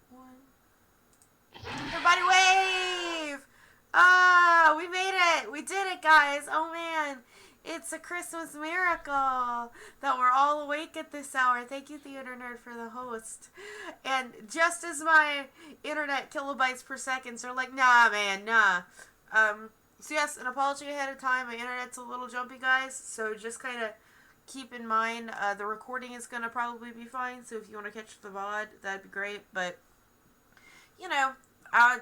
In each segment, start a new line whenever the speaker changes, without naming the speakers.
One. Everybody wave! Ah, we made it! We did it, guys! Oh man, it's a Christmas miracle that we're all awake at this hour. Thank you, Theater Nerd, for the host. And just as my internet kilobytes per second are like, nah, man, nah. So yes, an apology ahead of time. My internet's a little jumpy, guys. So just kind of keep in mind, the recording is gonna probably be fine. So if you want to catch the VOD, that'd be great. But you know,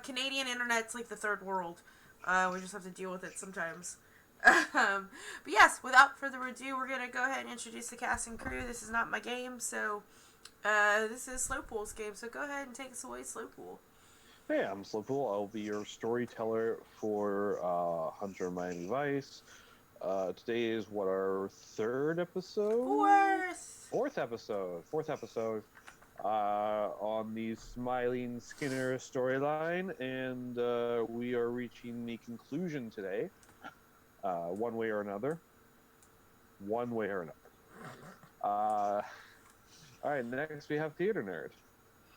Canadian internet's like the third world. We just have to deal with it sometimes. But yes, without further ado, we're gonna go ahead and introduce the cast and crew. This is not my game, so this is Slowpool's game. So go ahead and take us away, Slowpool.
Hey, I'm Slowpool. I'll be your storyteller for Hunter Miami Vice. Today is our third episode? Fourth episode on the Smiling Skinner storyline, and we are reaching the conclusion today, one way or another. Alright, next we have Theater Nerd.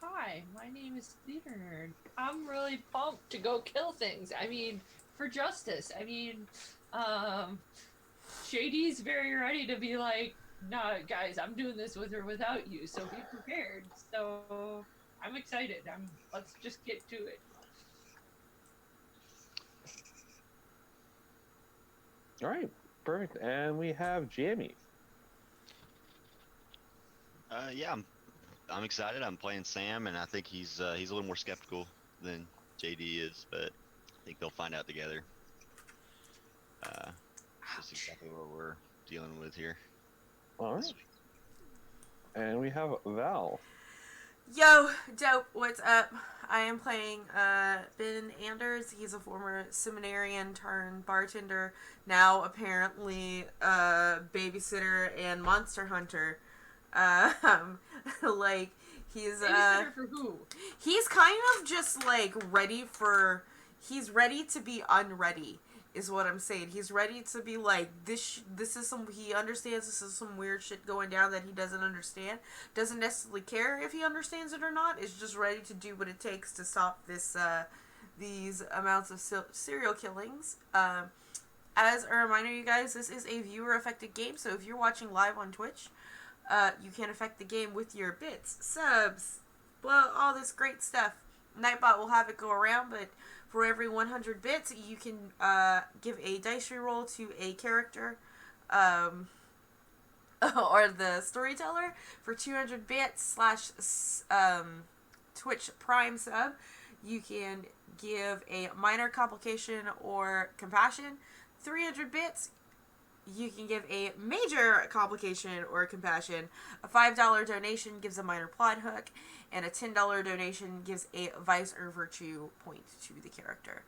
Hi, my name is Theater Nerd. I'm really pumped to go kill things. I mean, for justice. I mean, JD's very ready to be like, nah, guys, I'm doing this with or without you, so be prepared. So, I'm excited. Let's just get to it.
Alright, perfect. And we have Jamie.
Yeah, I'm excited. I'm playing Sam, and I think he's a little more skeptical than JD is, but I think they'll find out together. Just exactly what we're dealing with here.
All right. And we have Val.
Yo, dope, what's up? I am playing Ben Anders. He's a former seminarian turned bartender, now apparently babysitter and monster hunter. Like, he's
Babysitter for who?
He's kind of just like he's ready to be unready, is what I'm saying. He's ready to be like, this is he understands this is some weird shit going down that he doesn't understand. Doesn't necessarily care if he understands it or not. Is just ready to do what it takes to stop these amounts of serial killings. As a reminder, you guys, this is a viewer-affected game, so if you're watching live on Twitch, you can affect the game with your bits, subs, well, all this great stuff. Nightbot will have it go around, but for every 100 bits, you can give a dice reroll to a character, or the storyteller. For 200 bits / Twitch Prime sub, you can give a minor complication or compassion. 300 bits, you can give a major complication or compassion. A $5 donation gives a minor plot hook, and a $10 donation gives a vice or virtue point to the character.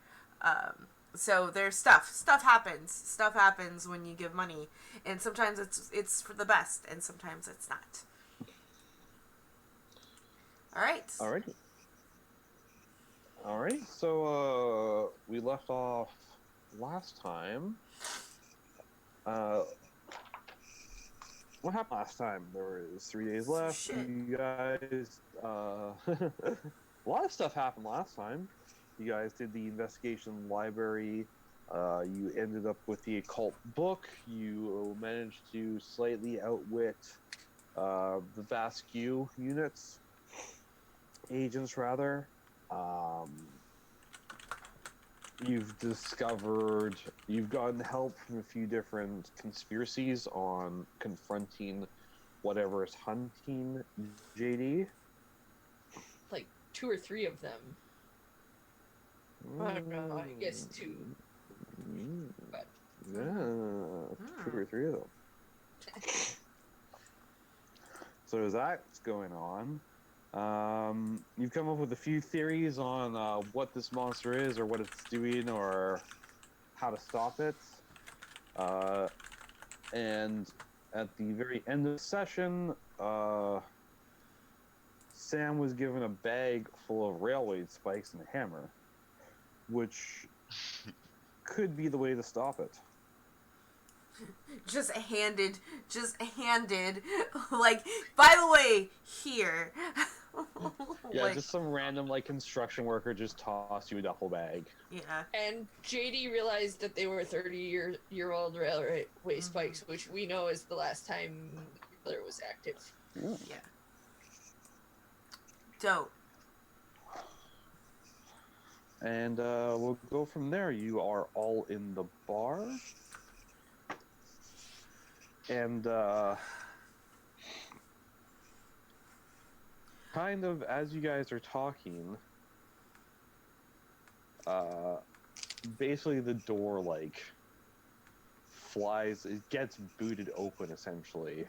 So there's stuff happens when you give money, and sometimes it's for the best, and sometimes it's not. Alright,
So we left off last time. What happened last time? There was 3 days left.
Shit.
You guys, a lot of stuff happened last time. You guys did the investigation library. You ended up with the occult book. You managed to slightly outwit the Vascu agents rather. You've gotten help from a few different conspiracies on confronting whatever is hunting JD.
Like 2 or 3 of them. I don't know, I guess 2. But
Yeah, 2 or 3 of them. So there's that's going on. You've come up with a few theories on what this monster is, or what it's doing, or how to stop it. And at the very end of the session, Sam was given a bag full of railway spikes and a hammer, which could be the way to stop it.
Just handed, like, by the way, here.
Yeah,
Like,
just some random like construction worker just tossed you a duffel bag.
yeah.
And JD realized that they were 30-year-old railway spikes, which we know is the last time nuclear was active.
Ooh.
Yeah. Dope.
And we'll go from there. You are all in the bar. And kind of as you guys are talking, basically the door like flies, it gets booted open essentially.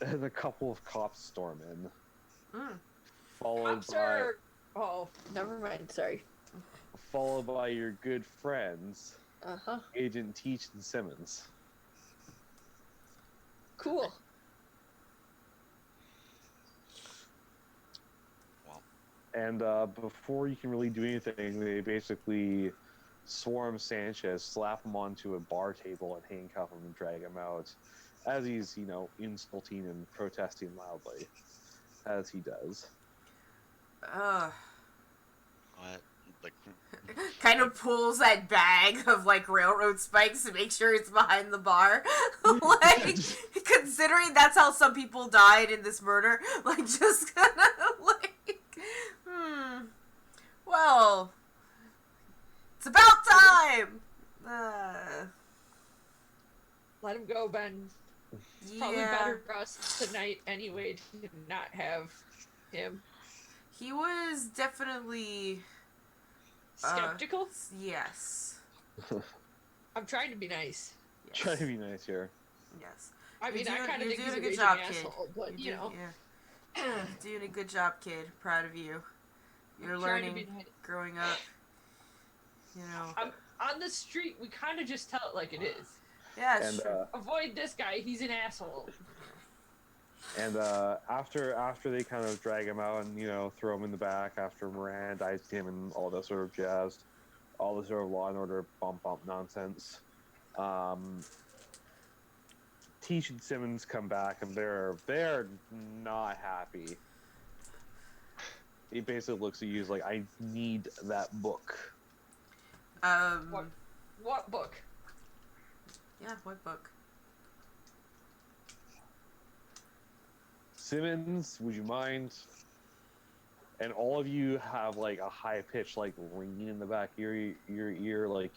And a couple of cops storm in. Followed
Cops
by
are... Oh, never mind. Sorry.
followed by your good friends,
Uh-huh.
Agent Teach and Simmons.
Cool.
Wow.
And before you can really do anything, they basically swarm Sanchez, slap him onto a bar table, and handcuff him and drag him out. As he's, insulting and protesting loudly, as he does.
What? Like,
Kind of pulls that bag of like railroad spikes to make sure it's behind the bar. Like, considering that's how some people died in this murder, like, just kind of like, well, it's about time.
Let him go, Ben. It's probably better for us tonight anyway to not have him.
He was definitely
Skeptical?
Yes.
I'm trying to be nice.
Yes.
Try to be nice here.
Yes.
I mean, I kind of think he's a
good
raging
job,
asshole, but
You're
you know.
doing a good job, kid. Proud of you. You're
I'm trying to
learning,
be nice.
growing up. You know.
On the street, we kind of just tell it like it is.
Yeah,
And
sure.
Avoid this guy. He's an asshole.
and after they kind of drag him out and throw him in the back after Mirandized him and all that sort of jazz, all the sort of Law and Order bump nonsense. Teach and Simmons come back and they're not happy. He basically looks at you as like, I need that book.
What book?
Yeah, what book?
Simmons, would you mind? And all of you have like a high pitch like ringing in the back of your ear, like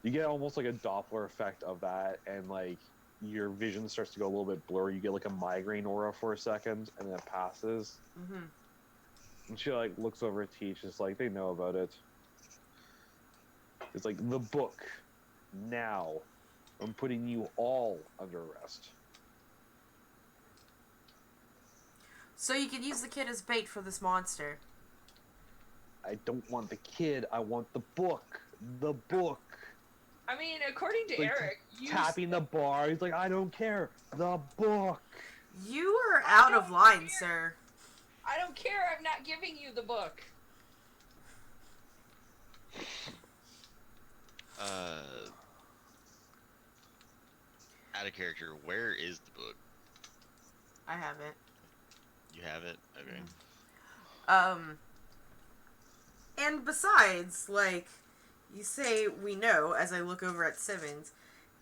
you get almost like a Doppler effect of that, and like your vision starts to go a little bit blurry. You get like a migraine aura for a second, and then it passes. And she like looks over at Teach, it's like they know about it. It's like, the book now. I'm putting you all under arrest.
So you can use the kid as bait for this monster.
I don't want the kid. I want the book. The book.
I mean, according to
Like,
Eric,
tapping the bar. He's like, I don't care. The book.
You are out of line, sir.
I don't care. I'm not giving you the book.
Out of character, where is the book?
I have it.
You have it? Okay.
And besides, like, you say we know, as I look over at Simmons,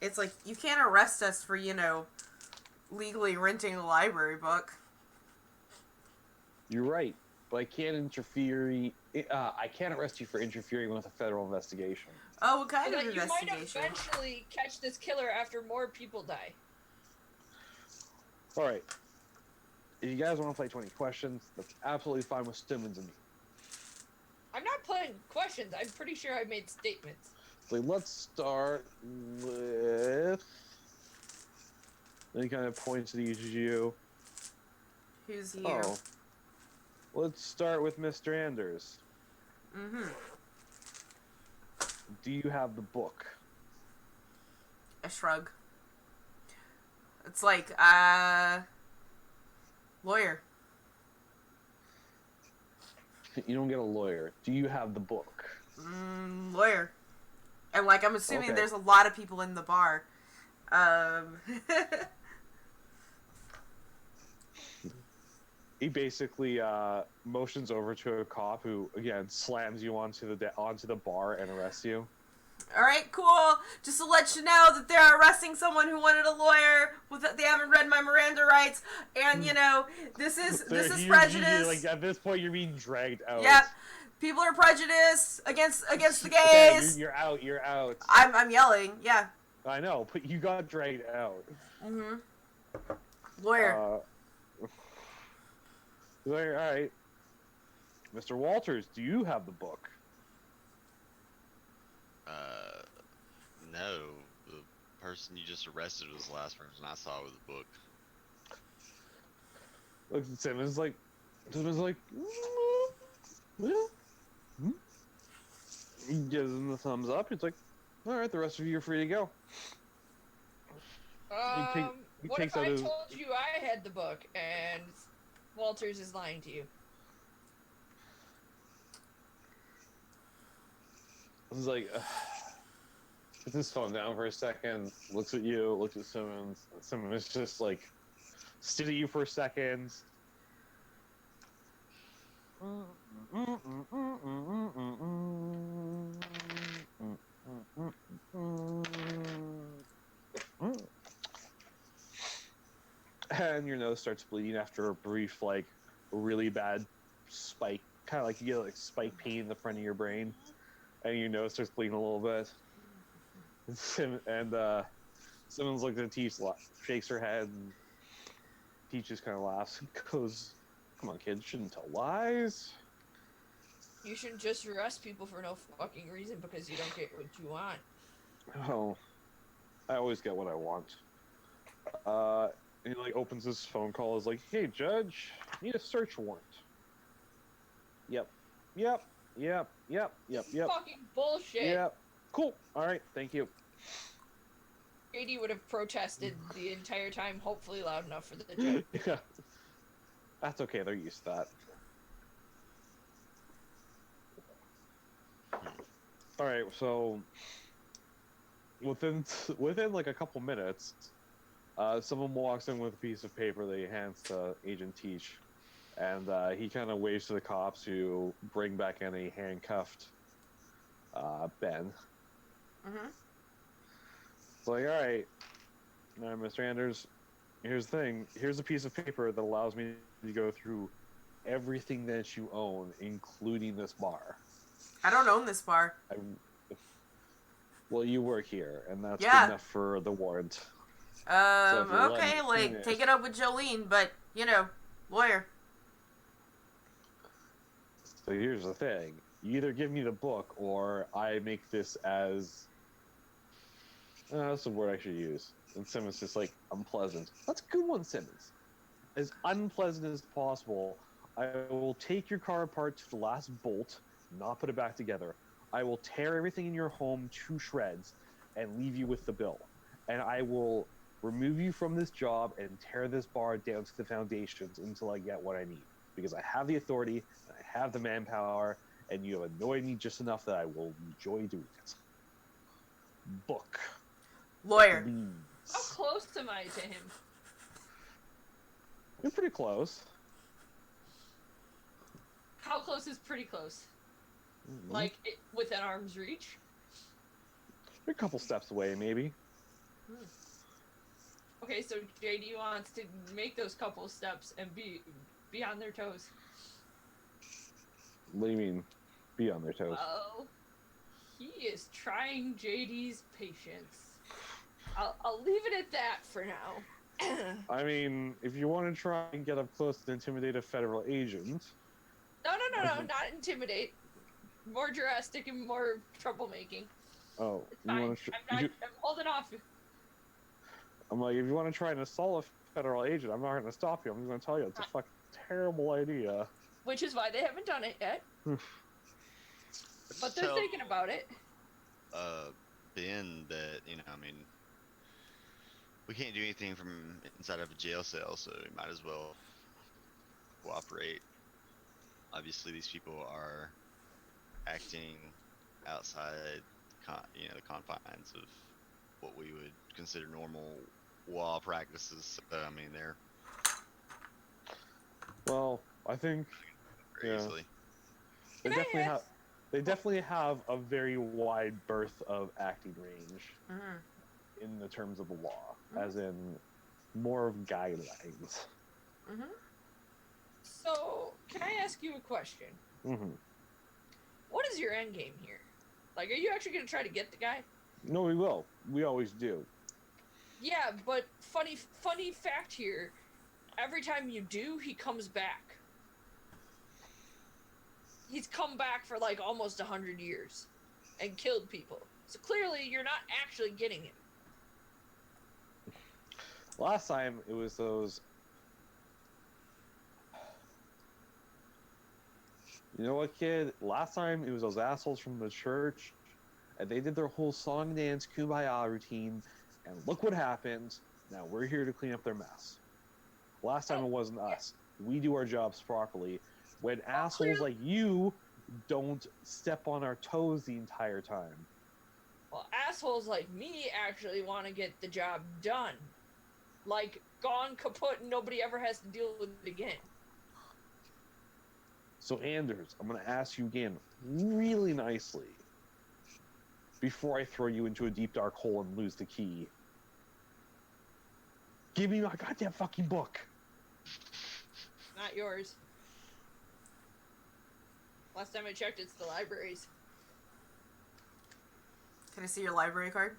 it's like, you can't arrest us for, legally renting a library book.
You're right, but I can't interfere. I can't arrest you for interfering with a federal investigation.
Oh, what kind
So
of
that you might
investigation?
eventually catch this killer after more people die.
All right. If you guys want to play 20 questions, that's absolutely fine with Simmons and me.
I'm not playing questions. I'm pretty sure I made statements.
So let's start with. Then he kind of points at each of you.
Who's here?
Oh. Let's start with Mr. Anders. Do you have the book?
I shrug. It's like, lawyer.
You don't get a lawyer. Do you have the book?
Lawyer. And, like, I'm assuming
Okay.
there's a lot of people in the bar.
he basically motions over to a cop who again slams you onto the bar and arrests you.
All right, cool. Just to let you know that they're arresting someone who wanted a lawyer. They haven't read my Miranda rights, and this is prejudice.
Like at this point, you're being dragged out.
Yep. People are prejudiced against the gays.
Okay, you're out. You're out.
I'm yelling. Yeah.
I know, but you got dragged out.
Mhm. Lawyer.
All right, Mr. Walters, do you have the book?
No. The person you just arrested was the last person I saw with the book.
Look, Simmons like, he gives him the thumbs up. He's like, all right, the rest of you are free to go.
What if I told you I had the book and Walters is lying to you?
He's like, puts his phone down for a second, looks at you, looks at Simmons. Simmons just like, stood at you for a second. And your nose starts bleeding after a brief, like, really bad spike. Kind of like you get like spike pain in the front of your brain. And your nose starts bleeding a little bit. And Simmons looks at Teach, shakes her head, and Teach just kind of laughs and goes, come on, kids, shouldn't tell lies.
You shouldn't just arrest people for no fucking reason because you don't get what you want.
Oh, I always get what I want. And he like opens his phone call, is like, hey, Judge, need a search warrant. Yep.
Fucking bullshit.
Yep. Cool. All right. Thank you.
JD would have protested the entire time, hopefully loud enough for the judge.
Yeah. That's okay. They're used to that. All right. So within like a couple minutes, someone walks in with a piece of paper that he hands to Agent Teach. And he kind of waves to the cops who bring back in a handcuffed Ben.
Mm-hmm.
It's like, all right, Mr. Anders, here's the thing. Here's a piece of paper that allows me to go through everything that you own, including this bar.
I don't own this bar.
Well, you work here, and that's good enough for the warrant.
Okay, like, take it up with Jolene, but, lawyer.
So here's the thing. You either give me the book, or I make this as... that's the word I should use. And Simmons just like, unpleasant. That's a good one, Simmons. As unpleasant as possible. I will take your car apart to the last bolt, not put it back together. I will tear everything in your home to shreds and leave you with the bill. And I will remove you from this job and tear this bar down to the foundations until I get what I need. Because I have the authority, and I have the manpower, and you have annoyed me just enough that I will enjoy doing it. Book.
Lawyer.
Please.
How close am I to him?
You're pretty close.
How close is pretty close?
Mm-hmm.
Like, within arm's reach?
You're a couple steps away, maybe.
Okay, so JD wants to make those couple steps and be on their toes.
What do you mean, be on their toes?
Well, he is trying JD's patience. I'll leave it at that for now.
I mean, if you want to try and get up close and intimidate a federal agent...
No, not intimidate. More drastic and more troublemaking.
Oh,
it's fine. I'm holding off.
I'm like, if you want to try and assault a federal agent, I'm not going to stop you. I'm just going to tell you it's a fucking terrible idea.
Which is why they haven't done it yet. But they're thinking about it.
Ben, that, we can't do anything from inside of a jail cell, so we might as well cooperate. Obviously, these people are acting outside, the confines of what we would consider normal law practices. They're
Well, I think
very
yeah,
easily.
they
Can I
definitely have
ask?
they definitely have a very wide berth of acting range
Mm-hmm.
in the terms of the law,
Mhm.
as in more of guidelines.
Mm-hmm.
So, can I ask you a question?
Hmm.
What is your end game here? Like, are you actually gonna try to get the guy?
No, we will. We always do.
Yeah, but funny fact here. Every time you do, he comes back. He's come back for like almost 100 years and killed people. So clearly, you're not actually getting him.
Last time it was those. You know what, kid? Last time it was those assholes from the church, and they did their whole song, dance, kumbaya routine, and look what happened. Now we're here to clean up their mess. Last time
Oh,
it wasn't
yeah.
us. We do our jobs properly. When
Well,
assholes
clearly,
like you don't step on our toes the entire time.
well, assholes like me actually want to get the job done. Like, gone kaput and nobody ever has to deal with it again.
So, Anders, I'm going to ask you again, really nicely, before I throw you into a deep dark hole and lose the key. Give me my goddamn fucking book.
Not yours. Last time I checked, it's the library's.
Can I see your library card?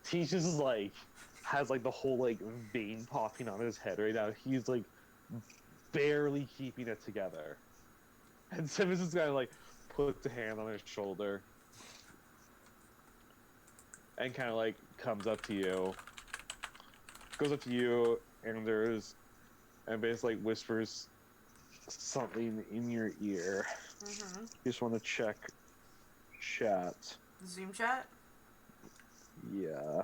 He's just like has like the whole like vein popping on his head right now. He's like barely keeping it together. And Simmons is gonna like puts a hand on his shoulder and kind of like comes up to you, goes up to you, Anders, and basically whispers something in your ear.
Mm-hmm.
You just want to check chat.
Zoom chat?
Yeah.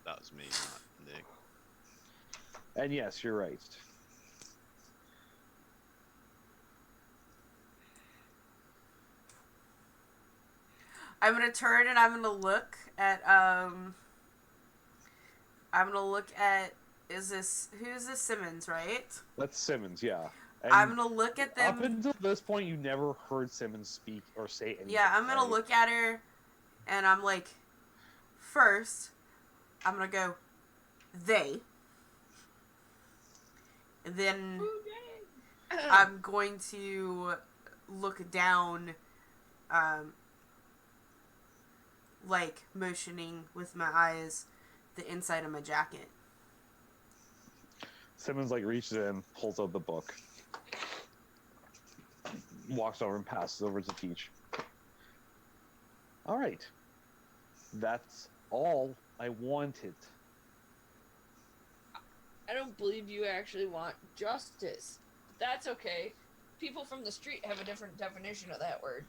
That was me, not Nick.
And yes, you're right.
I'm gonna turn and I'm gonna look at who's this Simmons, right?
That's Simmons, yeah.
I'm
And
gonna look at
up
them.
until this point, you never heard Simmons speak or say anything.
Yeah, I'm gonna
right?
look at her and I'm like, first, I'm gonna go, they. And then I'm going to look down, like motioning with my eyes the inside of my jacket.
Simmons like reaches in, pulls out the book, walks over and passes over to Teach. All right, that's all I wanted.
I don't believe you actually want justice. But that's okay. People from the street have a different definition of that word.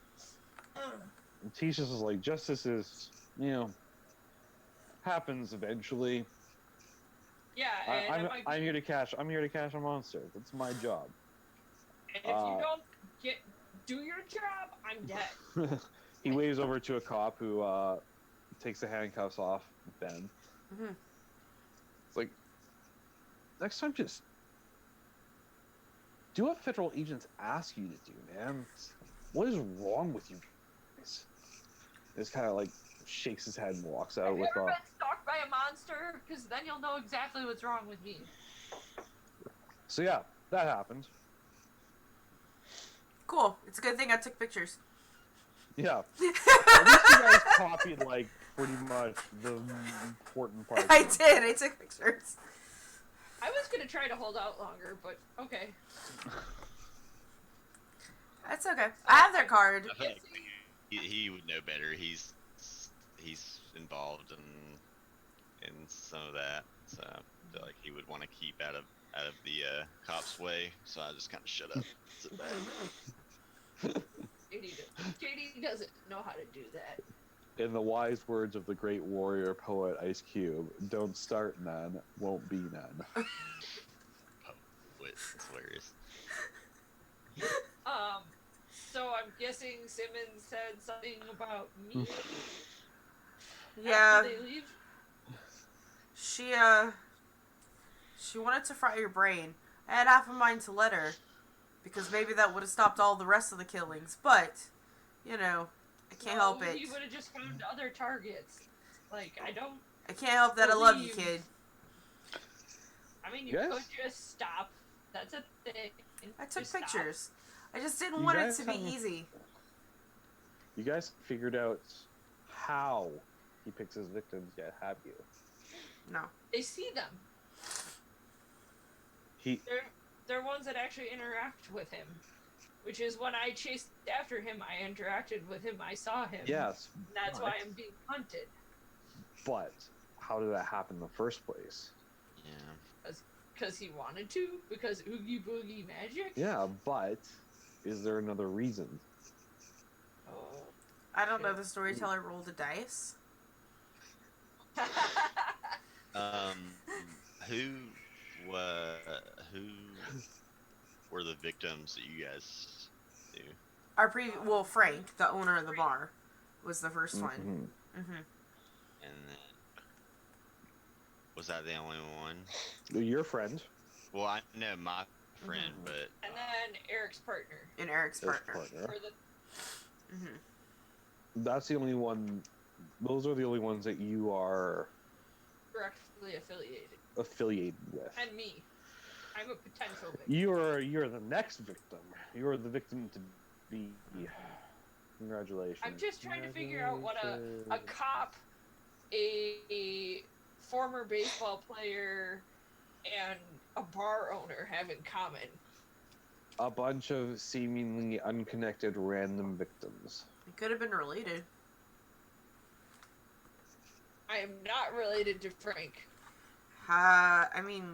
And Teach is like, justice is, happens eventually.
Yeah, and
I'm here to catch. I'm here to catch a monster. That's my job.
And if you don't do your job, I'm dead.
He waves over to a cop who takes the handcuffs off Ben.
Mm-hmm.
It's like, next time, just do what federal agents ask you to do, man. What is wrong with you guys? Just kind of like shakes his head and walks out
Have you
with
ever been stalked by a monster? Because then you'll know exactly what's wrong with me.
So yeah, that happened.
Cool. It's a good thing I took pictures.
Yeah. At least you guys copied like pretty much the important parts.
I did. I took pictures.
I was gonna try to hold out longer, but okay.
That's okay. I have their card.
I feel like he would know better. He's involved in some of that, so I feel like he would want to keep out of the cops' way. So I just kind of shut up. Sit back.
JD doesn't know how to do that.
In the wise words of the great warrior poet Ice Cube, don't start none, won't be none.
Oh, wait, that's hilarious.
So I'm guessing Simmons said something about me
Yeah,
after they leave.
she wanted to fry your brain. I had half a mind to let her, because maybe that would have stopped all the rest of the killings. But, I can't help it.
He would have just found other targets. Like, I
can't help that I love you, kid.
I mean, you could just stop. That's a thing.
I took
just
pictures.
Stop.
I just didn't want it to be easy.
You guys figured out how he picks his victims yet, have you?
No.
They see them. They're ones that actually interact with him. Which is when I chased after him, I interacted with him, I saw him.
Yes.
That's why I'm being hunted.
But how did that happen in the first place?
Yeah.
Because he wanted to? Because Oogie Boogie magic?
Yeah, but is there another reason?
Oh,
I don't know. The storyteller rolled a dice.
Who were the victims that you guys knew?
Frank, the owner of the bar, was the first one. Mm-hmm.
And then, was that the only one?
Your friend.
Well, I know my friend, but
and then Eric's partner.
And Eric's partner.
That's the only one. Those are the only ones that you are
directly
affiliated with.
And me. I'm a potential victim.
You're the next victim. You're the victim to be. Congratulations.
I'm just trying to figure out what a cop, a former baseball player, and a bar owner have in common.
A bunch of seemingly unconnected random victims.
It could have been related.
I am not related to Frank.
I mean,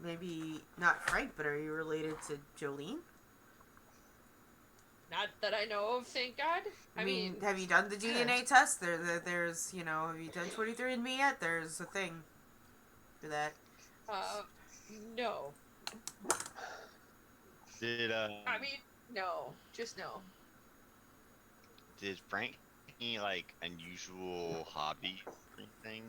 maybe not Frank, but are you related to Jolene?
Not that I know of, thank God.
I mean, have you done the DNA test? There's, have you done 23andMe yet? There's a thing for that.
No.
Did
I mean, no. Just no.
Did Frank any unusual hobby or anything?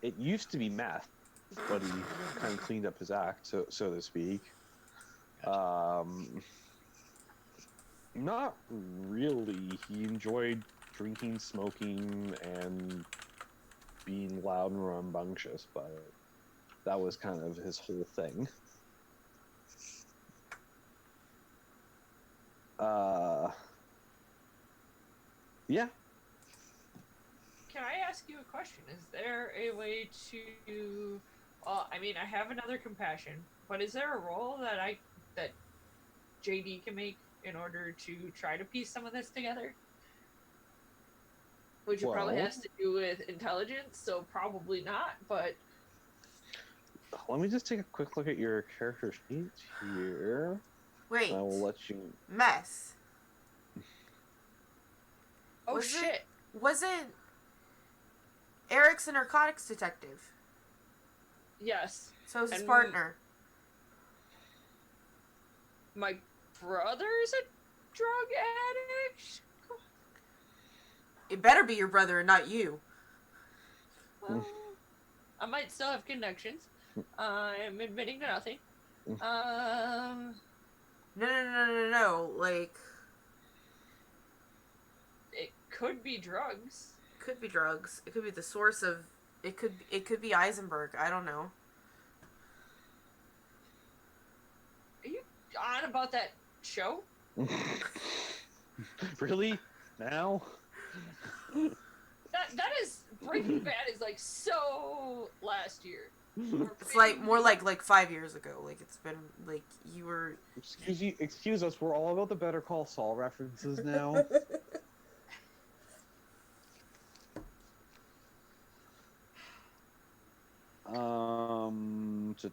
It used to be meth, but he kind of cleaned up his act, so to speak.
Gotcha.
Not really. He enjoyed drinking, smoking, and being loud and rambunctious, but that was kind of his whole thing. Yeah.
Can I ask you a question? Is there a way to... Well, I mean, I have another compassion, but is there a role that JD can make in order to try to piece some of this together? Which probably has to do with intelligence, so probably not, but...
Let me just take a quick look at your character sheet here.
Wait.
I will let you...
Mess.
Oh, shit.
Wasn't Eric's a narcotics detective?
Yes.
So is his partner.
My brother's a drug addict?
It better be your brother and not you.
Well, I might still have connections. I'm admitting to nothing.
No. Like...
It could be drugs.
Could be drugs. It could be the source of... It could be Eisenberg. I don't know.
Are you on about that show?
Really? Now?
That is... Breaking Bad is so last year.
It's more like 5 years ago. Like, it's been you were...
Excuse us, we're all about the Better Call Saul references now.
I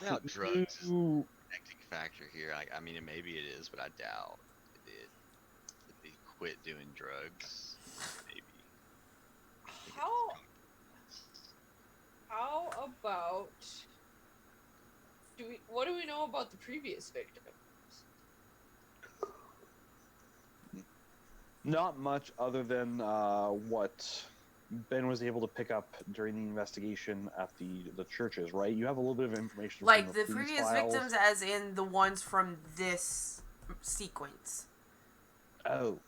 doubt drugs is the connecting factor here. I mean, maybe it is, but I doubt it. If they quit doing drugs, maybe. I think it's
How
probably
how about what do we know about the previous victims?
Not much other than what Ben was able to pick up during the investigation at the churches, right? You have a little bit of information
Like
from
the
police
previous
files.
victims, as in the ones from this sequence.
Oh,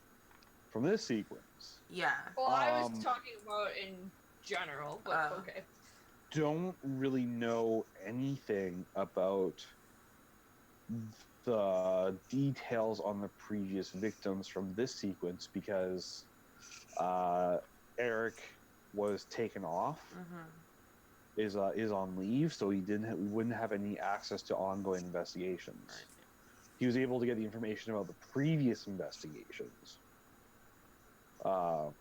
from this sequence.
Yeah.
Well, I was talking about in general, but okay.
Don't really know anything about the details on the previous victims from this sequence because Eric was taken off, is on leave, so we wouldn't have any access to ongoing investigations.
Right.
He was able to get the information about the previous investigations. But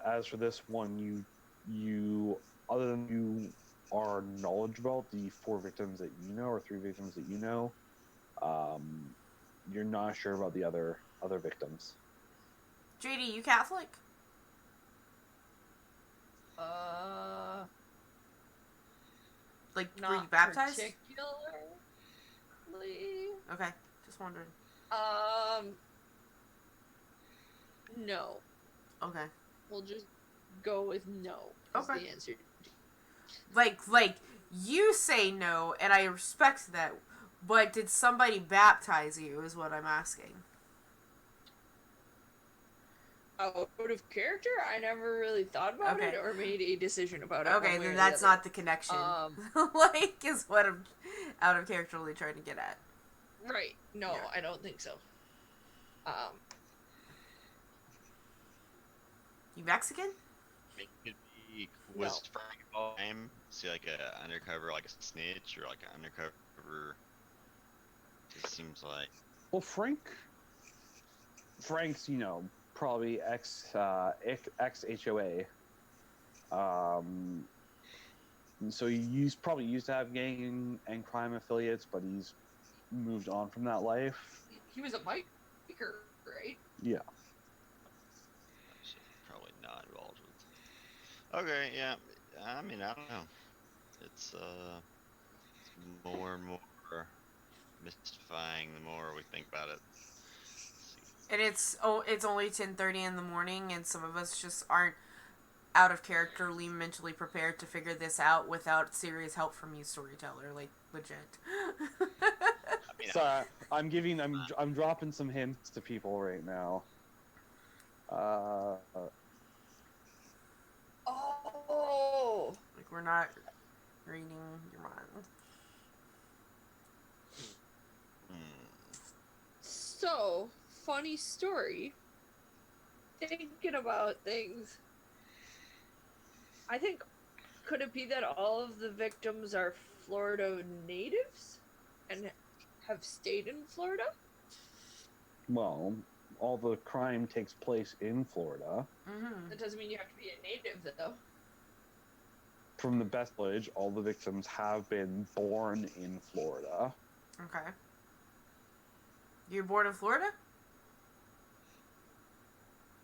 as for this one, you other than you are knowledgeable about the 4 victims that you know, or 3 victims that you know, you're not sure about the other victims.
JD, you Catholic? Like, were you baptized?
Particularly.
Okay, just wondering.
No.
Okay.
We'll just go with no. Is the answer.
Like you say no, and I respect that. But did somebody baptize you? Is what I'm asking.
Out of character, I never really thought about it or made a decision about it.
Okay, then that's not the connection. Like, is what I'm out of character really trying to get at.
Right. No, I don't think so.
You Mexican?
it could be was Frank all time? See, like a undercover, like a snitch, or like an undercover. It seems like.
Well, Frank's, probably ex HOA. So he's probably used to have gang and crime affiliates, but he's moved on from that life.
He was a biker, right?
Yeah.
So probably not involved with. Okay, yeah. I mean, I don't know. It's more and more mystifying the more we think about it.
And it's only 10:30 in the morning, and some of us just aren't out of characterly mentally prepared to figure this out without serious help from you, storyteller. Like, legit.
Sorry, I'm dropping some hints to people right now.
Like, we're not reading your mind.
So, funny story. Thinking about things. I think, could it be that all of the victims are Florida natives and have stayed in Florida?
Well, all the crime takes place in Florida.
That doesn't mean you have to be a native, though.
From the best knowledge, all the victims have been born in Florida.
Okay. You're born in Florida?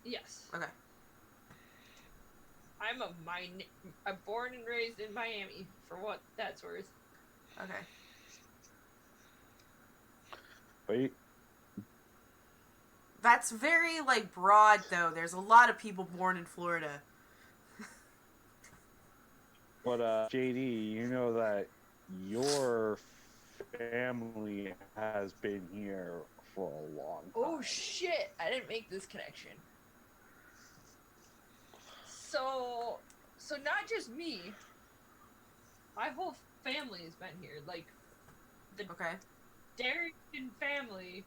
Yes.
Okay.
I'm born and raised in Miami, for what that's worth.
Okay.
Wait.
That's very, like, broad, though. There's a lot of people born in Florida.
But, JD, you know that your family has been here for a long time.
Oh, shit! I didn't make this connection. So not just me. My whole family has been here. Like, the Darrington family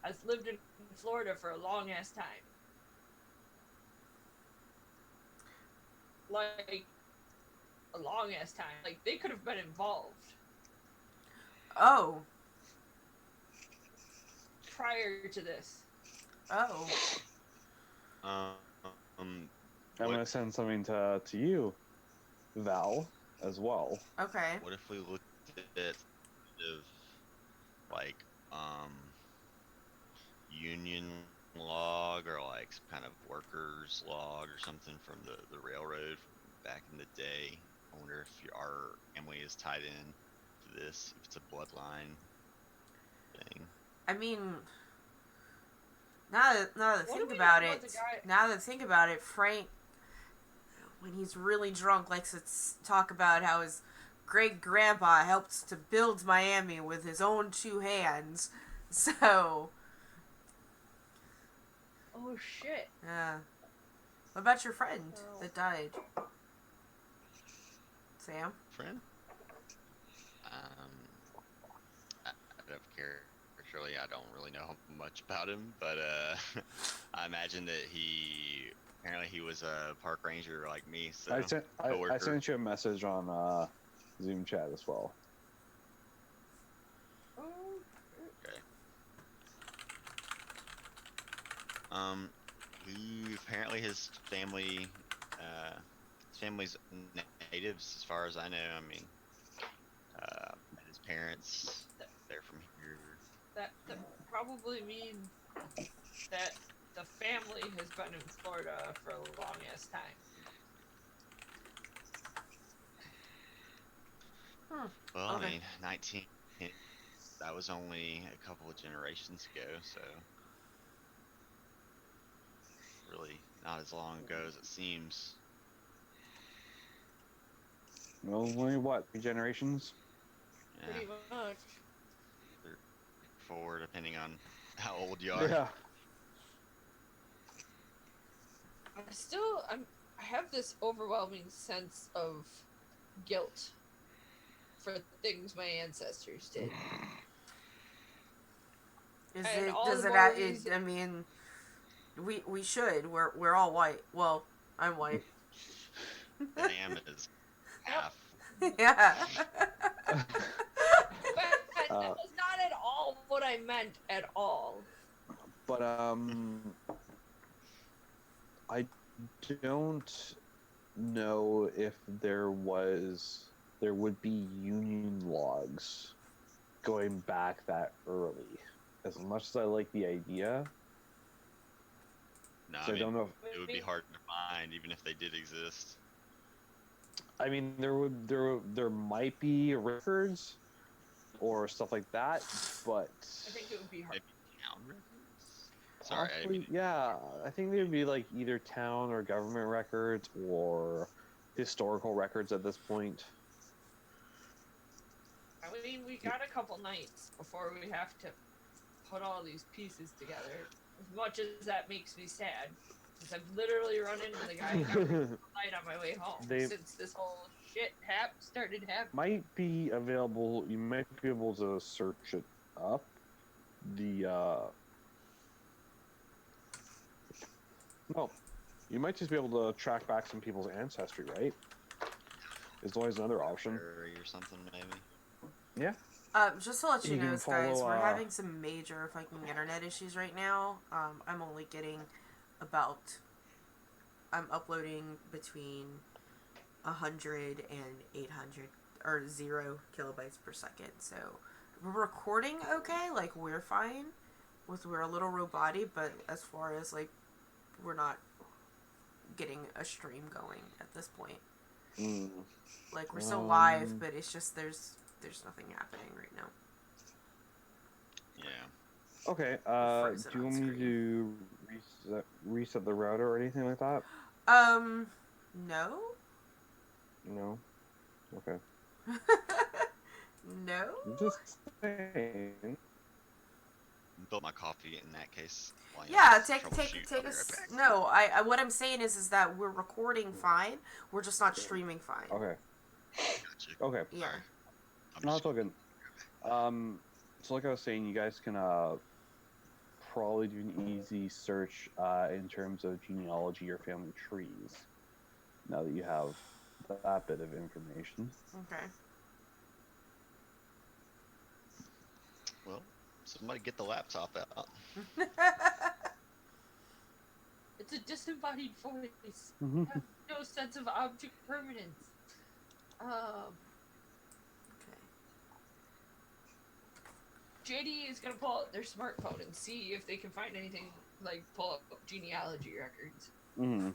has lived in Florida for a long-ass time. Like, a long-ass time. Like, they could have been involved.
Oh.
Prior to this.
Oh.
I'm gonna send something to you, Val, as well.
Okay.
What if we looked at of like union log or like some kind of workers log or something from the railroad from back in the day? I wonder if our family is tied in to this, if it's a bloodline thing.
I mean, now that
What do
think
we
about
know
it,
about the guy?
now that think about it, Frank, when he's really drunk, likes to talk about how his great grandpa helped to build Miami with his own two hands. So,
Oh shit.
yeah. What about your friend
Oh.
that died? Sam?
Friend? Out of character, surely I don't really know much about him, but I imagine that apparently he was a park ranger like me, so
I
coworker.
sent you a message on Zoom chat as well.
Oh.
Okay. Who apparently his family's natives, as far as I know. I mean, met his parents. They're from here.
That probably means that the family has been in Florida for a long ass time.
Well,
Okay.
I mean, 19. That was only a couple of generations ago, so really not as long ago as it seems.
Only what, 3 generations?
Yeah,
Pretty much.
4, depending on how old you are.
Yeah.
I have this overwhelming sense of guilt for things my ancestors did.
Is
And
it?
all
Does
the
it?
more
It
reason.
I mean, we should. We're all white. Well, I'm white.
Sam is half.
Yeah.
But that was not at all what I meant at all.
But I don't know if there would be union logs going back that early. As much as I like the idea,
No,
so I don't know.
it would be hard to find even if they did exist.
I mean, there might be records or stuff like that, but
I think it would be hard.
Maybe town records. Sorry,
possibly, yeah. I think there'd be like either town or government records or historical records at this point.
I mean, we got a couple nights before we have to put all these pieces together. As much as that makes me sad, because I've literally run into the guy every single night on my way home since this whole shit started happening.
Might be available. You might be able to search it up. No, you might just be able to track back some people's ancestry, right? Is always another option.
Or something, maybe.
Yeah.
Just to let you
You
know,
can
guys,
follow,
we're having some major fucking internet issues right now. I'm only getting I'm uploading between 100 and 800 or 0 kilobytes per second. So we're recording okay, like we're fine. We're a little roboty, but as far as like we're not getting a stream going at this point. Like we're still live, but it's just there's nothing happening right now.
Yeah.
Okay.
Frozen
Do you
on
want me
screen.
to reset the router or anything like that?
No.
No. Okay.
No.
I'm just saying.
Built my coffee in that case.
Yeah,
I'll be
take
right
us.
back.
No, I what I'm saying is that we're recording fine. We're just not streaming fine.
Okay.
Gotcha.
Okay.
Yeah.
No, it's all good. So like I was saying, you guys can probably do an easy search in terms of genealogy or family trees. Now that you have that bit of information.
Okay.
Well, somebody get the laptop out.
It's It's a disembodied voice.
Mhm.
I have no sense of object permanence.
Okay.
JD is gonna pull out their smartphone and see if they can find anything, like pull up genealogy records.
Mhm.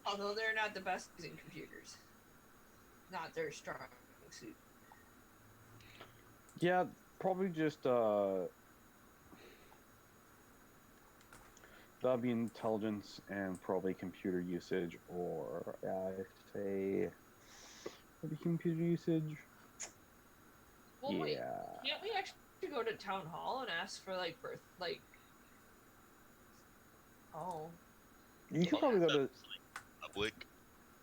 Although they're not the best using computers. Not their strong suit.
Yeah, probably just that'd be intelligence and probably computer usage, or I say maybe computer usage.
Well,
Yeah.
wait. Can't we actually go to town hall and ask for Oh.
You could probably go to.
Public,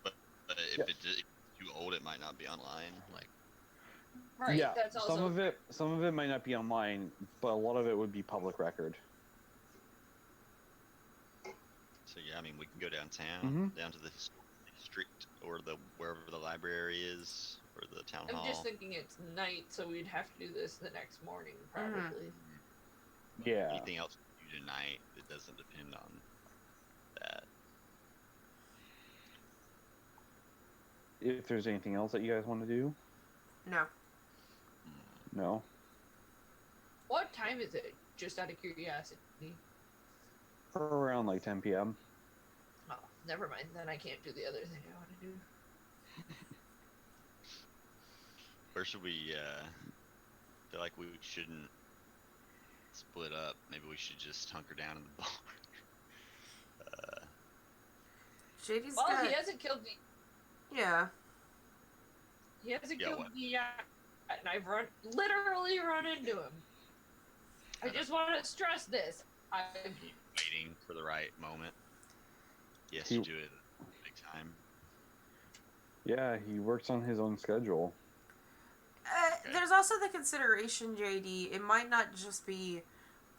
but if
Yeah.
it's too old, it might not be online. Like,
Right.
Yeah,
That's also
some of it might not be online, but a lot of it would be public record.
so yeah, I mean, we can go downtown, down to the district or wherever the library is or the town hall.
I'm just thinking it's night, so we'd have to do this the next morning, probably.
Yeah.
Anything else we do tonight, it doesn't depend on that.
If there's anything else that you guys want to do?
No.
No.
What time is it? Just out of curiosity.
Around like 10 p.m.
Oh, never mind. Then I can't do the other thing I want to do.
Where should we, feel like we shouldn't split up. Maybe we should just hunker down in the bar.
JD's
Well,
got...
he hasn't killed the...
Yeah.
He hasn't
Yeah,
killed
what?
the... and I've literally run into him. I just want to stress this. I'm
waiting for the right moment. Yes, you do it big time.
Yeah, he works on his own schedule.
Okay.
There's also the consideration, JD. It might not just be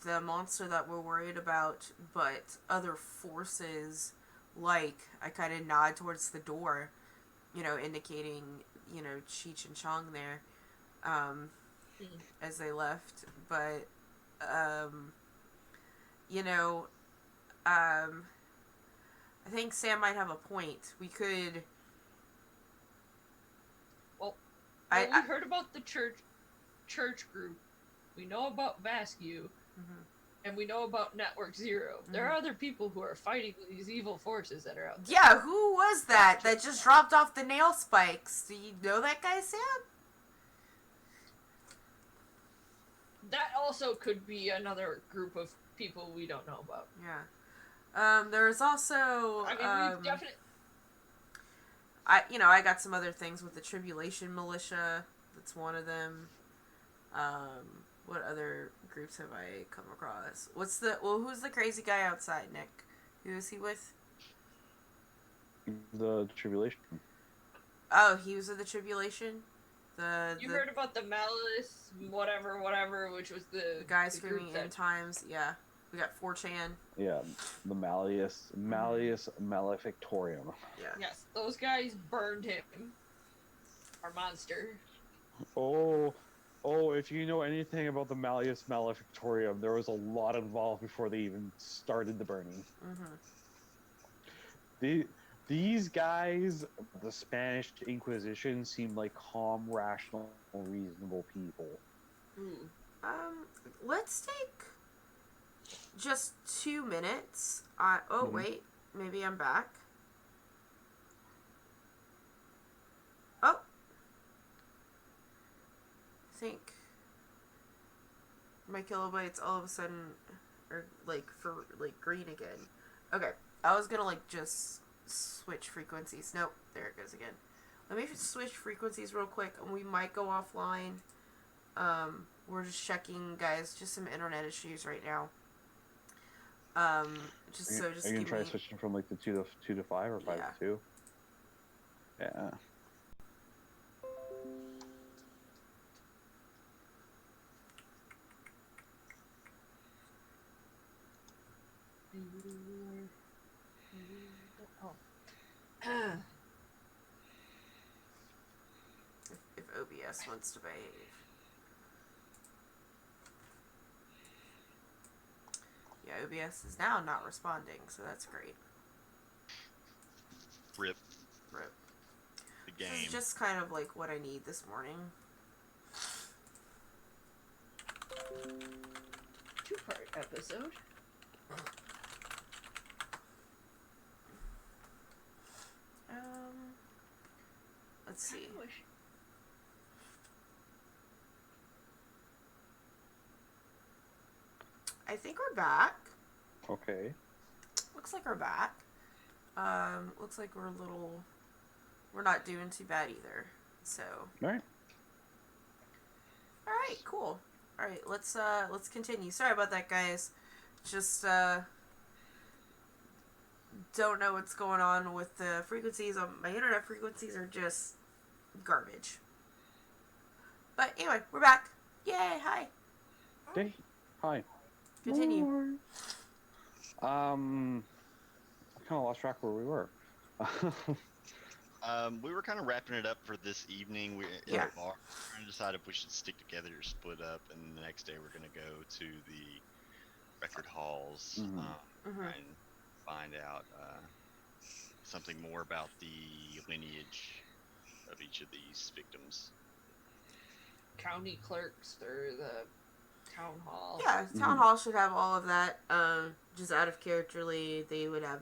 the monster that we're worried about, but other forces. Like, I kind of nod towards the door, indicating, Cheech and Chong there, as they left. But, I think Sam might have a point. We could...
Well, we heard about the church group. We know about Vasquez. And we know about Network Zero. There are other people who are fighting these evil forces that are out there.
Yeah, who was that just dropped off the nail spikes? Do you know that guy, Sam?
That also could be another group of people we don't know about.
Yeah. There's also...
I mean, we've definitely...
I got some other things with the Tribulation Militia. That's one of them. What other groups have I come across? Who's the crazy guy outside, Nick? Who is he with?
The Tribulation.
Oh, he was with the Tribulation?
You heard about the Malice, whatever, which was the
guy screaming end times. Yeah. We got 4chan.
Yeah, the Malleus Malefictorium.
Yeah.
Yes, those guys burned him. Our monster.
Oh, if you know anything about the Malleus Malefictorium, there was a lot involved before they even started the burning. These guys, the Spanish Inquisition, seemed like calm, rational, reasonable people.
Let's take just 2 minutes. Wait, maybe I'm back. Oh. I think my kilobytes all of a sudden are green again. Okay, I was gonna just switch frequencies. Nope, there it goes again. Let me just switch frequencies real quick, and we might go offline. We're just checking, guys. Just some internet issues right now.
Are you gonna try switching from like the 2 to 5 or 5 to 2? Yeah.
If OBS wants to behave. OBS is now not responding, so that's great.
Rip.
Rip.
The game.
This is just kind of like what I need this morning.
2-part episode.
Let's see. I think we're back.
Okay.
Looks like we're back. Looks like we're not doing too bad either. So.
Alright.
Alright, cool. Alright, let's continue. Sorry about that, guys. Just, don't know what's going on with the frequencies. My internet frequencies are just garbage. But anyway, we're back. Yay, hi.
Hey, hi.
Continue.
I kind of lost track where we were.
We were kind of wrapping it up for this evening. We're in the bar trying to decide if we should stick together or split up, and the next day we're going to go to the record halls and find out something more about the lineage of each of these victims.
County clerks or the town hall.
Yeah, town hall should have all of that. Just out of characterly, they would have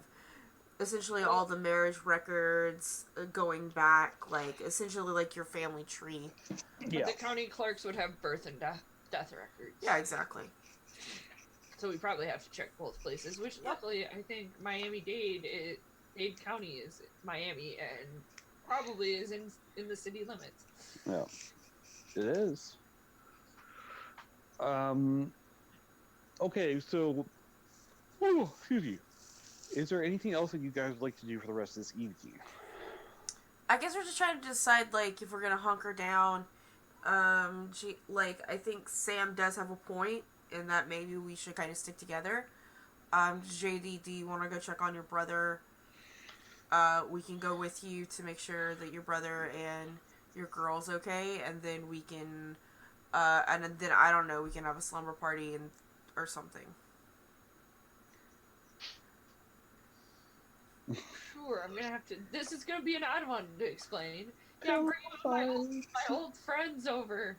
essentially all the marriage records going back, like essentially like your family tree.
But the county clerks would have birth and death records.
Yeah, exactly.
So we probably have to check both places, which luckily I think Miami-Dade County is Miami and probably is in the city limits.
Yeah, it is. Okay, so, excuse me. Is there anything else that you guys would like to do for the rest of this evening?
I guess we're just trying to decide, like, if we're gonna hunker down. I think Sam does have a point in that maybe we should kind of stick together. JD, do you want to go check on your brother? We can go with you to make sure that your brother and your girl's okay, and then we can, and then, I don't know, we can have a slumber party or something.
Sure, I'm gonna have to. This is gonna be an odd one to explain. Yeah, I'm bringing my old friends over.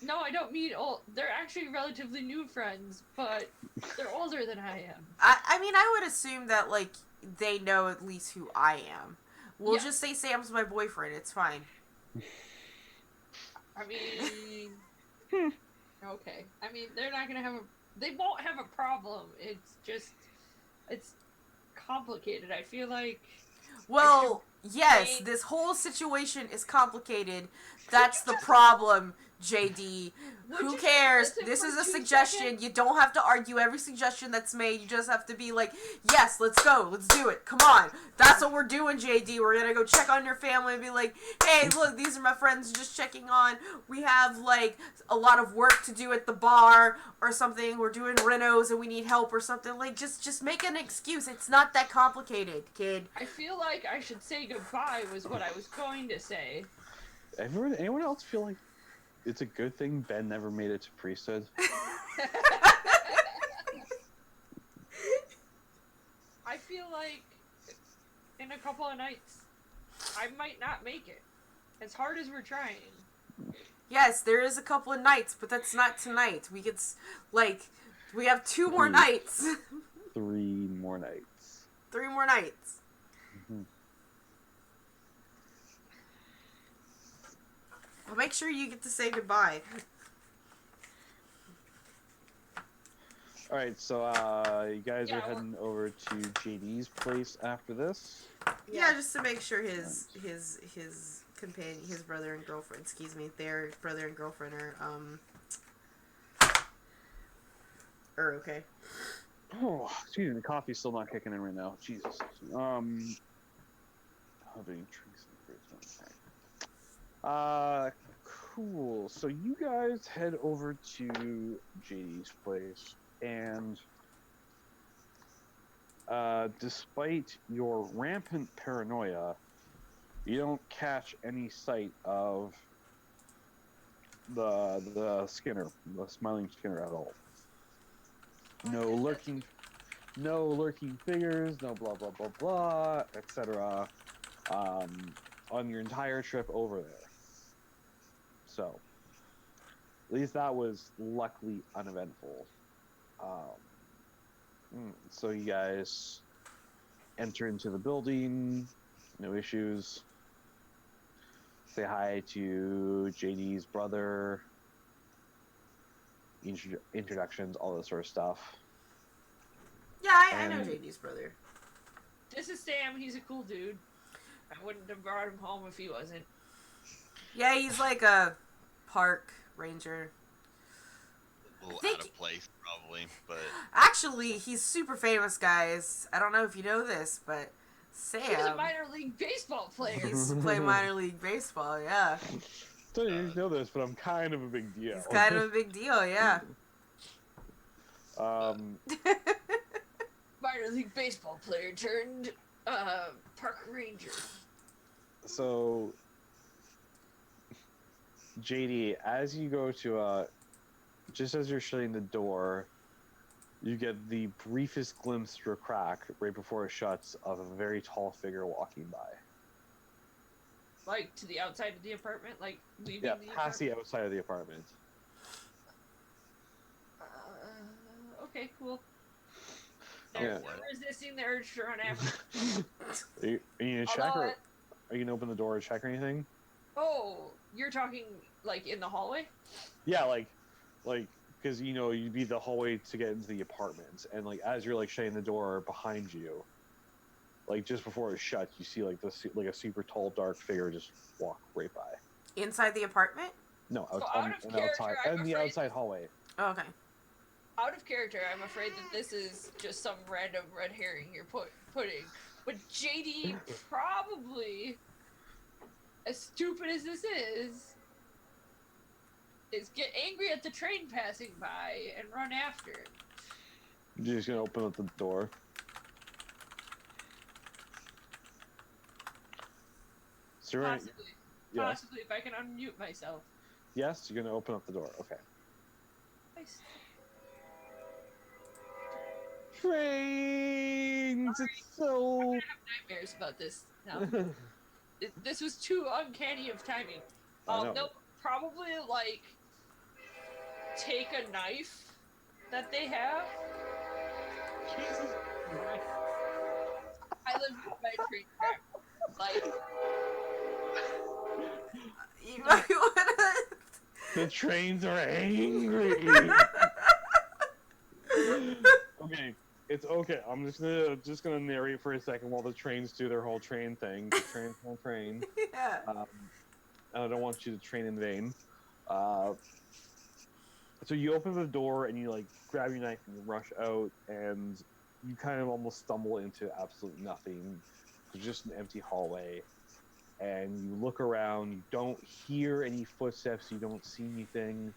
No, I don't mean old. They're actually relatively new friends, but they're older than I am.
I mean, I would assume that, like, they know at least who I am. We'll just say Sam's my boyfriend. It's fine.
I mean... okay. I mean, they're not gonna have a... They won't have a problem. It's just... It's complicated. I feel like...
Well, yes, this whole situation is complicated. That's the problem, JD. Who cares? This is a suggestion. You don't have to argue every suggestion that's made. You just have to be like, yes, let's go. Let's do it. Come on. That's what we're doing, JD. We're going to go check on your family and be like, hey, look, these are my friends just checking on. We have, like, a lot of work to do at the bar or something. We're doing renos and we need help or something. Like, just make an excuse. It's not that complicated, kid.
I feel like I should say goodbye was what I was going to say.
Anyone else feel like it's a good thing Ben never made it to priesthood?
I feel like in a couple of nights, I might not make it. As hard as we're trying.
Yes, there is a couple of nights, but that's not tonight. We we have 2 more nights.
3 more nights.
3 more nights.
Mm-hmm.
I'll make sure you get to say goodbye.
Alright, so, you guys are heading over to JD's place after this?
Yeah, just to make sure his companion, his brother and girlfriend, their brother and girlfriend are okay.
Oh, excuse me, the coffee's still not kicking in right now. Jesus. Having drinks in the fridge. Cool. So you guys head over to JD's place, and despite your rampant paranoia, you don't catch any sight of the Skinner, the smiling Skinner at all. No lurking, no lurking figures, no blah blah blah blah, etc. On your entire trip over there. So, at least that was luckily uneventful. So you guys enter into the building, no issues. Say hi to JD's brother. Introductions, all that sort of stuff.
Yeah, I know JD's brother.
This is Sam. He's a cool dude. I wouldn't have brought him home if he wasn't.
Yeah, he's like a park ranger.
A little out of place, probably, but...
Actually, he's super famous, guys. I don't know if you know this, but Sam...
He's a minor league baseball player.
He's playing minor league baseball, yeah.
Don't you know this, but I'm kind of a big deal.
He's kind of a big deal, yeah.
Minor league baseball player turned park ranger.
So, JD, as you go to just as you're shutting the door, you get the briefest glimpse through a crack right before it shuts of a very tall figure walking by.
Like to the outside of the apartment, like leaving
Yeah,
the
past the
apartment?
outside of the apartment.
Okay, cool.
Yeah.
They're resisting the urge to run after.
Are you gonna check or are you gonna open the door or check or anything?
Oh, you're talking like in the hallway?
Yeah, like, because you'd be the hallway to get into the apartment, and like as you're like shutting the door behind you, like just before it shuts, you see like a super tall dark figure just walk right by.
Inside the apartment?
No,
the
outside hallway.
Oh, okay.
Out of character, I'm afraid that this is just some random red herring you're putting. But JD probably, as stupid as this is get angry at the train passing by and run after it.
You're just gonna open up the door. So
Possibly.
Yes.
Possibly, if I can unmute myself.
Yes, you're gonna open up the door. Okay.
Nice.
Trains!
Sorry.
It's so...
I'm gonna have nightmares about this now. This was too uncanny of timing. They'll probably, like, take a knife that they have. Jesus Christ. I live with my train track. Like...
You might wanna...
The trains are angry! Okay, it's okay. I'm just gonna narrate for a second while the trains do their whole train thing. The trains won't train.
Yeah.
And I don't want you to train in vain. So you open the door and you like grab your knife and you rush out, and you kind of almost stumble into absolute nothing. It's just an empty hallway, and you look around. You don't hear any footsteps. You don't see anything.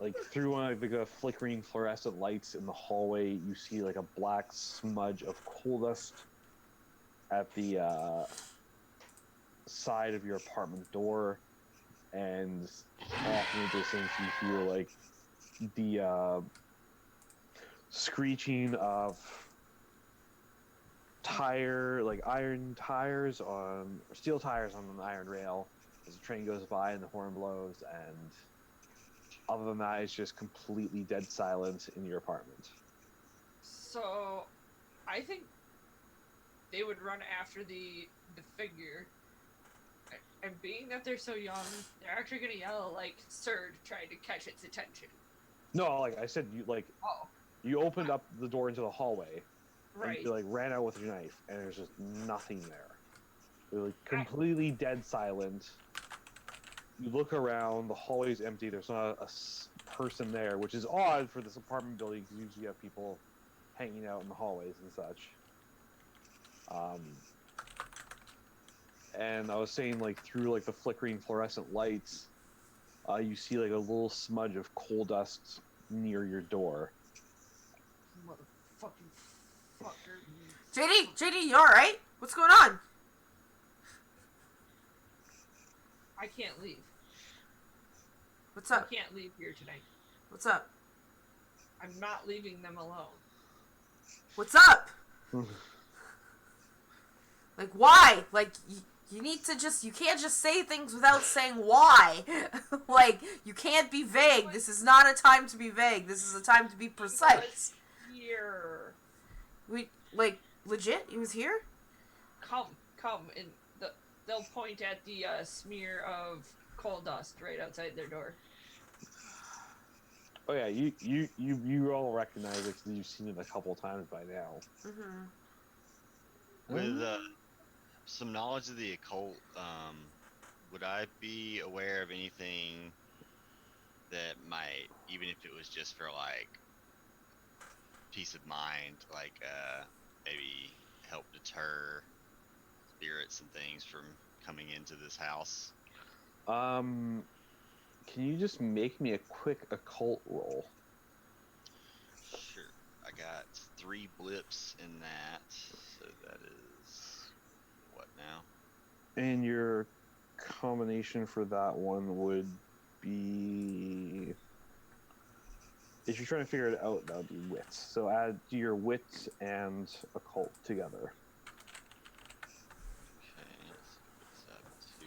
Like through one of the flickering fluorescent lights in the hallway, you see like a black smudge of coal dust at the side of your apartment door, and off in the distance you hear like the screeching of iron tires or steel tires on an iron rail as the train goes by and the horn blows, and other than that, it's just completely dead silent in your apartment.
So, I think they would run after the figure, and being that they're so young, they're actually gonna yell like "Sir," trying to catch its attention.
No, like I said, you opened up the door into the hallway,
right?
And you like ran out with your knife, and there's just nothing there. They're like completely dead silent. You look around, the hallway's empty. There's not a person there, which is odd for this apartment building because usually you have people hanging out in the hallways and such. And I was saying, like, through like the flickering fluorescent lights, you see like a little smudge of coal dust near your door.
Motherfucking fucker.
JD, you alright? What's going on?
I can't leave.
What's up?
You can't leave here tonight.
What's up?
I'm not leaving them alone.
What's up? Like, why? Like, you need to just, you can't just say things without saying why. Like, you can't be vague. This is not a time to be vague. This is a time to be precise.
Here.
Like, legit? He was here?
Come, and they'll point at the smear of coal dust right outside their door.
Oh yeah, you all recognize it because you've seen it a couple times by now.
Mm-hmm.
With some knowledge of the occult, would I be aware of anything that might, even if it was just for like peace of mind, like maybe help deter spirits and things from coming into this house?
Can you just make me a quick occult roll?
Sure. I got 3 blips in that, so that is what now?
And your combination for that one would be, if you're trying to figure it out, that would be wits. So add your wits and occult together.
Okay, let's up to.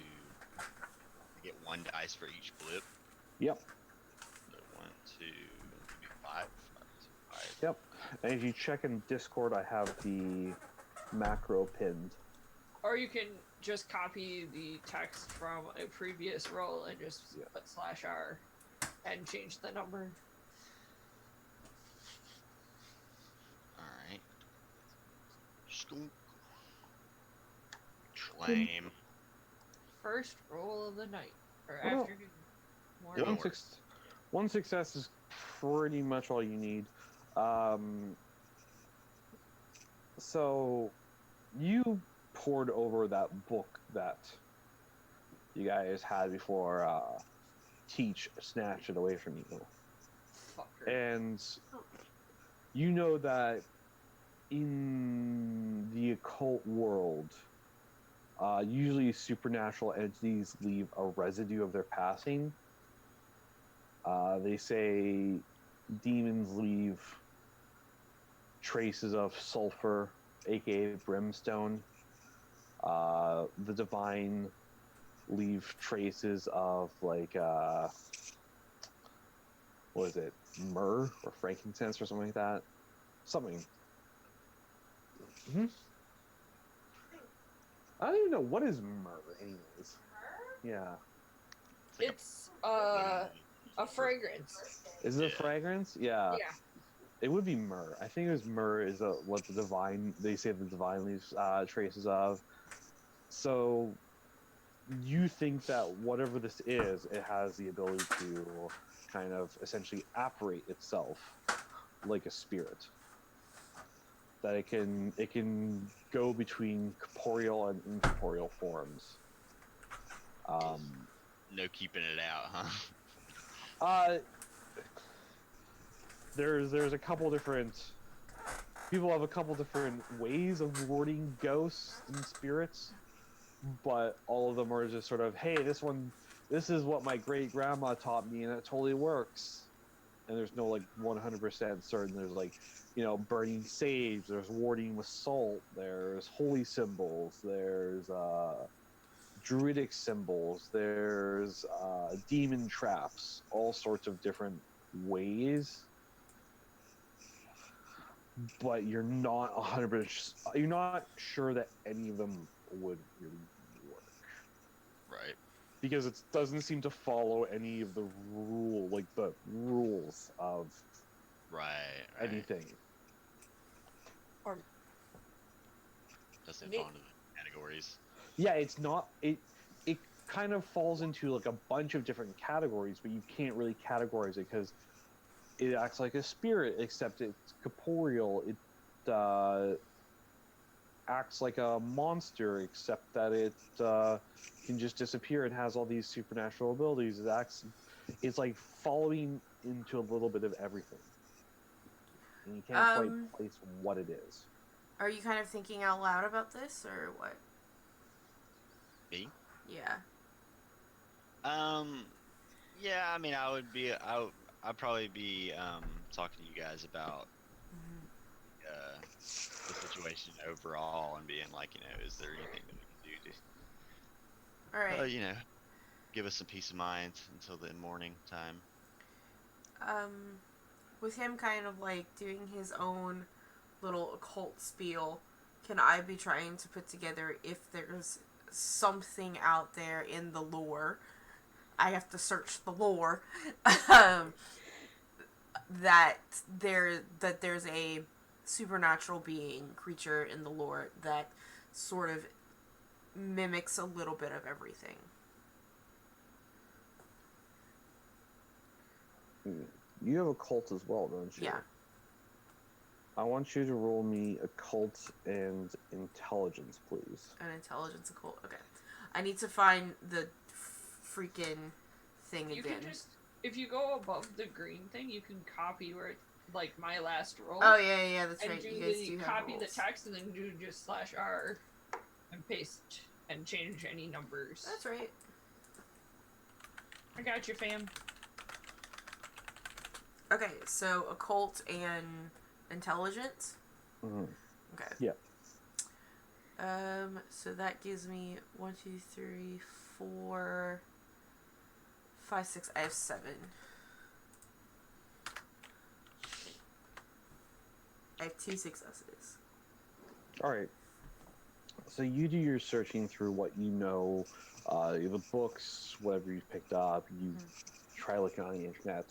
I get 1 dice for each blip.
Yep.
So 1, 2, 5. 5.
Yep. And if you check in Discord, I have the macro pinned.
Or you can just copy the text from a previous roll and just put /r and change the number.
Alright. Skunk. Lame.
First roll of the night. Or
Well,
afternoon. Morning.
One success is pretty much all you need. So you poured over that book that you guys had before Teach snatched it away from you.
Fucker.
And you know that in the occult world, usually supernatural entities leave a residue of their passing. They say demons leave traces of sulfur, aka brimstone. The divine leave traces of like what is it, myrrh or frankincense or something like that. Something. Mm-hmm. I don't even know what is myrrh, anyways. Yeah.
It's a fragrance.
Is it a fragrance? Yeah.
Yeah.
It would be myrrh. I think it was myrrh is what the divine, they say the divine leaves traces of. So you think that whatever this is, it has the ability to kind of essentially apparate itself like a spirit. That it can go between corporeal and incorporeal forms.
No keeping it out, huh?
There's a couple different people have a couple different ways of warding ghosts and spirits, but all of them are just sort of, hey, this is what my great grandma taught me and it totally works. And there's no like 100% certain. There's like, burning sage, there's warding with salt, there's holy symbols, there's druidic symbols, there's demon traps, all sorts of different ways. But you're not 100%. You're not sure that any of them would really work.
Right.
Because it doesn't seem to follow any of the rules of anything.
Or
doesn't fall into the categories.
Yeah, it's not. It kind of falls into like a bunch of different categories, but you can't really categorize it because it acts like a spirit, except it's corporeal. It acts like a monster, except that it can just disappear and has all these supernatural abilities. It's like following into a little bit of everything. And you can't quite place what it is.
Are you kind of thinking out loud about this, or what?
Me?
Yeah.
Yeah, I mean, I'd probably be talking to you guys about
Mhm.
uh the situation overall and being like, is there anything that we can do
All
to,
right.
give us some peace of mind until the morning time?
Um, with him kind of like doing his own little occult spiel, can I be trying to put together if there's something out there in the lore? I have to search the lore. um, that there's a supernatural being creature in the lore that sort of mimics a little bit of everything.
You have a cult as well, don't you?
Yeah.
I want you to roll me occult and intelligence, please.
An intelligence occult. Okay. I need to find the freaking thing
You
again.
can just, if you go above the green thing, you can copy where it's like my last roll.
Oh yeah, that's
and
right.
do
You guys
the
do have
copy
rolls.
the text and then do just /R and paste and change any numbers.
That's right.
I got you, fam.
Okay, so occult and intelligence.
Mm-hmm.
Okay.
Yeah.
So that gives me 1, 2, 3, 4, 5, 6. I have 7. I have 2 successes.
All right. So you do your searching through what you know, the books, whatever you picked up. You try looking on the internet.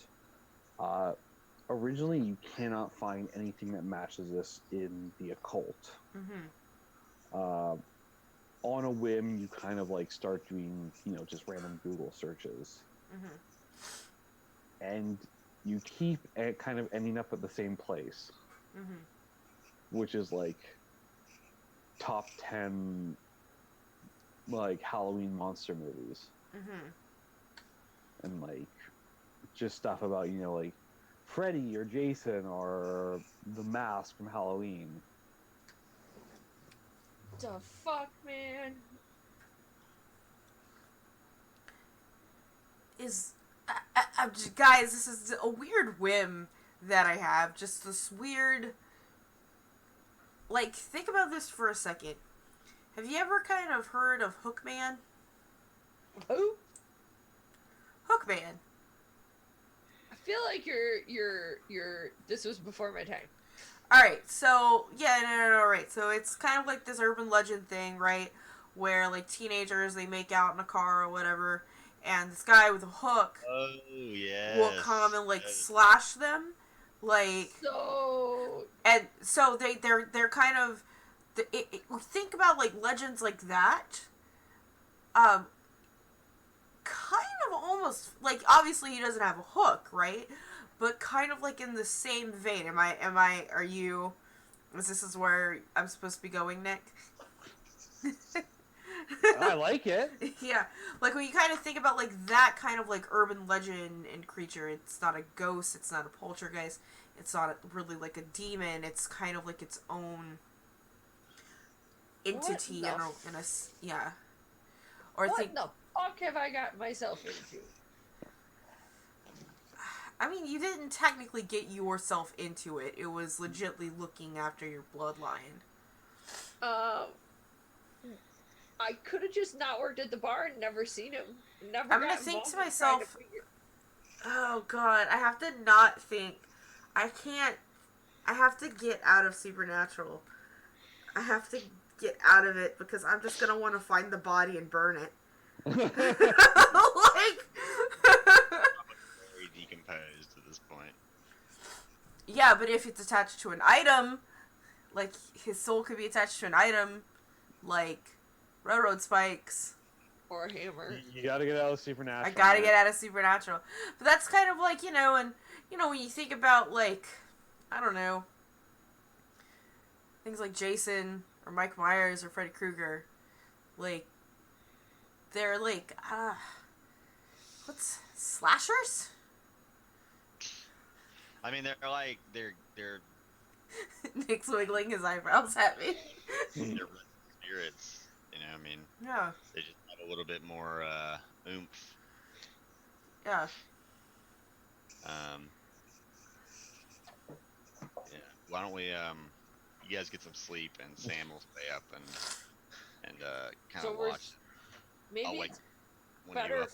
Originally, you cannot find anything that matches this in the occult.
Mm-hmm.
On a whim, you kind of like start doing, just random Google searches.
Mm-hmm.
And you keep kind of ending up at the same place,
Mm-hmm.
which is like top 10 like Halloween monster movies.
Mm-hmm.
And like just stuff about, like Freddy or Jason or the Mask from Halloween.
The fuck, man?
I'm just, guys, this is a weird whim that I have. Just this weird, like, think about this for a second. Have you ever kind of heard of Hookman?
Who?
Hookman.
I feel like you're. This was before my time.
Alright, so, yeah, no, right. So it's kind of like this urban legend thing, right? Where, like, teenagers, they make out in a car or whatever, and this guy with a hook will come and, like, slash them. Like, and so they're kind of, think about, like, legends like that. Kind of almost, like, obviously he doesn't have a hook, right? But kind of like in the same vein. Is this where I'm supposed to be going, Nick?
I like it.
Yeah. Like when you kind of think about like that kind of like urban legend and creature, it's not a ghost, it's not a poltergeist, it's not really like a demon, it's kind of like its own entity yeah. Or
what the fuck have I got myself into?
I mean, you didn't technically get yourself into it. It was legitly looking after your bloodline.
I could have just not worked at the bar and never seen him. I'm
gonna think to myself, oh god, I have to not think. I can't. I have to get out of Supernatural. I have to get out of it because I'm just gonna want to find the body and burn it. Like.
Very decomposed at this point.
Yeah, but if it's attached to an item, like his soul could be attached to an item, like railroad spikes
or a hammer.
You gotta get out of Supernatural.
I gotta get out of Supernatural. But that's kind of like, and when you think about like, I don't know, things like Jason or Mike Myers or Freddy Krueger, like they're like what's slashers?
I mean, they're
Nick's wiggling his eyebrows at me.
they're spirits, I mean.
Yeah.
They just have a little bit more oomph.
Yeah.
Um, yeah. Why don't we you guys get some sleep and Sam will stay up and kind
So
of
we're
watch.
maybe
I'll wake
it's
one of you
better.
up.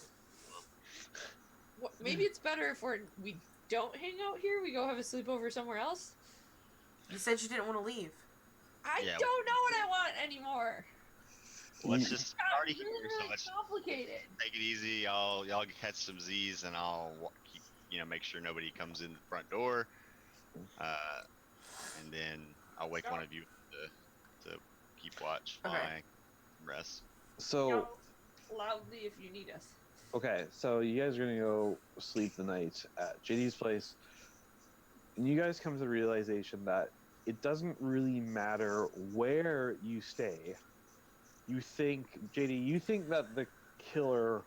Maybe it's better if we don't hang out here. We go have a sleepover somewhere else.
You said you didn't want to leave.
I
Yeah.
don't know what I want anymore.
Let's just
Got
already here,
really,
so
really
let's
complicated.
take it easy. Y'all catch some Z's, and I'll keep make sure nobody comes in the front door. And then I'll wake one of you to keep watch while
Okay.
I rest.
So,
Yell loudly if you need us.
okay, so you guys are gonna go sleep the night at JD's place, and you guys come to the realization that it doesn't really matter where you stay. You think, JD, you think that the killer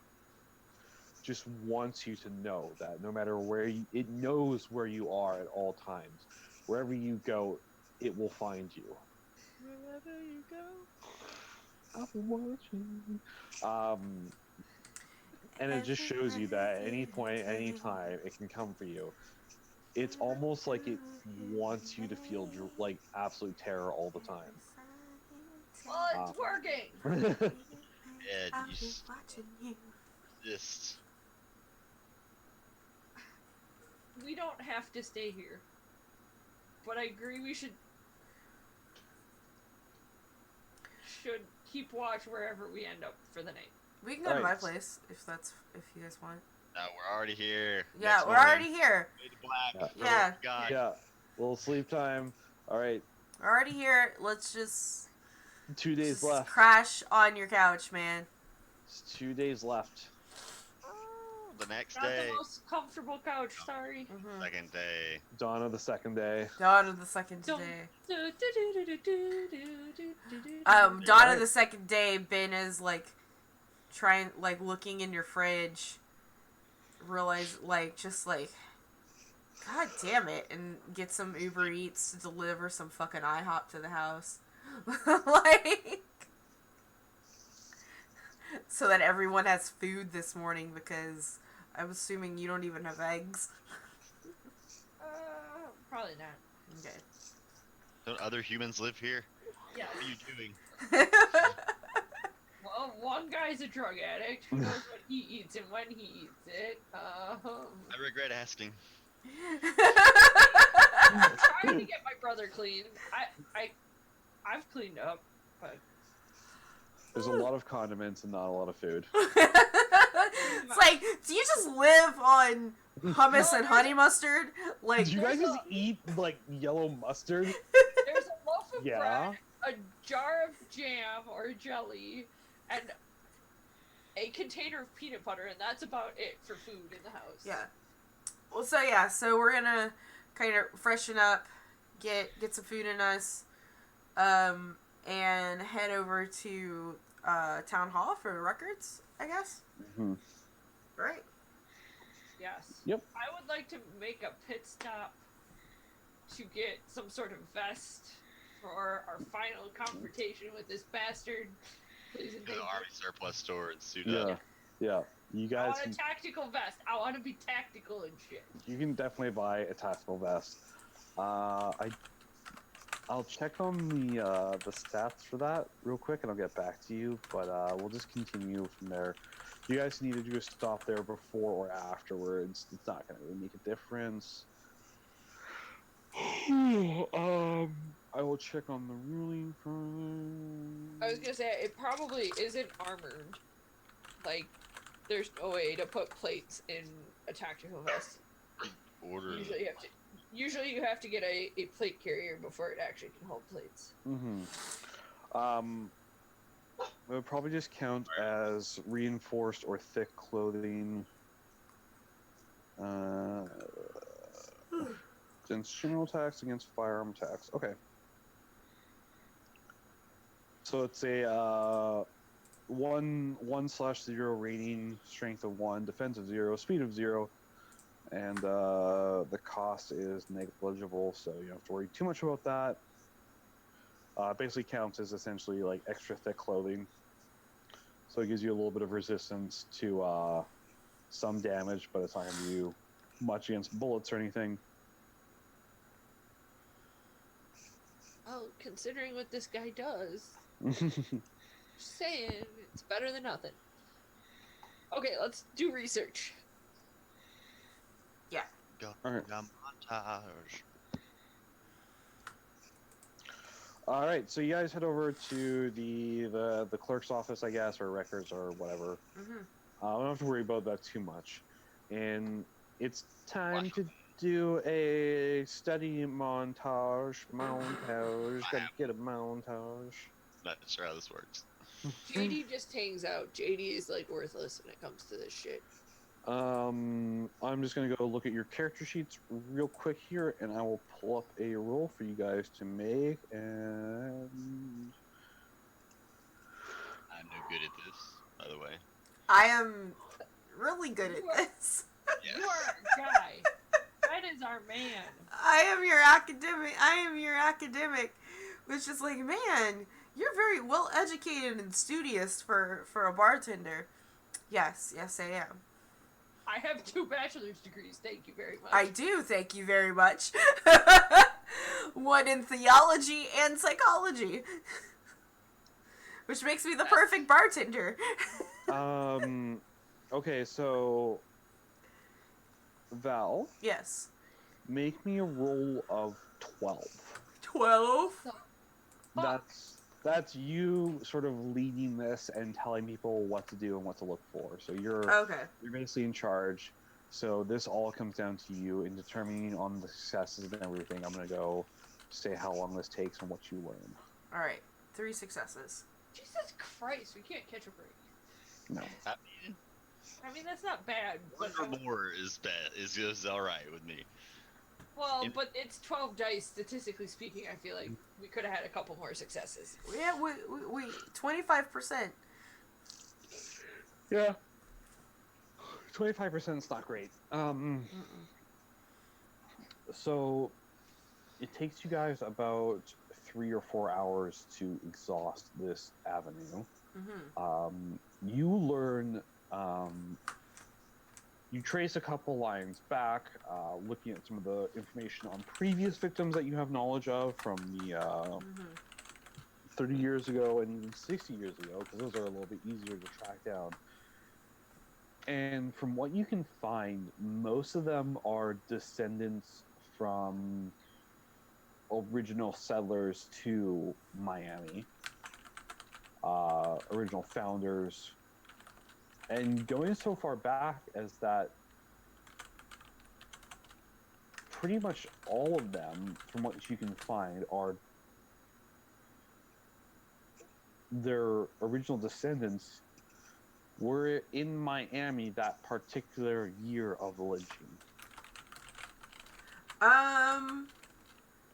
just wants you to know that no matter where it knows where you are at all times. Wherever you go, it will find you.
Wherever you go.
I'll be watching. And it just shows you that at any point, any time, it can come for you. It's almost like it wants you to feel like absolute terror all the time.
Well, it's working.
Ed,
I'll
you
be watching you.
just
We don't have to stay here. But I agree we should keep watch wherever we end up for the night.
We can go to my
Alright.
place if you guys want.
we're already here.
Yeah,
Next
we're
morning,
already here.
fade to black.
Yeah.
For
Yeah.
Lord God.
Yeah, little sleep time. All right,
We're already here. Let's just
2 days
just
left.
crash on your couch, man.
It's 2 days left.
The next
Not
day,
the most comfortable couch, sorry.
Mm-hmm.
second day.
Dawn of the second day.
Dawn of the second
Don't-
day.
Dawn
Dawn
Right.
of the second day, Ben is looking in your fridge, realize God damn it, and get some Uber Eats to deliver some fucking IHOP to the house. So that everyone has food this morning because I'm assuming you don't even have eggs.
Probably not.
Okay.
Don't other humans live here?
Yeah.
What are you doing?
Well, one guy's a drug addict who knows what he eats and when he eats it.
I regret asking.
I'm trying to get my brother clean. I've cleaned up, but
There's a lot of condiments and not a lot of food.
It's like, do you just live on hummus and honey mustard? Like,
Do you guys just eat like yellow mustard?
there's a loaf of
Yeah.
bread, a jar of jam or jelly, and a container of peanut butter, and that's about it for food in the house.
yeah. Well, so we're gonna kind of freshen up, get some food in us, and head over to town hall for records, I guess.
Mm-hmm.
Right.
Yes.
Yep.
I would like to make a pit stop to get some sort of vest for our final confrontation with this bastard. Please and
Go to
thank
the
you.
army surplus store and suit
Yeah,
up.
yeah. You
I
guys,
want a tactical vest. I want to be tactical and shit.
you can definitely buy a tactical vest. I'll check on the stats for that real quick, and I'll get back to you. But we'll just continue from there. You guys need to do a stop there before or afterwards. It's not going to really make a difference. I will check on the ruling
I was gonna say it probably isn't armored. Like, there's no way to put plates in a tactical vest.
Order.
Usually you have to get a plate carrier before it actually can hold plates.
Mm-hmm. It would probably just count as reinforced or thick clothing. Instrumental attacks against firearm attacks. Okay. So it's a 1/0 rating, strength of 1, defense of 0, speed of 0, and the cost is negligible, so you don't have to worry too much about that. Basically counts as essentially like extra thick clothing, so it gives you a little bit of resistance to some damage, but it's not going to do much against bullets or anything.
Well, considering what this guy does, just saying, it's better than nothing. Okay, let's do research.
Yeah.
Go
Alright.
montage.
All right, so you guys head over to the clerk's office, I guess, or records or whatever.
Mm-hmm.
I don't have to worry about that too much. And it's time to do a study montage. Gotta get a montage.
Not sure how this works.
JD just hangs out. JD is like worthless when it comes to this shit.
I'm just gonna go look at your character sheets real quick here, and I will pull up a roll for you guys to make. And
I'm no good at this, by the way.
I am really good at this.
You are our guy. That is our man.
I am your academic. Which is like, man, you're very well educated and studious for a bartender. Yes, I am.
I have 2 bachelor's degrees. Thank you very much.
I do, thank you very much. One in theology and psychology. Which makes me the perfect bartender.
Okay, so Val,
Yes.
make me a roll of 12.
12?
That's you sort of leading this and telling people what to do and what to look for. So you're basically in charge. So this all comes down to you in determining on the successes and everything. I'm gonna go say how long this takes and what you learn.
Alright, 3 successes.
Jesus Christ, we can't catch a break.
No.
I mean that's not bad.
One or more is bad. Is all right with me.
Well, but it's 12 dice. Statistically speaking, I feel like we could have had a couple more successes.
Yeah, we 25%.
Yeah. 25% is not great. So it takes you guys about 3 or 4 hours to exhaust this avenue.
Mm-hmm.
You learn. You trace a couple lines back, looking at some of the information on previous victims that you have knowledge of from the 30 years ago and even 60 years ago, because those are a little bit easier to track down. And from what you can find, most of them are descendants from original settlers to Miami, original founders. And going so far back as that pretty much all of them, from what you can find, are their original descendants were in Miami that particular year of the lynching.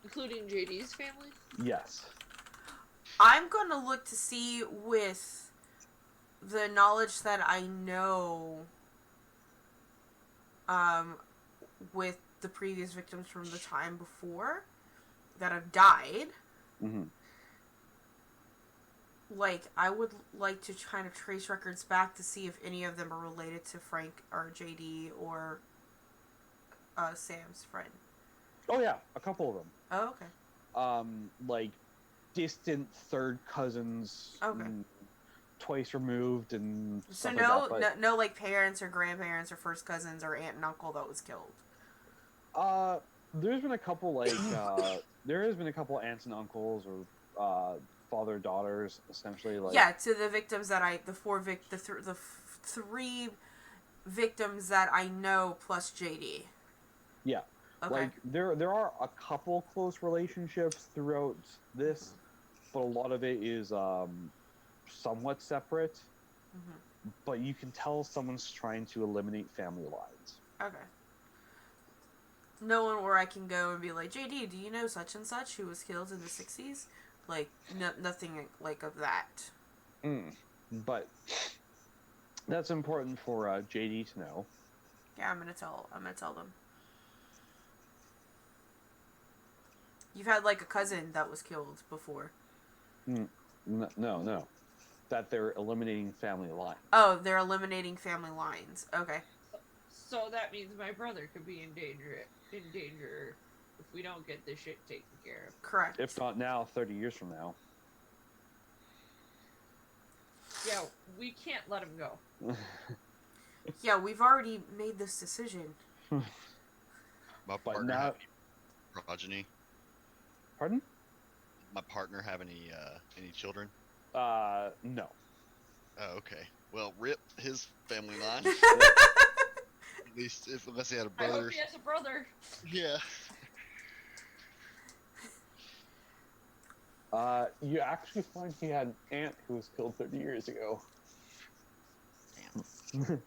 Including JD's family?
Yes.
I'm gonna look to see with the knowledge that I know with the previous victims from the time before that have died.
Mm-hmm.
Like, I would like to kind of trace records back to see if any of them are related to Frank or JD or Sam's friend.
Oh yeah, a couple of them.
Oh, okay.
Like distant third cousins.
Okay.
Twice removed and
So
stuff
no,
like that,
no, like parents or grandparents or first cousins or aunt and uncle that was killed.
There's been a couple like there has been a couple aunts and uncles or father daughters essentially like
to the victims that the 3 victims that I know plus JD.
Yeah.
Okay.
Like there are a couple close relationships throughout this, but a lot of it is somewhat separate.
Mm-hmm.
But you can tell someone's trying to eliminate family lines.
Okay. No one where I can go and be like, JD, do you know such and such who was killed in the 60s? Like, nothing like of that.
But that's important for JD to know.
Yeah, I'm gonna tell them. You've had like a cousin that was killed before.
No. That they're eliminating family lines.
Oh, they're eliminating family lines. Okay.
So that means my brother could be in danger if we don't get this shit taken care of.
Correct.
If not now, 30 years from now.
Yeah, we can't let him go.
Yeah, we've already made this decision.
My
But
partner
now,
have any progeny?
pardon?
My partner have any children?
No.
Oh, okay. Well, rip his family line. At least unless he had a
I
brother.
hope he has a brother.
Yeah.
You actually find he had an aunt who was killed 30 years ago.
Damn.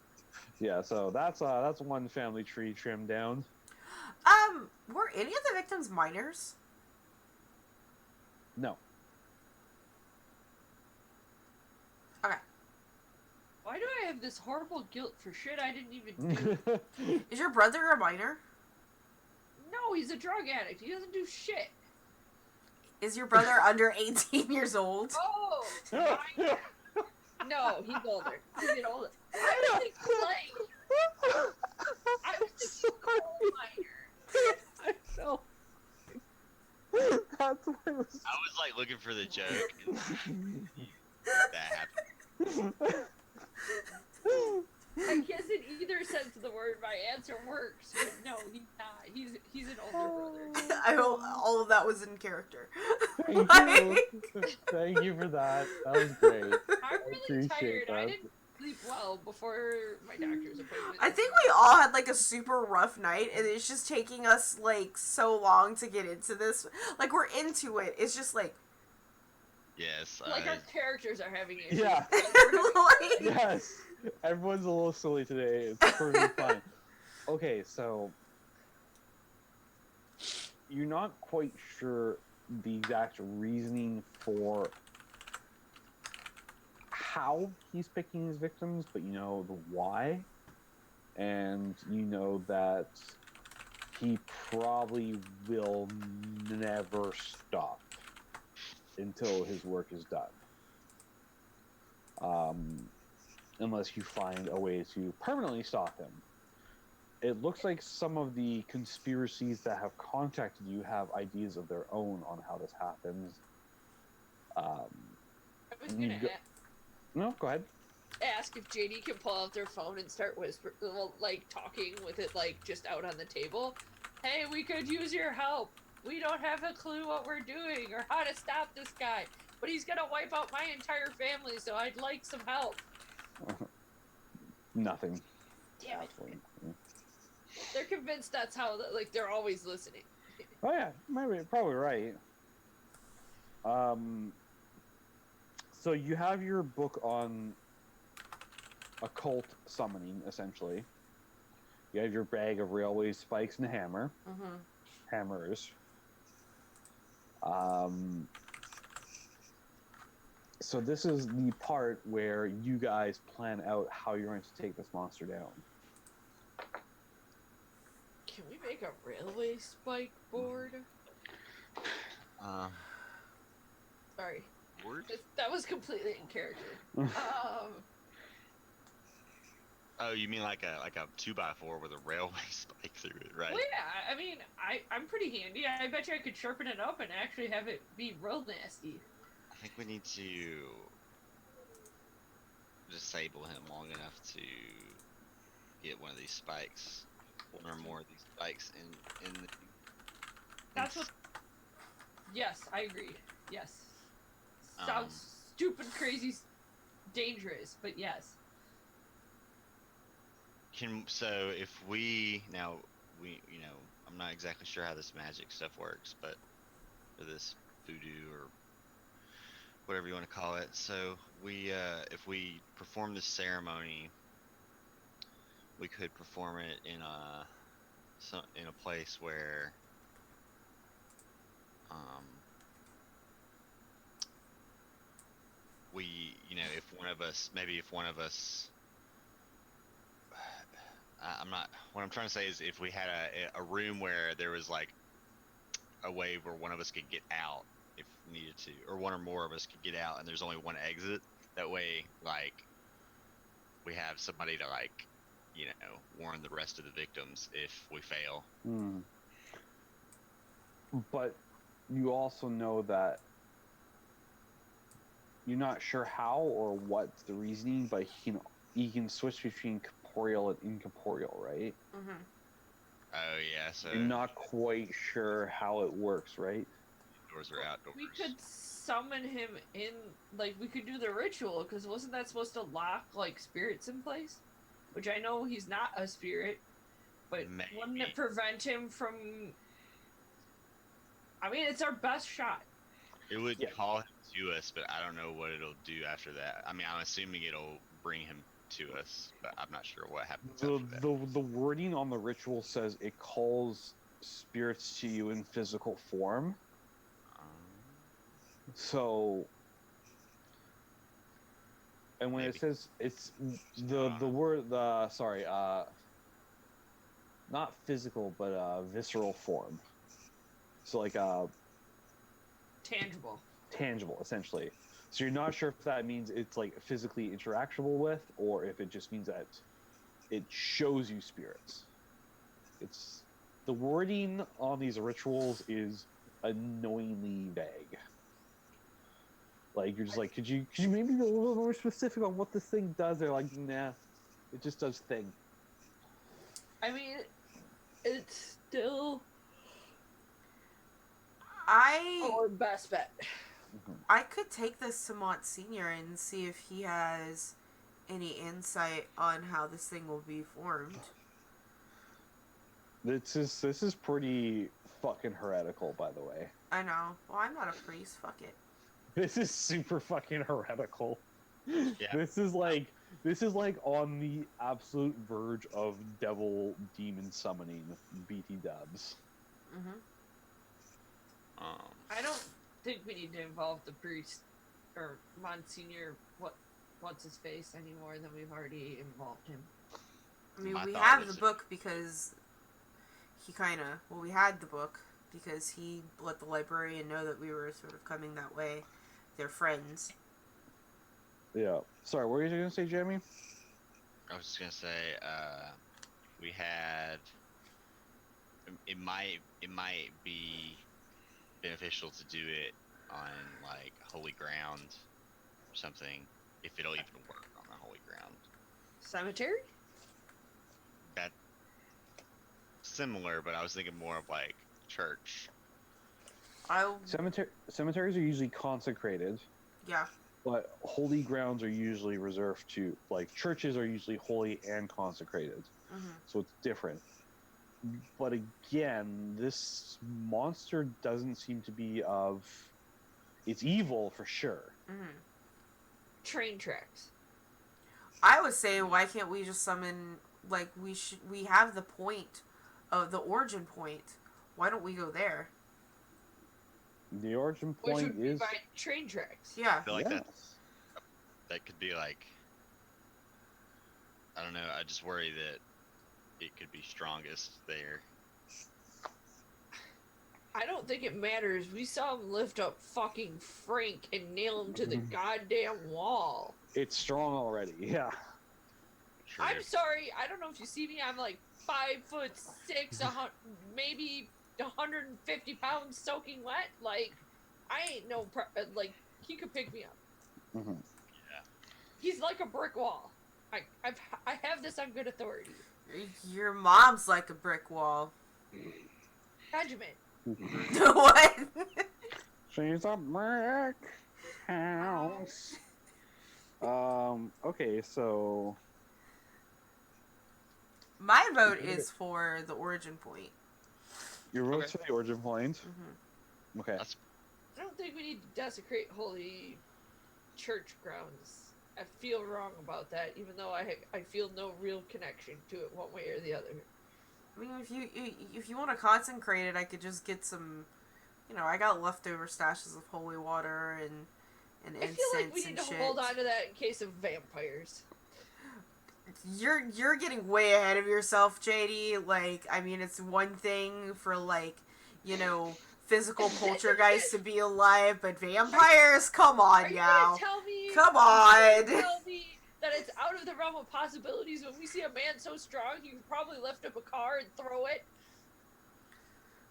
Yeah, so that's one family tree trimmed down.
Were any of the victims minors?
No.
Okay.
Why do I have this horrible guilt for shit I didn't even do?
Is your brother a minor?
No, he's a drug addict. He doesn't do shit.
Is your brother under 18 years old?
Oh, minor. No, he's older. He's an older. I was thinking like, I was thinking coal minor.
I know. That's what it was.
I was like looking for the joke. And that happened.
I guess in either sense of the word, my answer works. But no, he's not. He's an older brother.
I hope all of that was in character.
Thank you. Thank you for that. That was great.
I'm really tired.
that.
I didn't sleep well before my doctor's appointment.
I think we all had like a super rough night, and it's just taking us like so long to get into this. Like we're into it. It's just like
Yes.
like our characters are having issues.
Yeah.
like,
Yes. Everyone's a little silly today. It's perfectly fine. Okay, so you're not quite sure the exact reasoning for how he's picking his victims, but you know the why, and you know that he probably will never stop until his work is done. Unless you find a way to permanently stop him. It looks like some of the conspiracies that have contacted you have ideas of their own on how this happens.
I was gonna
No, go ahead.
ask if JD can pull out their phone and start like talking with it like just out on the table. Hey, we could use your help. We don't have a clue what we're doing or how to stop this guy, but he's gonna wipe out my entire family, so I'd like some help.
Nothing.
Damn it.
Absolutely.
They're convinced that's how, like, they're always listening.
Oh yeah, maybe probably right. So you have your book on occult summoning, essentially. You have your bag of railway spikes and hammers. So this is the part where you guys plan out how you're going to take this monster down.
Can we make a railway spike board? Sorry.
Board?
That was completely in character.
Oh, you mean like a 2x4 with a railway spike through it, right?
Well, yeah, I mean, I'm pretty handy. I bet you I could sharpen it up and actually have it be real nasty.
I think we need to disable him long enough to get one of these spikes, one or more of these spikes in the.
That's what. Yes, I agree. Yes. Sounds stupid, crazy, dangerous, but yes.
So if we I'm not exactly sure how this magic stuff works, but for this voodoo or whatever you want to call it. So if we perform this ceremony, we could perform it in a place where we, if one of us I'm not, what I'm trying to say is if we had a room where there was like a way where one of us could get out if needed to, or one or more of us could get out and there's only one exit, that way like we have somebody to like warn the rest of the victims if we fail.
But you also know that you're not sure how or what's the reasoning, but he can switch between corporeal and incorporeal, right?
Mm-hmm.
Oh yeah, so
You're not quite sure how it works, right?
indoors or outdoors.
We could summon him in, like, we could do the ritual, because wasn't that supposed to lock, like, spirits in place? Which I know he's not a spirit, but
Maybe.
wouldn't it prevent him from... I mean, it's our best shot.
It would call him to us, but I don't know what it'll do after that. I mean, I'm assuming it'll bring him to us, but I'm not sure what happens after that.
The wording on the ritual says it calls spirits to you in physical form. So, and when
Maybe.
it says it's the word not physical but visceral form. So like tangible essentially. So you're not sure if that means it's like physically interactable with, or if it just means that it shows you spirits. It's the wording on these rituals is annoyingly vague. Like you're just like, could you maybe be a little more specific on what this thing does? They're like, nah, it just does thing.
I mean, it's still our best bet.
I could take this to Monsignor and see if he has any insight on how this thing will be formed.
This is pretty fucking heretical, by the way.
I know. Well, I'm not a priest. Fuck it.
This is super fucking heretical.
Yeah.
This is like on the absolute verge of devil demon summoning BT dubs.
Mm-hmm.
I don't think we need to involve the priest or Monsignor what's his face any more than we've already involved him.
I mean, we have the book because we had the book because he let the librarian know that we were sort of coming that way. They're friends.
Yeah. Sorry, what were you going to say, Jeremy?
I was just going to say, we had... It might be beneficial to do it on, like, holy ground or something, if it'll even work on the holy ground.
Cemetery?
That... Similar, but I was thinking more of, like, church.
Cemeteries are usually consecrated.
Yeah.
But holy grounds are usually reserved to, like, churches are usually holy and consecrated.
Mm-hmm.
So it's different. But again, this monster doesn't seem to be of... It's evil for sure.
Mm-hmm.
Train tracks.
I was saying, why can't we just summon, like, we have the point of the origin point. Why don't we go there?
The origin point
Which would be
is
by train tracks.
Yeah.
I feel like
yes.
that could be like, I don't know, I just worry that it could be strongest there.
I don't think it matters. We saw him lift up fucking Frank and nail him to the goddamn wall.
It's strong already, yeah.
True.
I'm sorry, I don't know if you see me, I'm like 5'6", maybe 150 pounds soaking wet. Like, I ain't no like, he could pick me up.
Mm-hmm.
Yeah.
He's like a brick wall. I have this on good authority.
Your mom's like a brick wall.
Benjamin.
What?
She's a brick house. Okay, so
My vote is for the origin point.
your vote's for the origin point.
Mm-hmm.
Okay.
I don't think we need to desecrate holy church grounds. I feel wrong about that, even though I feel no real connection to it one way or the other.
I mean, if you want to consecrate it, I could just get some. I got leftover stashes of holy water and
I
incense
feel like we need
and
to
shit.
hold on to that in case of vampires.
You're getting way ahead of yourself, JD. Like, I mean, it's one thing for like, physical poltergeists to be alive, but vampires, come on, now. Come on.
Tell me that it's out of the realm of possibilities when we see a man so strong he could probably lift up a car and throw it.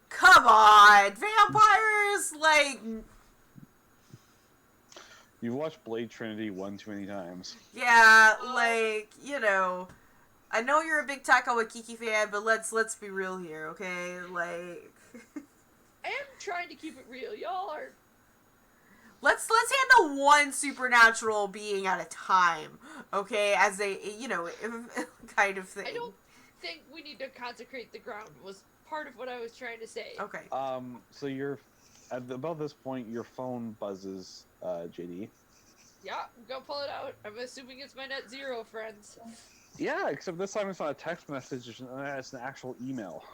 Come on, vampires, like...
You've watched Blade Trinity one too many times.
Yeah, like, you know, I know you're a big Taika Waititi fan, but let's be real here, okay? Like...
I am trying to keep it real. Y'all are...
Let's handle one supernatural being at a time, okay? As a, you know, kind of thing.
I don't think we need to consecrate the ground was part of what I was trying to say.
Okay.
So you're... At about this point, your phone buzzes, JD.
Yeah, go pull it out. I'm assuming it's my net zero friends.
Yeah, except this time it's not a text message, it's an actual email.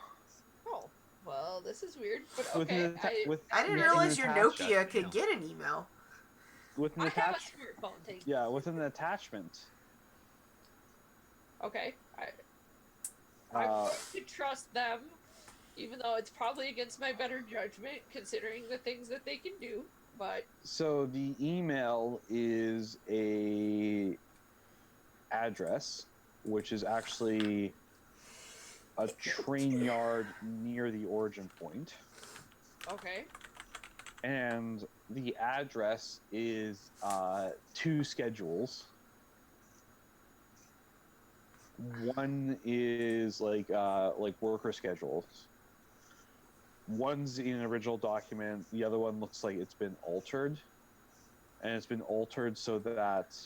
Oh, well, this is weird, but okay.
I didn't realize your Nokia could get an email.
With an
I have a smartphone thing.
Yeah, with an attachment.
Okay, I'm going to trust them, even though it's probably against my better judgment, considering the things that they can do, but...
So the email is a address, which is actually a train yard near the origin point.
Okay.
And the address is 2 schedules. One is like worker schedules. One's in an original document. The other one looks like it's been altered, and it's been altered so that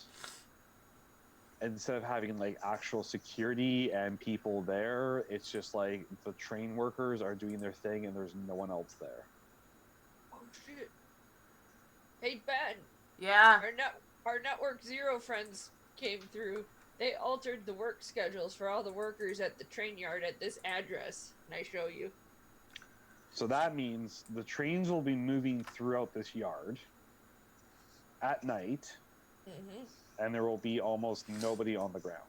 instead of having like actual security and people there, it's just like the train workers are doing their thing and there's no one else there.
Oh shit! Hey Ben.
Yeah.
Our network zero friends came through. They altered the work schedules for all the workers at the train yard at this address, and I show you.
So that means the trains will be moving throughout this yard at night, and there will be almost nobody on the ground.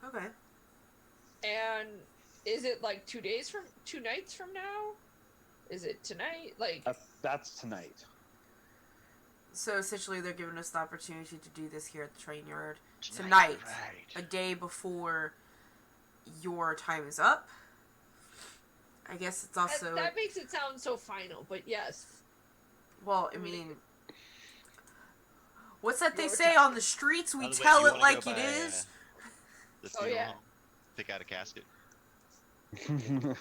Okay.
And is it like 2 nights from now? Is it tonight? Like
that's tonight.
So essentially, they're giving us the opportunity to do this here at the train yard tonight,
right.
a day before your time is up. I guess it's also...
That makes it sound so final, but yes.
Well, I mean... What's that they say on the streets? We tell it like it is.
The funeral home. Pick out a casket.
I'm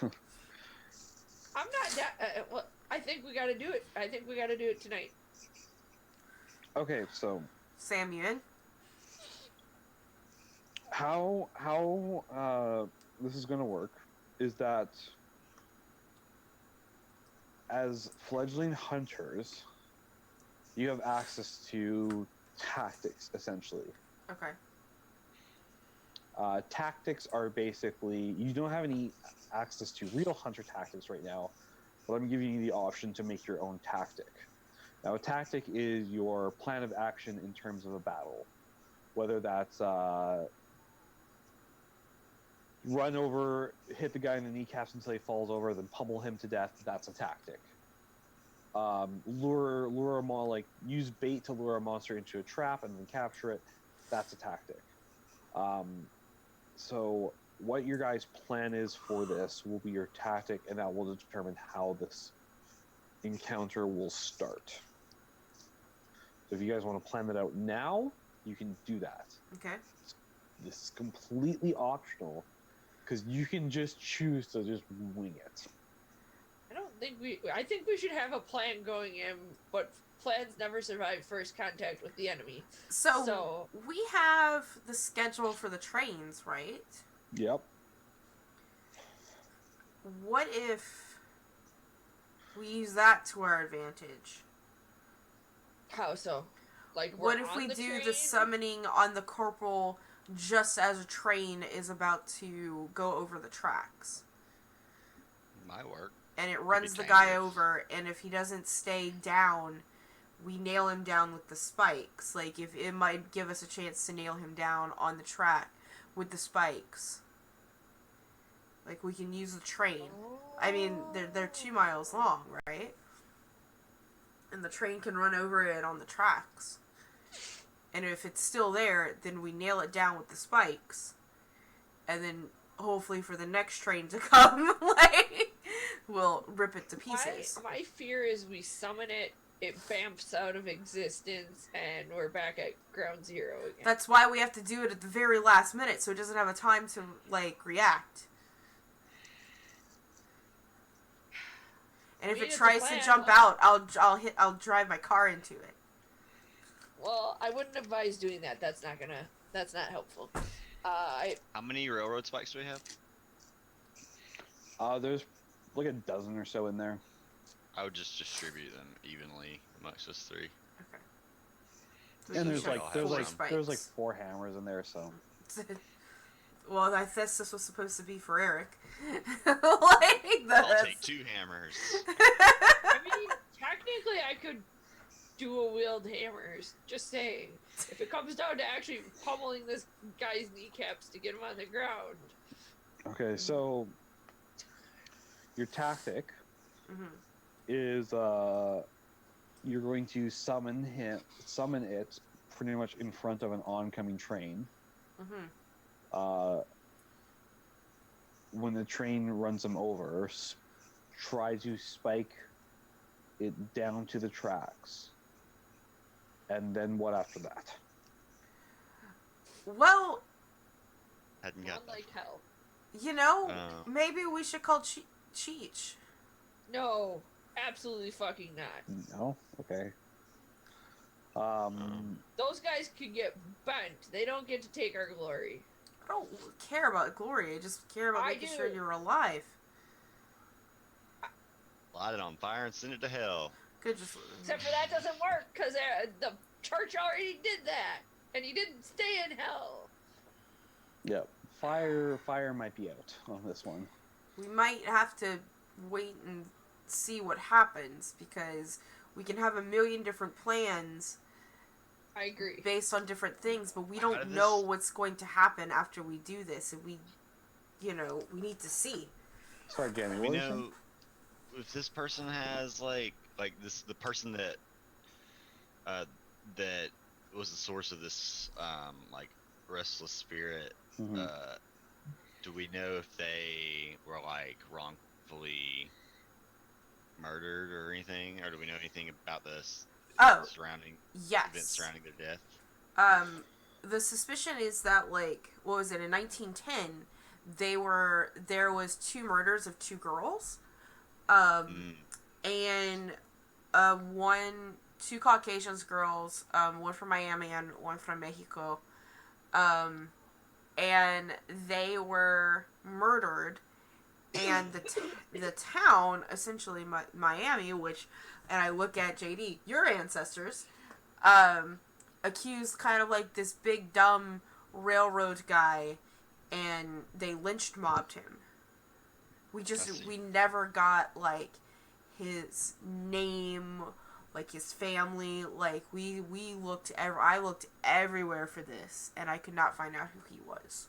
not that... well, I think we gotta do it. I think we gotta do it tonight.
Okay, so...
Sam, you in?
How this is going to work is that as fledgling hunters, you have access to tactics, essentially.
Okay.
Tactics are basically... You don't have any access to real hunter tactics right now, but I'm giving you the option to make your own tactic. Now, a tactic is your plan of action in terms of a battle. Whether that's run over, hit the guy in the kneecaps until he falls over, then pummel him to death, that's a tactic. Lure a like use bait to lure a monster into a trap and then capture it, that's a tactic. So what your guys' plan is for this will be your tactic, and that will determine how this encounter will start. So if you guys want to plan that out now, you can do that.
Okay.
This is completely optional, because you can just choose to just wing it.
I think we should have a plan going in, but plans never survive first contact with the enemy.
So we have the schedule for the trains, right?
Yep.
What if we use that to our advantage?
How so? Like,
what if we do the summoning on the corporal just as a train is about to go over the tracks?
Might work.
And it runs the guy over, and if he doesn't stay down, we nail him down with the spikes. Like, if it might give us a chance to nail him down on the track with the spikes. Like, we can use the train. I mean, they're 2 miles long, right? And the train can run over it on the tracks. And if it's still there, then we nail it down with the spikes. And then hopefully for the next train to come, like, we'll rip it to pieces.
My fear is we summon it, it bamfs out of existence, and we're back at ground zero again.
That's why we have to do it at the very last minute, so it doesn't have a time to, like, react. And if it tries to jump out, I'll drive my car into it.
Well, I wouldn't advise doing that. That's not helpful.
How many railroad spikes do we have?
There's like a dozen or so in there.
I would just distribute them evenly amongst us three.
Okay.
And there's like
spikes.
4 hammers in there, so.
Well, I guess this was supposed to be for Eric.
I'll take 2 hammers.
I mean, technically, I could dual-wield hammers. Just saying. If it comes down to actually pummeling this guy's kneecaps to get him on the ground.
Okay, so your tactic is you're going to summon it pretty much in front of an oncoming train. When the train runs them over, try to spike it down to the tracks. And then what after that?
Well,
Hadn't got
Like hell.
you know, maybe we should call Cheech.
No, absolutely fucking not.
No? Okay.
Those guys could get bent. They don't get to take our glory.
I don't care about glory. I just care about making sure you're alive.
Light it on fire and send it to hell.
Good, just...
Except for that doesn't work, because the church already did that. And he didn't stay in hell.
Yep. Fire might be out on this one.
We might have to wait and see what happens, because we can have a million different plans.
I agree.
Based on different things, but we don't know what's going to happen after we do this, and we need to see.
Sorry, Jamie.
We know if this person has the person that that was the source of this restless spirit. Do we know if they were wrongfully murdered or anything, or do we know anything about this? Surrounding events surrounding their death.
The suspicion is that what was it in 1910? There was 2 murders of 2 girls, and 2 Caucasian girls, one from Miami and one from Mexico, and they were murdered, and the town, essentially Miami, and I look at JD, your ancestors, accused kind of this big dumb railroad guy, and they lynched mobbed him. We never got his name, his family. I looked everywhere for this, and I could not find out who he was.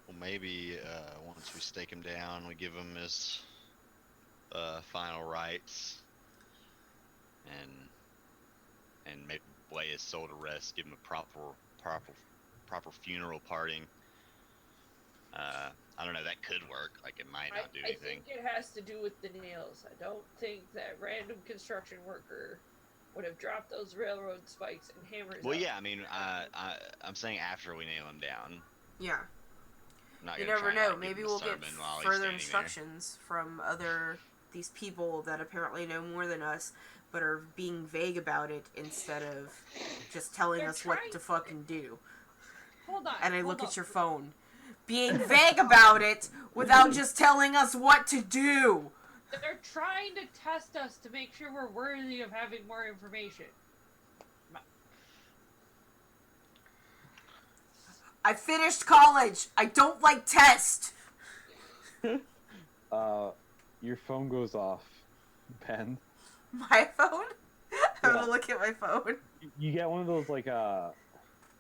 Well, maybe once we stake him down, we give him his final rites, and maybe lay his soul to rest, give him a proper funeral parting. I don't know. That could work. It might not do anything.
I think it has to do with the nails. I don't think that random construction worker would have dropped those railroad spikes and hammers.
Well, yeah. I mean, I'm saying after we nail him down.
Yeah.
You
never know. Maybe we'll get further instructions from these people that apparently know more than us, but are being vague about it instead of just telling us what to fucking do.
Hold on.
And I look at your phone. Being vague about it without just telling us what to do.
They're trying to test us to make sure we're worthy of having more information.
I finished college. I don't like tests.
Your phone goes off, Ben.
My phone? I'm gonna look at my phone.
You get one of those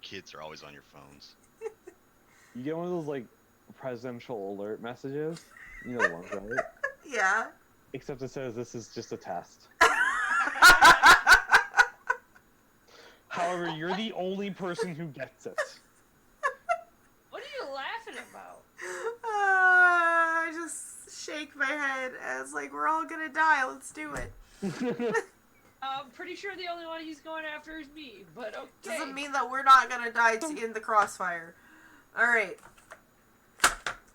Kids are always on your phones.
You get one of those presidential alert messages. You know the ones, right?
Yeah.
Except it says this is just a test. However, you're the only person who gets it.
What are you laughing about?
I just shake my head as like, we're all gonna die. Let's do it.
I'm pretty sure the only one he's going after is me, but okay.
Doesn't mean that we're not gonna die in the crossfire. All right.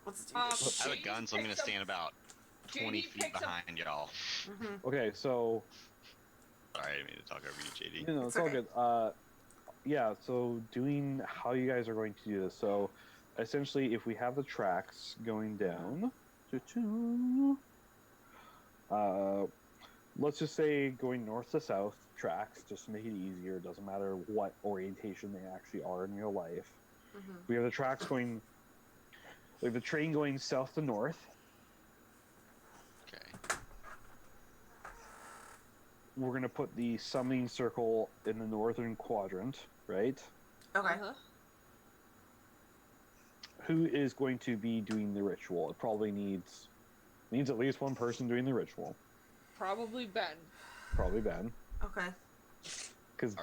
Let's do this.
I have a gun, so I'm gonna stand about 20 feet behind y'all.
Mm-hmm.
Okay, so.
Sorry, I didn't mean to talk over you, JD.
No, it's all good. Yeah, so doing how you guys are going to do this. So, essentially, if we have the tracks going down, let's just say going north to south tracks, just to make it easier. It doesn't matter what orientation they actually are in your life.
Mm-hmm.
We have the tracks going. We have the train going south to north.
Okay.
We're going to put the summoning circle in the northern quadrant, right?
Okay.
Who is going to be doing the ritual? It probably needs at least one person doing the ritual.
Probably Ben.
Probably Ben.
Okay.
Because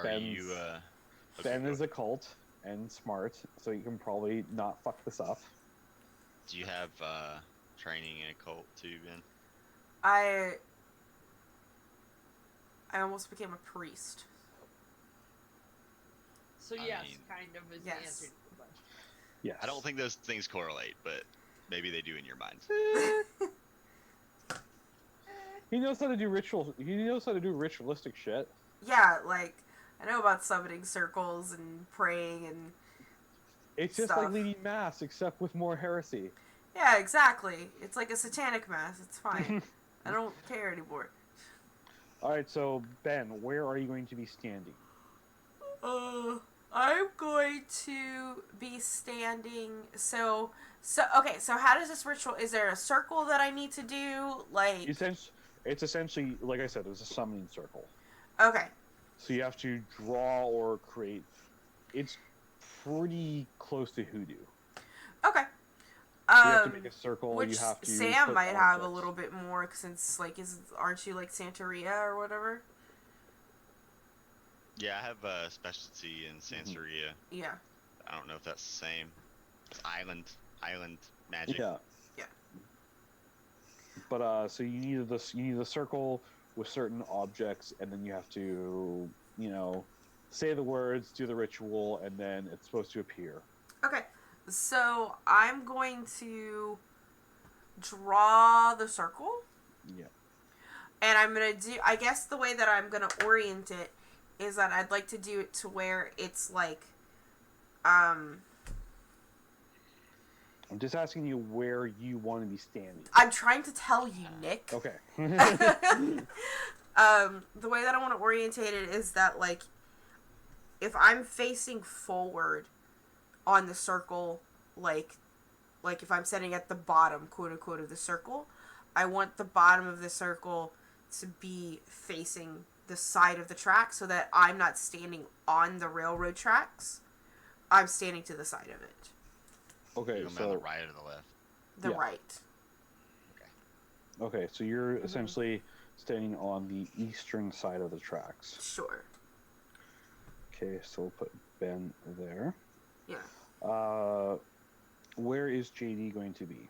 Ben is a cult and smart, so you can probably not fuck this up.
Do you have training in a cult too, Ben?
I almost became a priest.
So yes, kind of is the answer to the question.
Yes.
I don't think those things correlate, but maybe they do in your mind.
He knows how to do ritual. He knows how to do ritualistic shit.
Yeah, like I know about summoning circles and praying and.
It's just like leading mass, except with more heresy.
Yeah, exactly. It's like a satanic mass. It's fine. I don't care anymore.
All right, so Ben, where are you going to be standing?
I'm going to be standing. So okay. So how does this ritual? Is there a circle that I need to do? Like
it's essentially, like I said, it's a summoning circle.
Okay.
So you have to draw or create. It's pretty close to hoodoo.
Okay.
You have to make a circle.
Which
you have to
Sam might have a little bit more since, like, aren't you like Santeria or whatever?
Yeah, I have a specialty in Santeria.
Yeah.
I don't know if that's the same. It's island magic.
Yeah.
Yeah.
But so you need the circle with certain objects, and then you have to, say the words, do the ritual, and then it's supposed to appear.
Okay. So I'm going to draw the circle.
Yeah.
And I'm going to do, I guess the way that I'm going to orient it is that I'd like to do it to where it's like,
I'm just asking you where you want to be standing.
I'm trying to tell you, Nick.
Okay.
The way that I want to orientate it is that, like, if I'm facing forward on the circle, like if I'm sitting at the bottom, quote unquote, of the circle, I want the bottom of the circle to be facing the side of the track so that I'm not standing on the railroad tracks. I'm standing to the side of it.
Okay,
so on the right or the left?
The right.
Okay, so you're essentially standing on the eastern side of the tracks.
Sure.
Okay, so we'll put Ben there.
Yeah.
Where is JD going to be?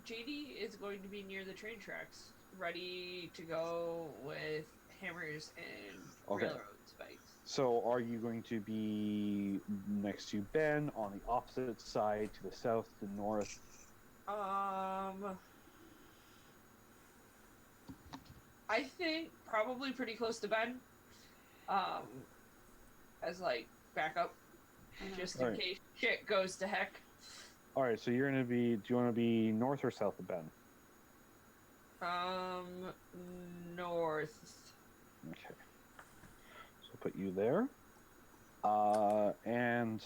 JD is going to be near the train tracks, ready to go with hammers and railroad spikes.
So are you going to be next to Ben, on the opposite side, to the south, to the north?
I think probably pretty close to Ben. As like backup, just in case shit goes to heck.
All right, so you're going to be. Do you want to be north or south of Ben?
North.
Okay. So put you there. And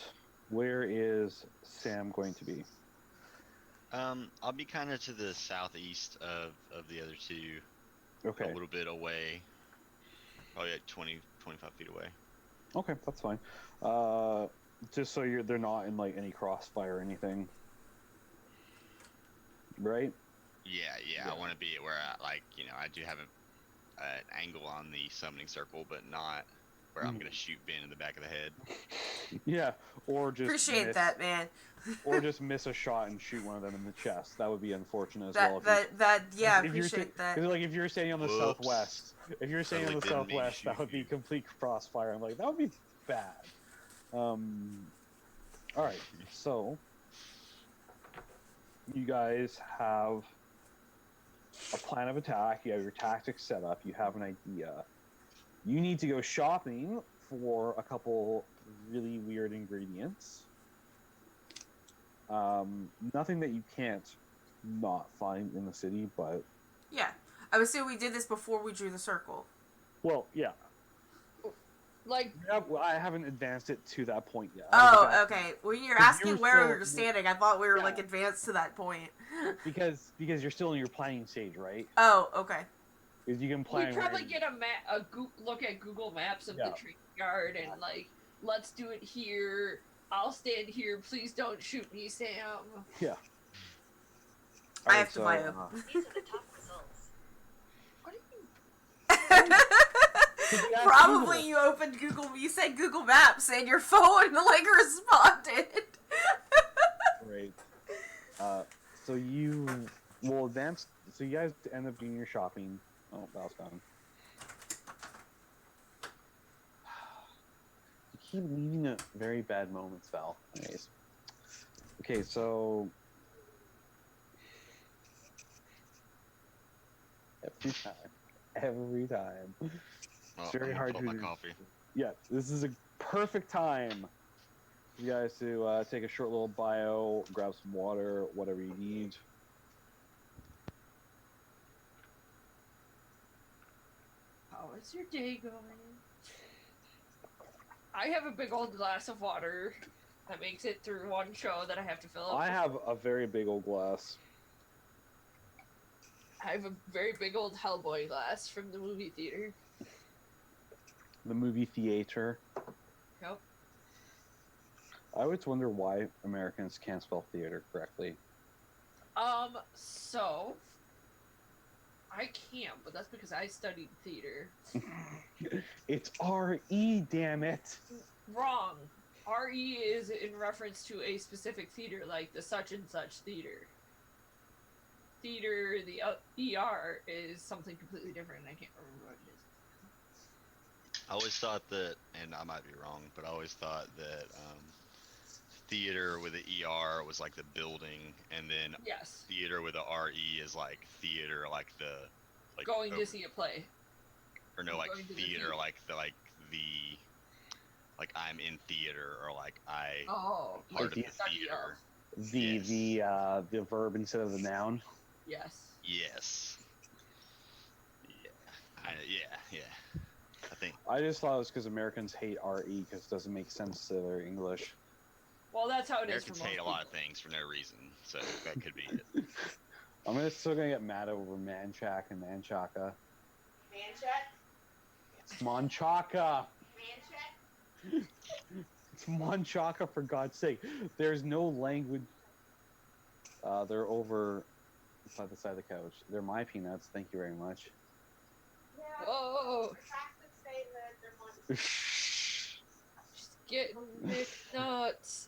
where is Sam going to be?
I'll be kind of to the southeast of the other two.
Okay.
A little bit away. Probably like 20, 25 feet away.
Okay, that's fine. Just so they're not in like any crossfire or anything, right?
Yeah. I want to be where I do have an angle on the summoning circle, but not where I'm gonna shoot Ben in the back of the head.
Yeah, or just
Appreciate that, man.
or just miss a shot and shoot one of them in the chest. That would be unfortunate as
That
well.
yeah,
If you're
appreciate that.
Because like if you're standing on the
Whoops.
southwest, if you're standing on the
Totally didn't mean to
southwest, that
shoot
would be
you.
complete crossfire. I'm like, that would be bad. All right, so you guys have a plan of attack. You have your tactics set up. You have an idea. You need to go shopping for a couple really weird ingredients. Nothing that you can't not find in the city, but
Yeah. I would say we did this before we drew the circle.
well, yeah.
Like,
Yeah, well, I haven't advanced it to that point yet.
Oh, okay. Well, you're
'Cause
asking
you're
where we
still-
were standing. I thought we were
Yeah.
like advanced to that point.
because you're still in your planning stage, right?
Oh, okay.
Because you can plan.
we probably
where-
get look at Google Maps of
Yeah.
the train yard and like, let's do it here. I'll stand here. Please don't shoot me, Sam.
Yeah.
I have to buy them.
These are the top results.
What do you?
you ask
Probably
Google?
you opened Google. You said Google Maps and your phone like responded.
Right. So you will advance. So you guys end up doing your shopping. Oh, that was gone. You keep leaving at very bad moments, Val. Anyways. Okay, so every time.
Well,
very
I'm gonna
hard
pull
to
my
do.
coffee.
Yeah, this is a perfect time for you guys to take a short little bio, grab some water, whatever you need.
How is your day going? I have a big old glass of water that makes it through one show that I have to fill up.
I have a very big old glass.
I have a very big old Hellboy glass from the movie theater.
The movie theater.
Yep.
I always wonder why Americans can't spell theater correctly.
So I can't, but that's because I studied theater.
It's R-E, damn it.
Wrong. RE is in reference to a specific theater, like the such and such theater. Theater, the ER is something completely different. I can't remember what it is.
I always thought that, and I might be wrong, but I always thought that theater with the ER was like the building, and then
Yes.
theater with the RE is like theater, like the like
Going to
over-
see a play.
or no, like
going to the
theater,
theater.
like I'm in theater, or like I
Oh,
part of
like
the
study
theater.
The verb instead of the noun.
Yes.
Yes. Yeah. I think
I just thought it was because Americans hate R-E because it doesn't make sense to their English.
Well, that's how it is
Americans
for most
hate a lot of
people.
things for no reason, so that could be it.
I'm still gonna get mad over Manchac and Manchaca.
Mancheck?
It's Manchaca!
Mancheck?
It's Manchaca, for God's sake. There's no language. They're over by the side of the couch. They're my peanuts. Thank you very much.
Yeah.
Whoa!
Retract the statement. They're going
Just getting Nick nuts.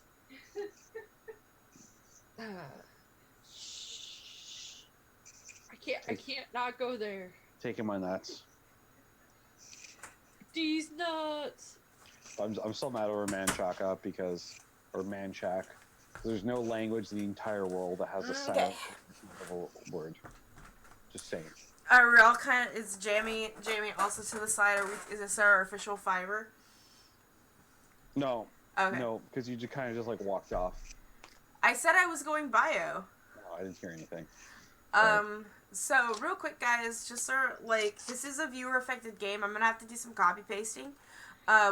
Shh. I can't not go there.
Taking my nuts.
These nuts.
I'm still mad over Manchaca because, or Manchac. There's no language in the entire world that has a
Okay.
silent of a word. Just saying.
Are we all kind of, is Jamie also to the side? Is this our official fiber?
No,
Okay.
no, because you just kind of just like walked off.
I said I was going bio.
No, I didn't hear anything.
So real quick, guys, just this is a viewer affected game. I'm gonna have to do some copy pasting.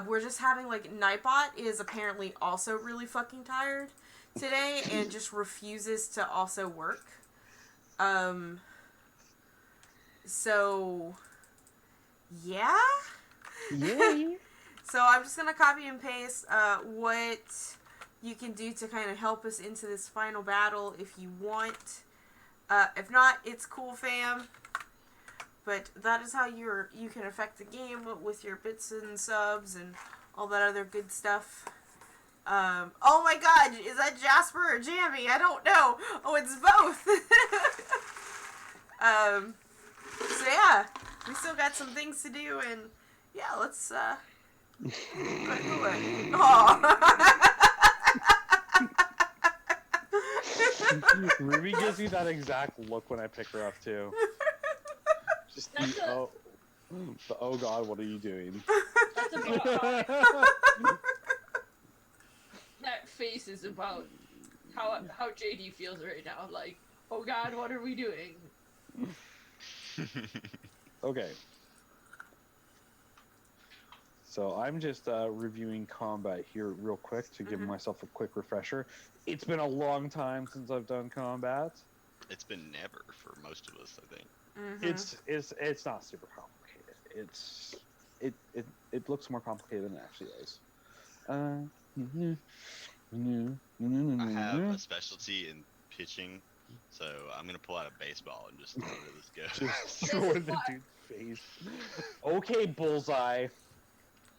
We're just having Nightbot is apparently also really fucking tired today and just refuses to also work. So yeah.
Yay!
So I'm just gonna copy and paste what you can do to kind of help us into this final battle if you want. If not, it's cool, fam. But that is how you can affect the game with your bits and subs and all that other good stuff. Oh my god, is that Jasper or Jammy? I don't know. Oh, it's both. So yeah, we still got some things to do, and yeah, let's quite away.
Ruby gives me that exact look when I pick her up too. Just the oh god, what are you doing?
That's about that face is about how JD feels right now. Like, oh god, what are we doing?
Okay. So I'm just reviewing combat here real quick to give myself a quick refresher. It's been a long time since I've done combat.
It's been never for most of us, I think.
It's not super complicated. It looks more complicated than it actually is.
I have a specialty in pitching, so I'm gonna pull out a baseball and just throw it at this guy.
Just throw it in the dude's face. Okay, bullseye.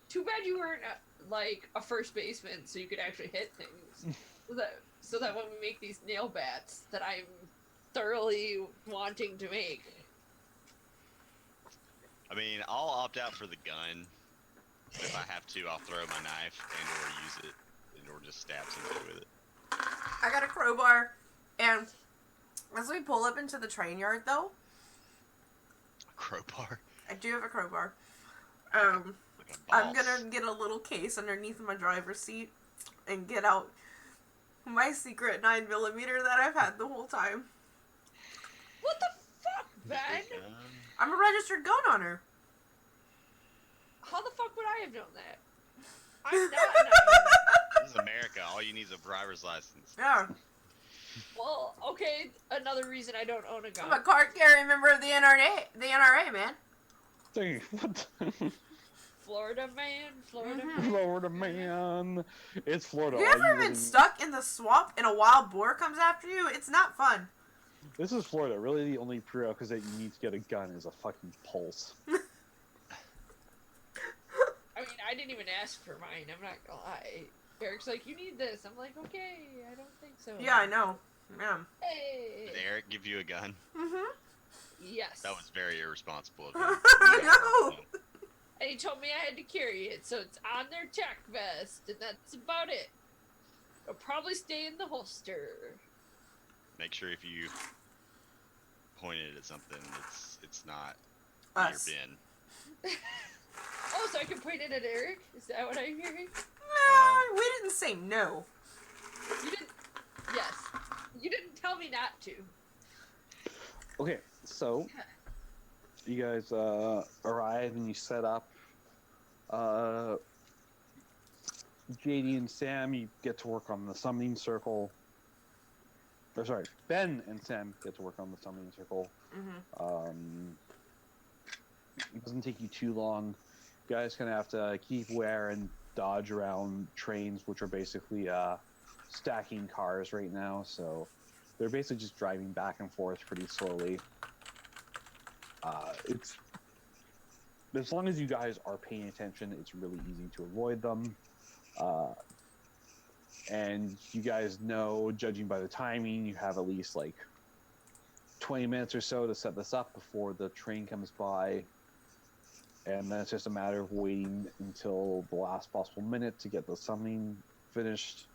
Too bad you weren't like a first baseman, so you could actually hit things. so that when we make these nail bats that I'm thoroughly wanting to make.
I mean, I'll opt out for the gun. If I have to, I'll throw my knife and or use it, and or just stab somebody with it.
I got a crowbar, and as we pull up into the train yard, though,
A crowbar.
I do have a crowbar.
Like a
I'm
boss.
gonna get a little case underneath my driver's seat and get out my secret 9mm that I've had the whole time.
What the fuck, man?
I'm a registered gun owner.
How the fuck would I have known that? I'm not.
This is America. All you need is a driver's license.
Yeah.
Well, okay. Another reason I don't own a gun.
I'm a card carrying member of the NRA, man.
Dang, what?
Florida man.
Florida man. It's Florida.
Have you ever been stuck in the swamp and a wild boar comes after you? It's not fun.
This is Florida. Really, the only prerequisite you need to get a gun is a fucking pulse.
I mean, I didn't even ask for mine. I'm not gonna lie. Eric's like, you need this. I'm like, okay, I don't think so.
Yeah, I know. Yeah.
Hey.
Did Eric give you a gun?
Mm-hmm.
Yes.
That was very irresponsible of him.
No.
And he told me I had to carry it, so it's on their tack vest, and that's about it. It'll probably stay in the holster.
Make sure if you point it at something, it's not
Us.
in your bin.
Oh, so I can point it at Eric? Is that what I'm hearing?
No, we didn't say no.
You didn't. Yes. You didn't tell me not to.
Okay, so you guys arrive and you set up. JD and Sam, you get to work on the summoning circle. Or sorry, Ben and Sam get to work on the summoning circle.
Mm-hmm.
It doesn't take you too long. You guys kind of have to keep aware and dodge around trains, which are basically stacking cars right now. So they're basically just driving back and forth pretty slowly. It's as long as you guys are paying attention, it's really easy to avoid them. And you guys know, judging by the timing, you have at least like 20 minutes or so to set this up before the train comes by. And then it's just a matter of waiting until the last possible minute to get the summoning finished,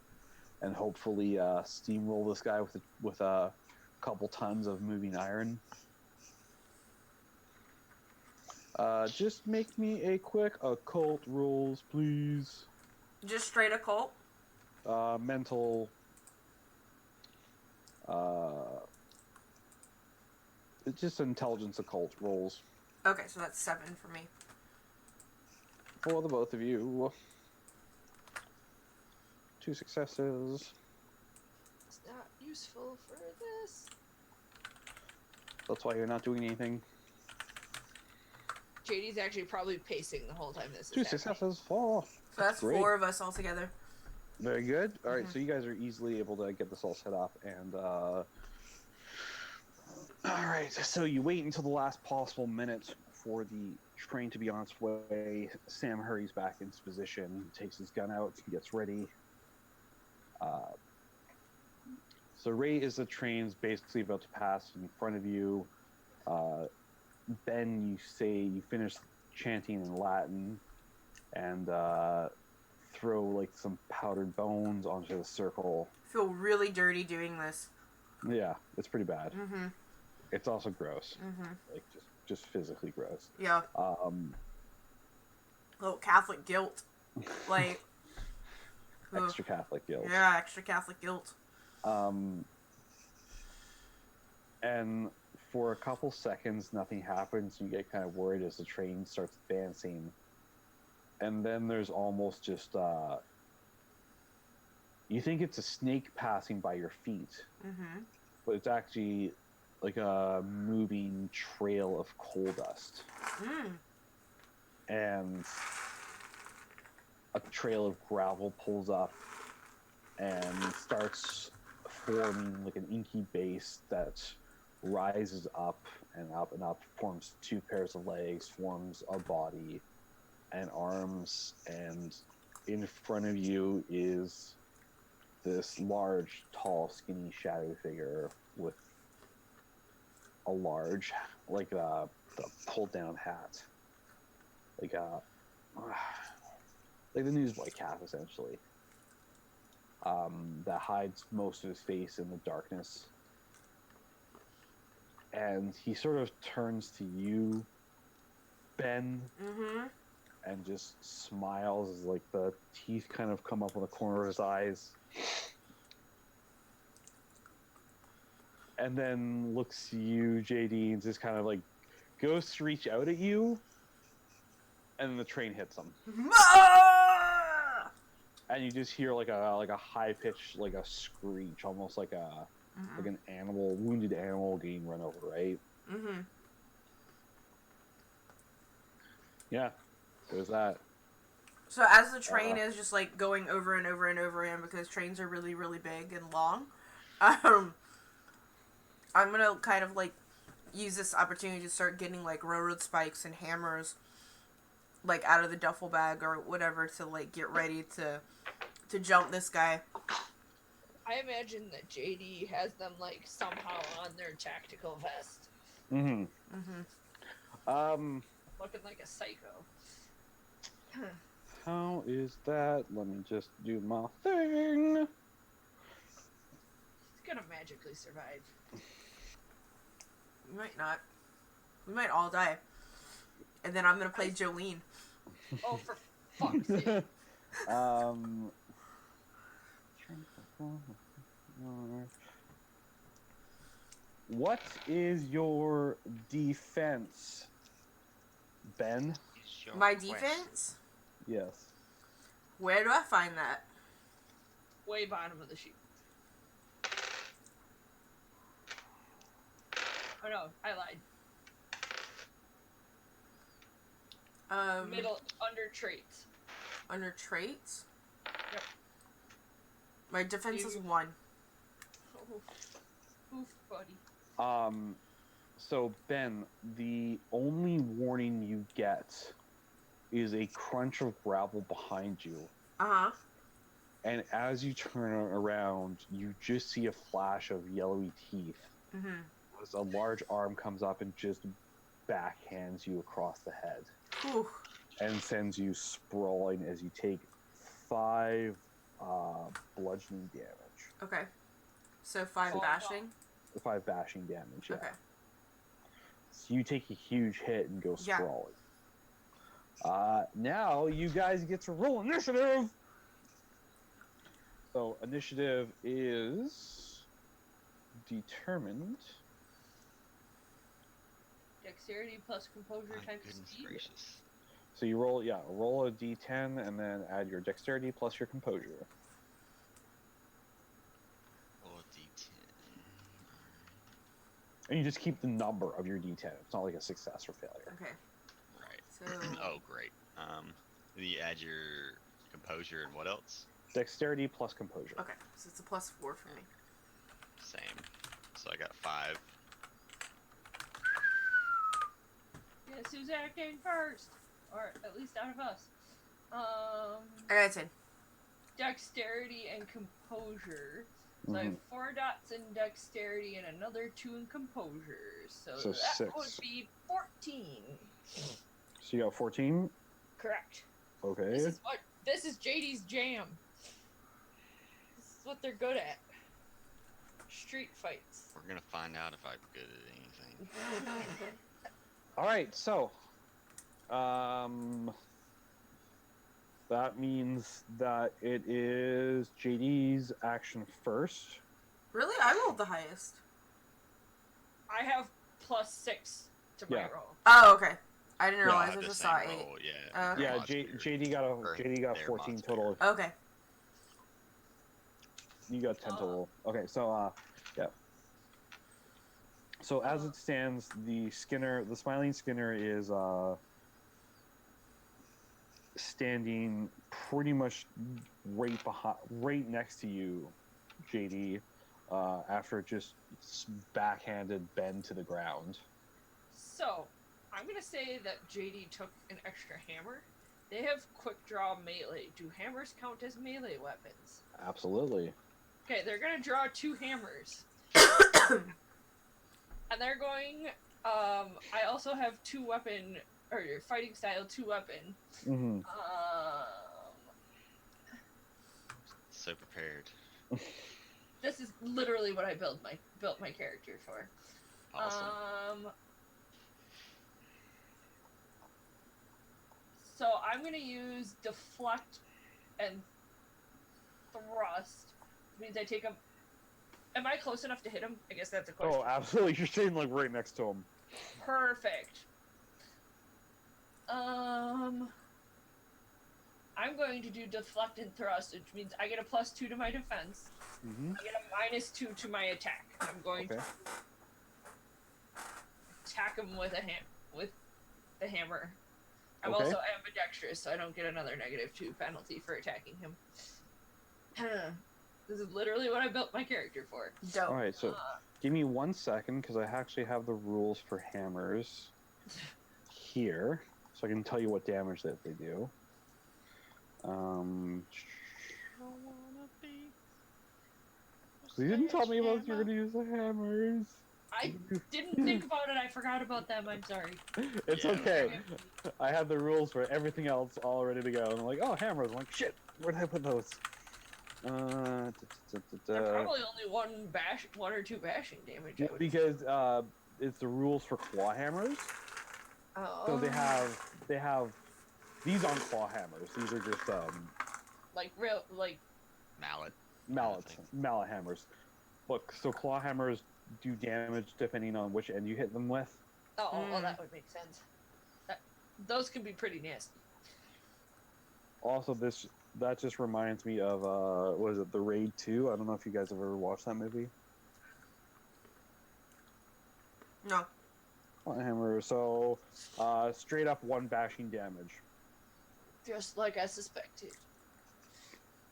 and hopefully steamroll this guy with a couple tons of moving iron. Just make me a quick occult rolls, please.
Just straight occult?
Mental. It's just intelligence occult rolls.
Okay, so that's 7 for me.
For the both of you. 2 successes.
It's not useful for this.
That's why you're not doing anything.
JD's actually probably pacing the whole time this is
2
happening.
successes. 4.
So that's
Great.
4 of us all together.
Very good. All right, so you guys are easily able to get this all set up, and All right, so you wait until the last possible minute for the train to be on its way. Sam hurries back into position, takes his gun out, gets ready. So right as the train's basically about to pass in front of you, Ben, you say you finish chanting in Latin and throw like some powdered bones onto the circle.
I feel really dirty doing this.
Yeah, it's pretty bad.
Mm-hmm.
It's also gross.
Mm-hmm.
Like just physically gross.
Yeah. Little Catholic guilt. Like
Extra Catholic guilt.
Yeah, extra Catholic guilt.
And for a couple seconds, nothing happens. You get kind of worried as the train starts advancing. And then there's almost just, you think it's a snake passing by your feet.
Mm-hmm.
But it's actually like a moving trail of coal dust.
Mm.
And a trail of gravel pulls up and starts forming like an inky base that rises up and up and up, forms two pairs of legs, forms a body and arms, and in front of you is this large, tall, skinny shadow figure with a large, like the pulled down hat, like the newsboy cap, essentially. That hides most of his face in the darkness. And he sort of turns to you, Ben,
Mm-hmm.
and just smiles as like the teeth kind of come up on the corner of his eyes. And then looks to you, JD, and just kind of like goes to reach out at you, and then the train hits him. And you just hear like a high pitched, like a screech, almost like like an animal, wounded animal getting run over, right?
Mm-hmm.
Yeah, there's that.
So as the train is just like going over and over and over again, because trains are really, really big and long, I'm gonna kind of like use this opportunity to start getting like railroad spikes and hammers like out of the duffel bag or whatever to like get ready to jump this guy.
I imagine that JD has them like somehow on their tactical vest.
Mm-hmm.
Mm-hmm.
Looking like a psycho.
How is that? Let me just do my thing.
He's gonna magically survive.
We might not. We might all die. And then I'm gonna play Jolene.
Oh, for fuck's sake.
What is your defense, Ben?
My defense?
Yes.
Where do I find that?
Way bottom of the sheet. Oh no, I lied. Middle, under traits.
Under traits?
Yep.
My defense is 1.
Oof, buddy.
So Ben, the only warning you get is a crunch of gravel behind you.
Uh-huh.
And as you turn around, you just see a flash of yellowy teeth.
Mm-hmm.
As a large arm comes up and just backhands you across the head.
Whew.
And sends you sprawling as you take 5 bludgeoning damage.
Okay. So 5 bashing?
5 bashing damage, yeah.
Okay.
So you take a huge hit and go
Yeah.
sprawling. Now you guys get to roll initiative! So initiative is determined.
Dexterity plus composure
My
times
goodness
speed.
gracious.
So you roll a d10 and then add your dexterity plus your composure.
Roll a d10.
And you just keep the number of your d10. It's not like a success or failure.
Okay.
Right.
So
Oh, great. Then you add your composure and what else?
Dexterity plus composure.
okay. So it's a +4 for me.
Same. So I got 5.
Guess who's acting first? Or at least out of us.
I got 10.
Dexterity and composure. So I have 4 dots in dexterity and another 2 in composure. So that
6.
would be 14.
So you got 14?
Correct.
Okay.
This is JD's jam. This is what they're good at. Street fights.
We're gonna find out if I'm good at anything.
Alright, so that means that it is JD's action first.
Really? I rolled the highest.
I have +6 to my roll.
Oh, okay. I didn't
Yeah,
realize I
The
just
same
saw 8.
roll, yeah.
Okay.
Yeah,
Monster.
JD got
Their
14
monster.
total.
Okay.
You got 10 total. Okay, so yeah. So as it stands, the smiling Skinner is standing pretty much right next to you, JD, after just backhanded Ben to the ground.
So, I'm gonna say that JD took an extra hammer. They have quick draw melee. Do hammers count as melee weapons?
Absolutely.
Okay, they're gonna draw 2 hammers. And they're going, I also have 2 weapon, or fighting style 2 weapon.
Mm-hmm.
So prepared.
This is literally what I built my character for.
Awesome.
So I'm gonna use deflect and thrust. Which means I take a. Am I close enough to hit him? I guess that's a question.
Oh, absolutely. You're standing like right next to him.
Perfect. I'm going to do deflect and thrust, which means I get a +2 to my defense.
Mm-hmm.
I get a -2 to my attack. I'm going to attack him with the hammer. I'm also ambidextrous, so I don't get another -2 penalty for attacking him. This is literally what I built my character for.
Dope.
Alright, so give me 1 second, because I actually have the rules for hammers here, so I can tell you what damage that they do. So you didn't tell me about you were going to use the hammers.
I didn't think about it. I forgot about them. I'm sorry.
It's okay. I have the rules for everything else all ready to go. And I'm like, oh, hammers. I'm like, shit, where did I put those?
They're probably only one or two bashing damage. I would
because it's the rules for claw hammers.
Oh.
So they have these aren't claw hammers. These are just mallet hammers. Look, so claw hammers do damage depending on which end you hit them with.
Oh, well, that would make sense. Those can be pretty nasty.
Also, that just reminds me of what is it, The Raid 2? I don't know if you guys have ever watched that movie.
No.
Hammer. So, straight up 1 bashing damage.
Just like I suspected.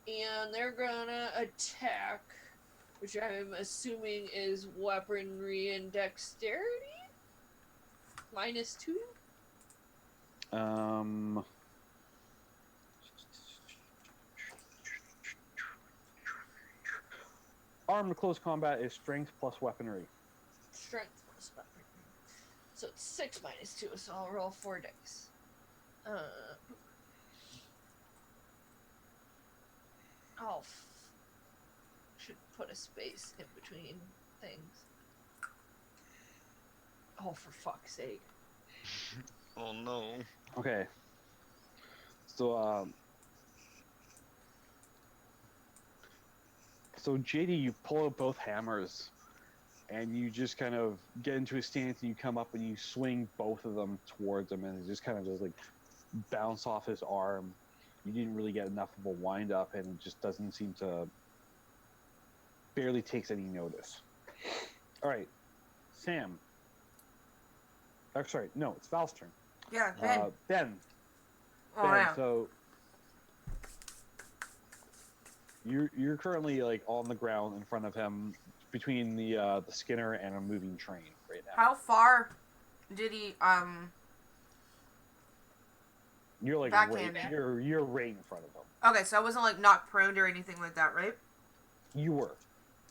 And they're gonna attack, which I'm assuming is weaponry and dexterity? -2?
Armed close combat is strength plus weaponry.
Strength plus weaponry. So it's 6 -2, so I'll roll 4 dice. Should put a space in between things. Oh, for fuck's sake.
Oh no.
Okay. So, so JD, you pull out both hammers, and you just kind of get into a stance, and you come up and you swing both of them towards him, and it just kind of just like bounce off his arm. You didn't really get enough of a wind up, and it just doesn't seem to. Barely takes any notice. All right, Sam. Oh, sorry, no, it's Val's turn.
Yeah, Ben.
Ben.
Oh,
Ben,
yeah.
so you're currently like on the ground in front of him, between the Skinner and a moving train right now.
How far did he
You're like right.
Backhanded.
You're right in front of him.
Okay, so I wasn't like knocked prone or anything like that, right?
You were.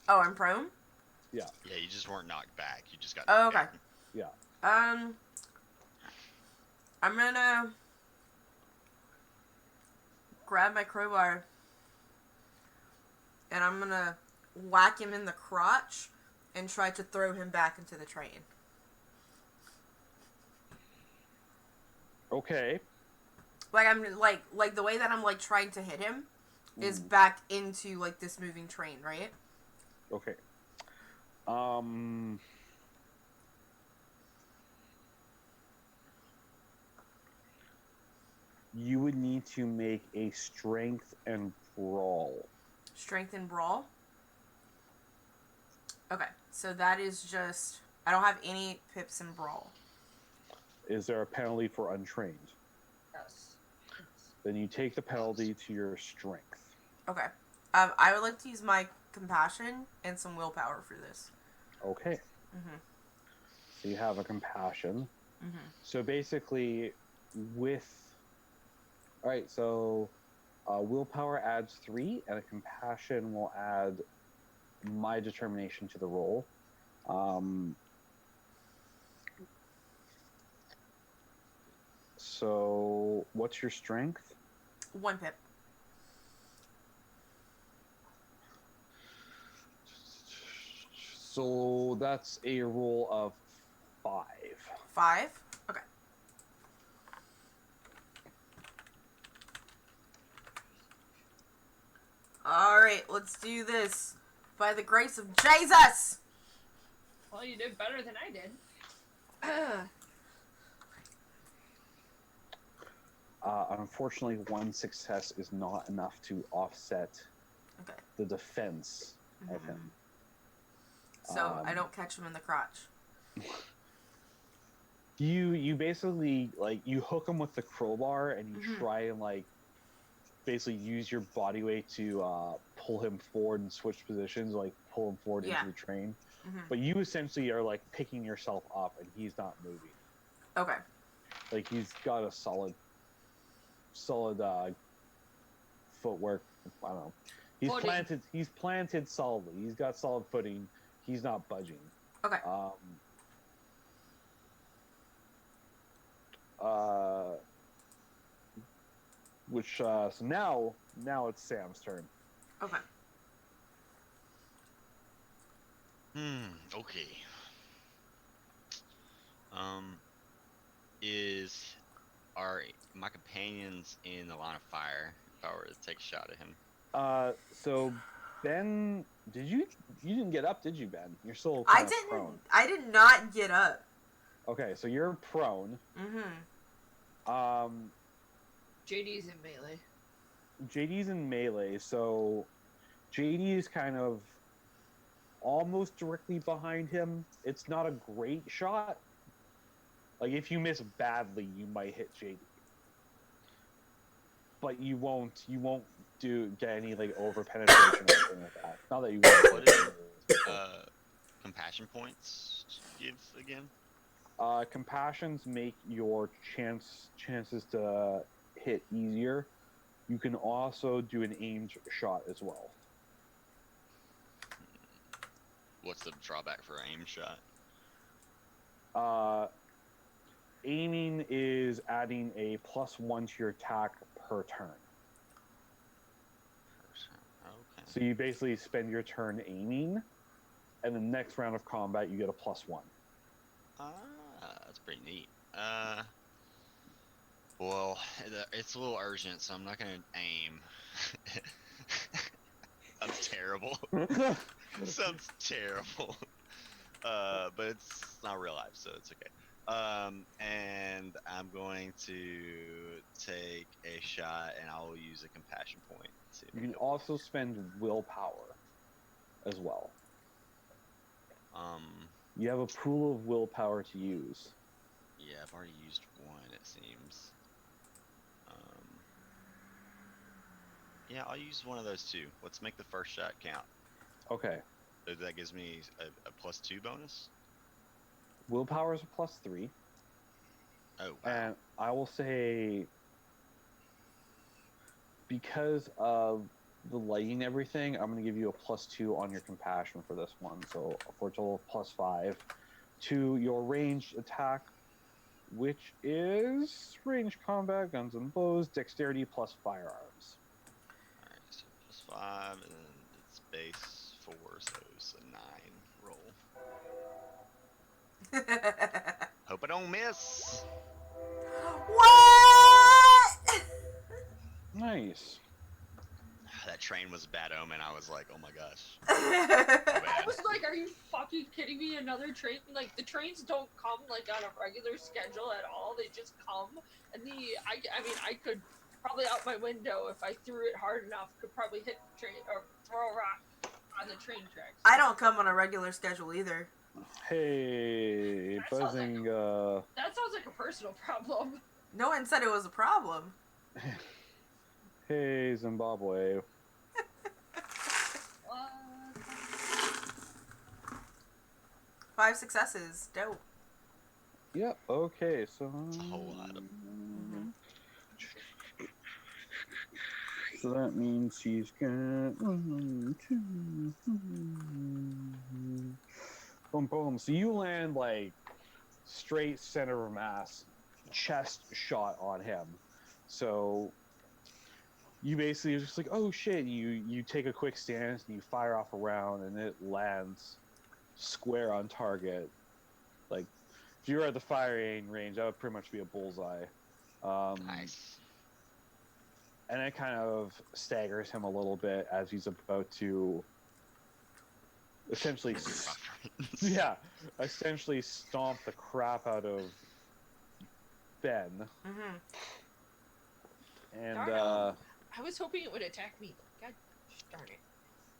Oh, I'm prone?
Yeah.
Yeah, you just weren't knocked back. You just got
Oh,
knocked
okay.
down.
Yeah.
I'm gonna grab my crowbar and I'm gonna whack him in the crotch and try to throw him back into the train.
Okay.
Like I'm like the way that I'm like trying to hit him is back into like this moving train, right?
Okay. You would need to make a strength and brawl.
Strength and brawl. Okay, so that is just I don't have any pips in brawl.
Is there a penalty for untrained?
Yes.
Then you take the penalty to your strength.
Okay. I would like to use my compassion and some willpower for this.
Okay. So you have a compassion. So basically, all right. So willpower adds 3, and a compassion will add my determination to the roll. So what's your strength?
1 pip.
So that's a roll of 5.
5? Okay. Alright, let's do this. By the grace of Jesus!
Well, you did better than I did.
Unfortunately, 1 success is not enough to offset the defense of him.
So I don't catch him in the crotch.
You basically like you hook him with the crowbar and you try and like basically use your body weight to pull him forward and switch positions, like pull him forward into the train. But you essentially are like picking yourself up and he's not moving.
Okay.
Like he's got a solid footwork. I don't know. He's planted solidly. He's got solid footing. He's not budging.
Okay.
So now it's Sam's turn.
Okay.
Okay. Are my companions in the line of fire if I were to take a shot at him?
So Ben, you didn't get up, did you, Ben? You're still prone.
I did not get up.
Okay, so you're prone.
JD's in melee.
JD's in melee, so JD is kind of almost directly behind him. It's not a great shot. Like if you miss badly, you might hit JD, but you won't get any like over penetration or anything like that. Not that you
What is compassion points give again?
Compassions make your chances to hit easier. You can also do an aimed shot as well.
What's the drawback for an aim shot?
Aiming is adding a +1 to your attack per turn.
Okay.
So you basically spend your turn aiming, and the next round of combat you get a +1.
That's pretty neat. Well, it's a little urgent, so I'm not gonna aim. Sounds terrible. Sounds terrible. But it's not real life, so it's okay. And I'm going to take a shot, and I will use a compassion point.
You can also spend willpower as well. You have a pool of willpower to use.
Yeah, I've already used one, it seems. Yeah, I'll use one of those two. Let's make the first shot count.
Okay.
So that gives me a +2 bonus?
Willpower is a +3.
Oh, wow.
And I will say because of the lighting and everything, I'm going to give you a +2 on your compassion for this one. So for a total of +5 to your ranged attack, which is ranged combat, guns and bows, dexterity plus firearms.
Alright, so +5, and then it's base 4, so it's a 9 roll. Hope I don't miss!
What?
Nice.
That train was a bad omen. I was like, oh my gosh.
I was like, are you fucking kidding me? Another train? Like, the trains don't come, like, on a regular schedule at all. They just come. And I mean, I could probably out my window, if I threw it hard enough, could probably hit the train, or throw a rock on the train tracks.
I don't come on a regular schedule either.
Hey,
That sounds like
buzzing,
That sounds like a personal problem.
No one said it was a problem.
Hey, Zimbabwe.
What?
5 successes. Dope.
Yep, okay, so...
It's a whole lot of...
So that means he's got... Boom, boom. So you land, like, straight center of mass, chest shot on him. So you basically are just like, oh shit, you take a quick stance and you fire off a round and it lands square on target. Like, if you were at the firing range, that would pretty much be a bullseye.
Nice.
And it kind of staggers him a little bit as he's about to essentially essentially stomp the crap out of Ben.
Mm-hmm.
And
Darn. I was hoping it would attack me. God darn it.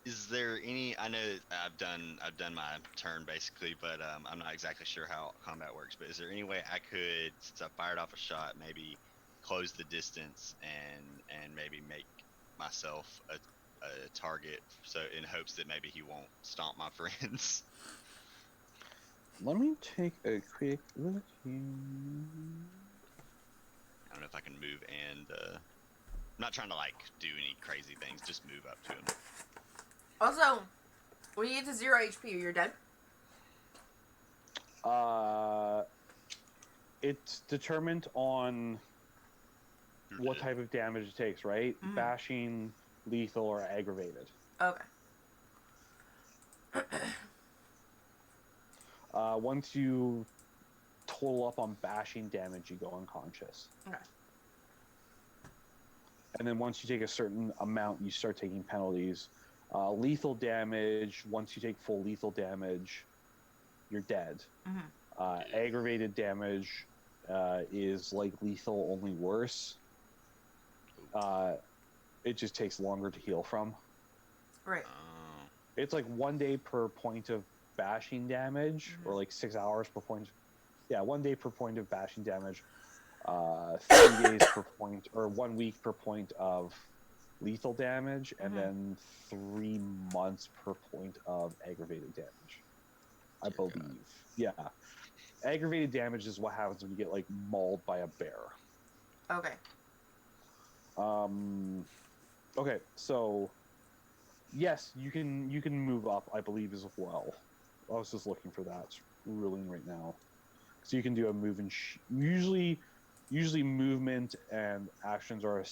Is there any? I know I've done my turn basically, but I'm not exactly sure how combat works. But is there any way I could, since I fired off a shot, maybe close the distance and maybe make myself a target, so in hopes that maybe he won't stomp my friends?
let me take a quick look here.
I don't know if I can move and I'm not trying to like do any crazy things, just move up to him.
Also, when you get to 0 HP, you're dead.
It's determined on what type of damage it takes, right?
Mhm.
Bashing, lethal, or aggravated.
Okay.
Once you total up on bashing damage, you go unconscious.
Okay.
And then once you take a certain amount, you start taking penalties. Lethal damage, once you take full lethal damage, you're dead.
Mm-hmm.
Aggravated damage is like lethal, only worse. It just takes longer to heal from.
Right.
It's like 1 day per point of bashing damage, or like 6 hours per point. Yeah, 1 day per point of bashing damage. 3 days per point, or 1 week per point of lethal damage, and then 3 months per point of aggravated damage. I believe. God. Yeah. Aggravated damage is what happens when you get like mauled by a bear.
Okay.
Okay, so yes, you can move up, I believe, as well. I was just looking for that ruling right now. So you can do a move and usually movement and actions are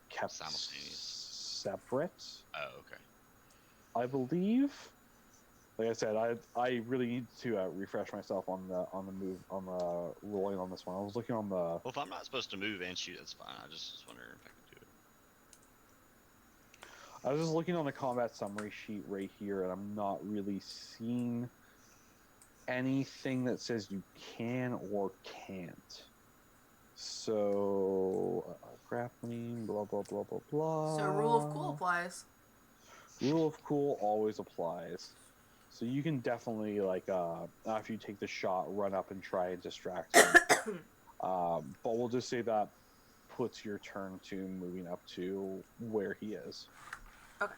kept separate.
Oh, okay.
I believe. Like I said, I really need to refresh myself on the rolling on this one. I was looking on the.
Well, if I'm not supposed to move and shoot, that's fine. I just was wondering if I could do it.
I was just looking on the combat summary sheet right here, and I'm not really seeing anything that says you can or can't. So grappling, blah blah blah blah blah.
So rule of cool applies.
Rule of cool always applies. So you can definitely, like, after you take the shot, run up and try and distract him. But we'll just say that puts your turn to moving up to where he is.
Okay.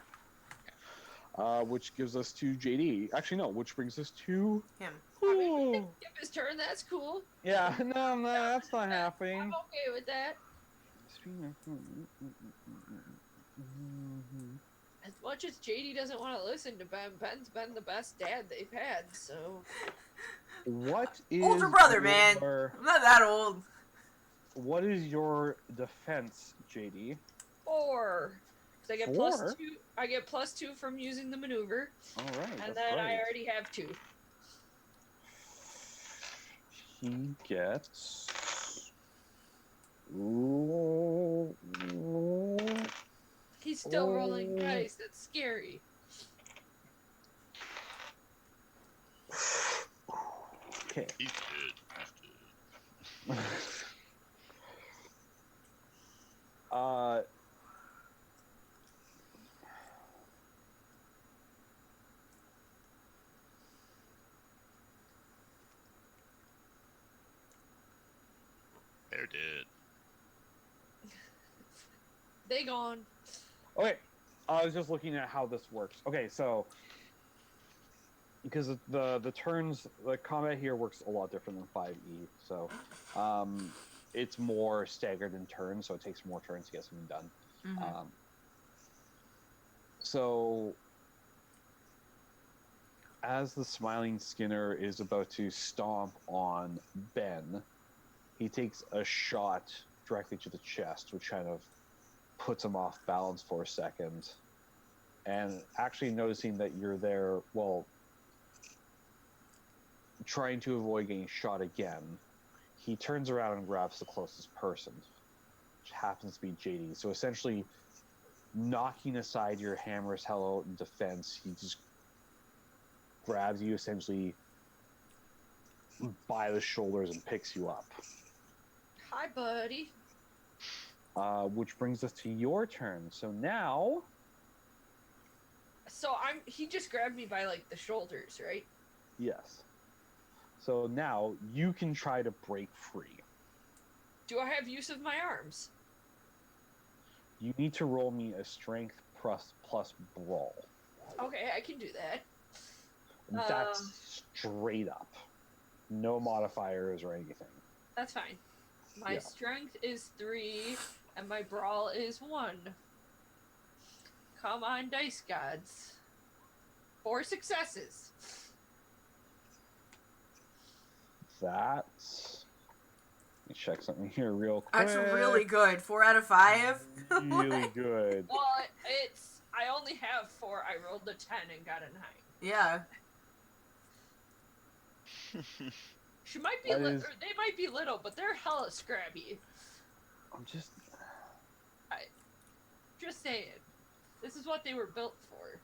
Which gives us to JD. Actually, no, which brings us to
him.
Give his turn, that's cool.
Yeah, no, that's not happening.
I'm okay with that. As much as JD doesn't want to listen to Ben, Ben's been the best dad they've had, so...
What is
Older brother, man.
your,
I'm not that old.
What is your defense, JD?
4. Because I get
4?
+2. I get +2 from using the maneuver.
All right,
And
that's
then
great.
I already have 2.
He gets. Ooh.
He's still rolling dice. That's scary.
Okay.
He's good. They're dead.
They gone.
Okay, I was just looking at how this works. Okay, so because the turns, the combat here works a lot different than 5e. So, it's more staggered in turns, so it takes more turns to get something done.
Mm-hmm.
So, as the Smiling Skinner is about to stomp on Ben, he takes a shot directly to the chest, which kind of puts him off balance for a second. And actually noticing that you're there, well, trying to avoid getting shot again, he turns around and grabs the closest person, which happens to be JD. So essentially, knocking aside your hammer's hello in defense, he just grabs you essentially by the shoulders and picks you up.
Hi, buddy.
Which brings us to your turn. So now...
So he just grabbed me by, like, the shoulders, right?
Yes. So now you can try to break free.
Do I have use of my arms?
You need to roll me a strength plus brawl.
Okay, I can do that.
That's straight up. No modifiers or anything.
That's fine. My
Yeah.
strength is 3, and my brawl is 1. Come on, dice gods. 4 successes.
That's... Let me check something here real quick.
That's really good. 4 out of 5.
Really good.
Well, I only have 4. I rolled a 10 and got a 9.
Yeah.
She might be
That
or
is-
they might be little, but they're hella scrappy.
I'm just...
Just saying. This is what they were built for.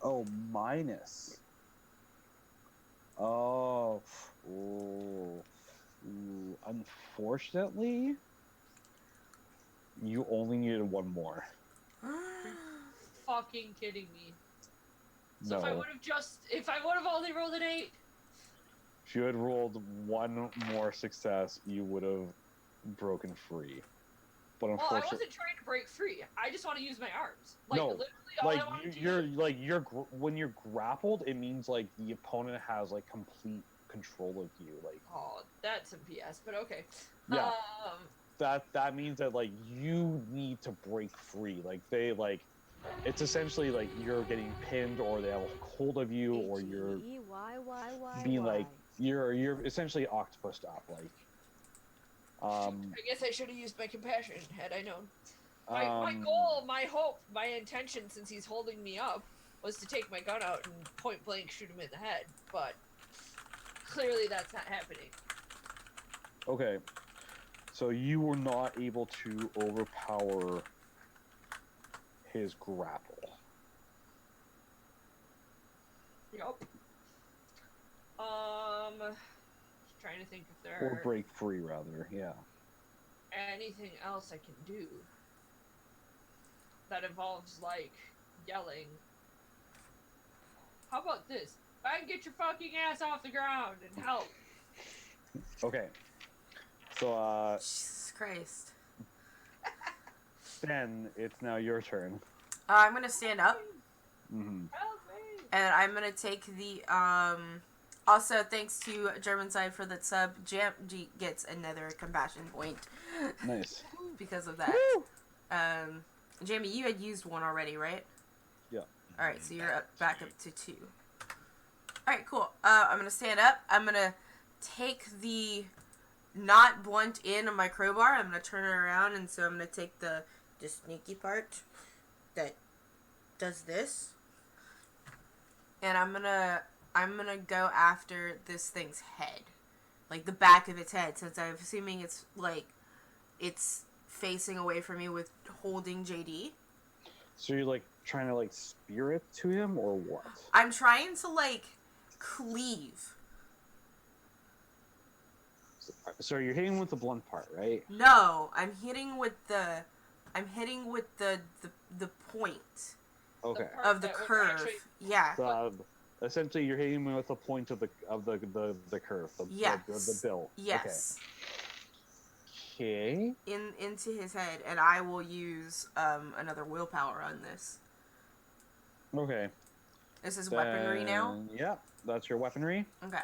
Oh, minus. Oh. Ooh. Ooh. Unfortunately, you only needed 1 more.
Fucking kidding me. So
No.
if I would have only rolled an 8.
If you had rolled 1 more success, you would have broken free. But
Well, I
unfortunately,
wasn't trying to break free. I just want to use my arms. Like,
No,
literally all I want to do.
when you're grappled, it means like the opponent has like complete control of you. Like
Oh, that's some BS, but okay.
Yeah. that means that like you need to break free. Like they like it's essentially like you're getting pinned, or they have a hold of you, or you're being like you're essentially octopused up. Like
I guess I should have used my compassion had I known. My goal, my hope, my intention, since he's holding me up, was to take my gun out and point blank shoot him in the head, but clearly that's not happening.
Okay, so you were not able to overpower his grapple.
Yup. Just trying to think if there
Or
are
break free, rather, yeah.
anything else I can do that involves, like, yelling. How about this? I can get your fucking ass off the ground and help.
Okay. So,
Jesus Christ.
Ben, it's now your turn.
I'm gonna stand up,
Mm-hmm.
Help me!
and I'm gonna take the, also, thanks to German side for the sub, Jam G gets another compassion point.
Nice.
because of that. Jamie, you had used one already, right?
Yeah.
Alright, so you're back up to 2. Alright, cool. I'm gonna stand up. I'm gonna take the not blunt end of my crowbar. I'm gonna turn it around, and so I'm gonna take the sneaky part that does this. And I'm gonna go after this thing's head. Like, the back of its head, since I'm assuming it's, like, it's facing away from me with holding JD.
So you're, like, trying to, like, spear it to him, or what?
I'm trying to, like, cleave.
So you're hitting with the blunt part, right?
No, I'm hitting with the point
Okay.
of the curve. Yeah.
Essentially, you're hitting him with the point of the curve.
Yes.
The bill.
Yes.
Okay.
Into his head, and I will use another willpower on this.
Okay.
This is weaponry now?
Yeah, that's your weaponry.
Okay.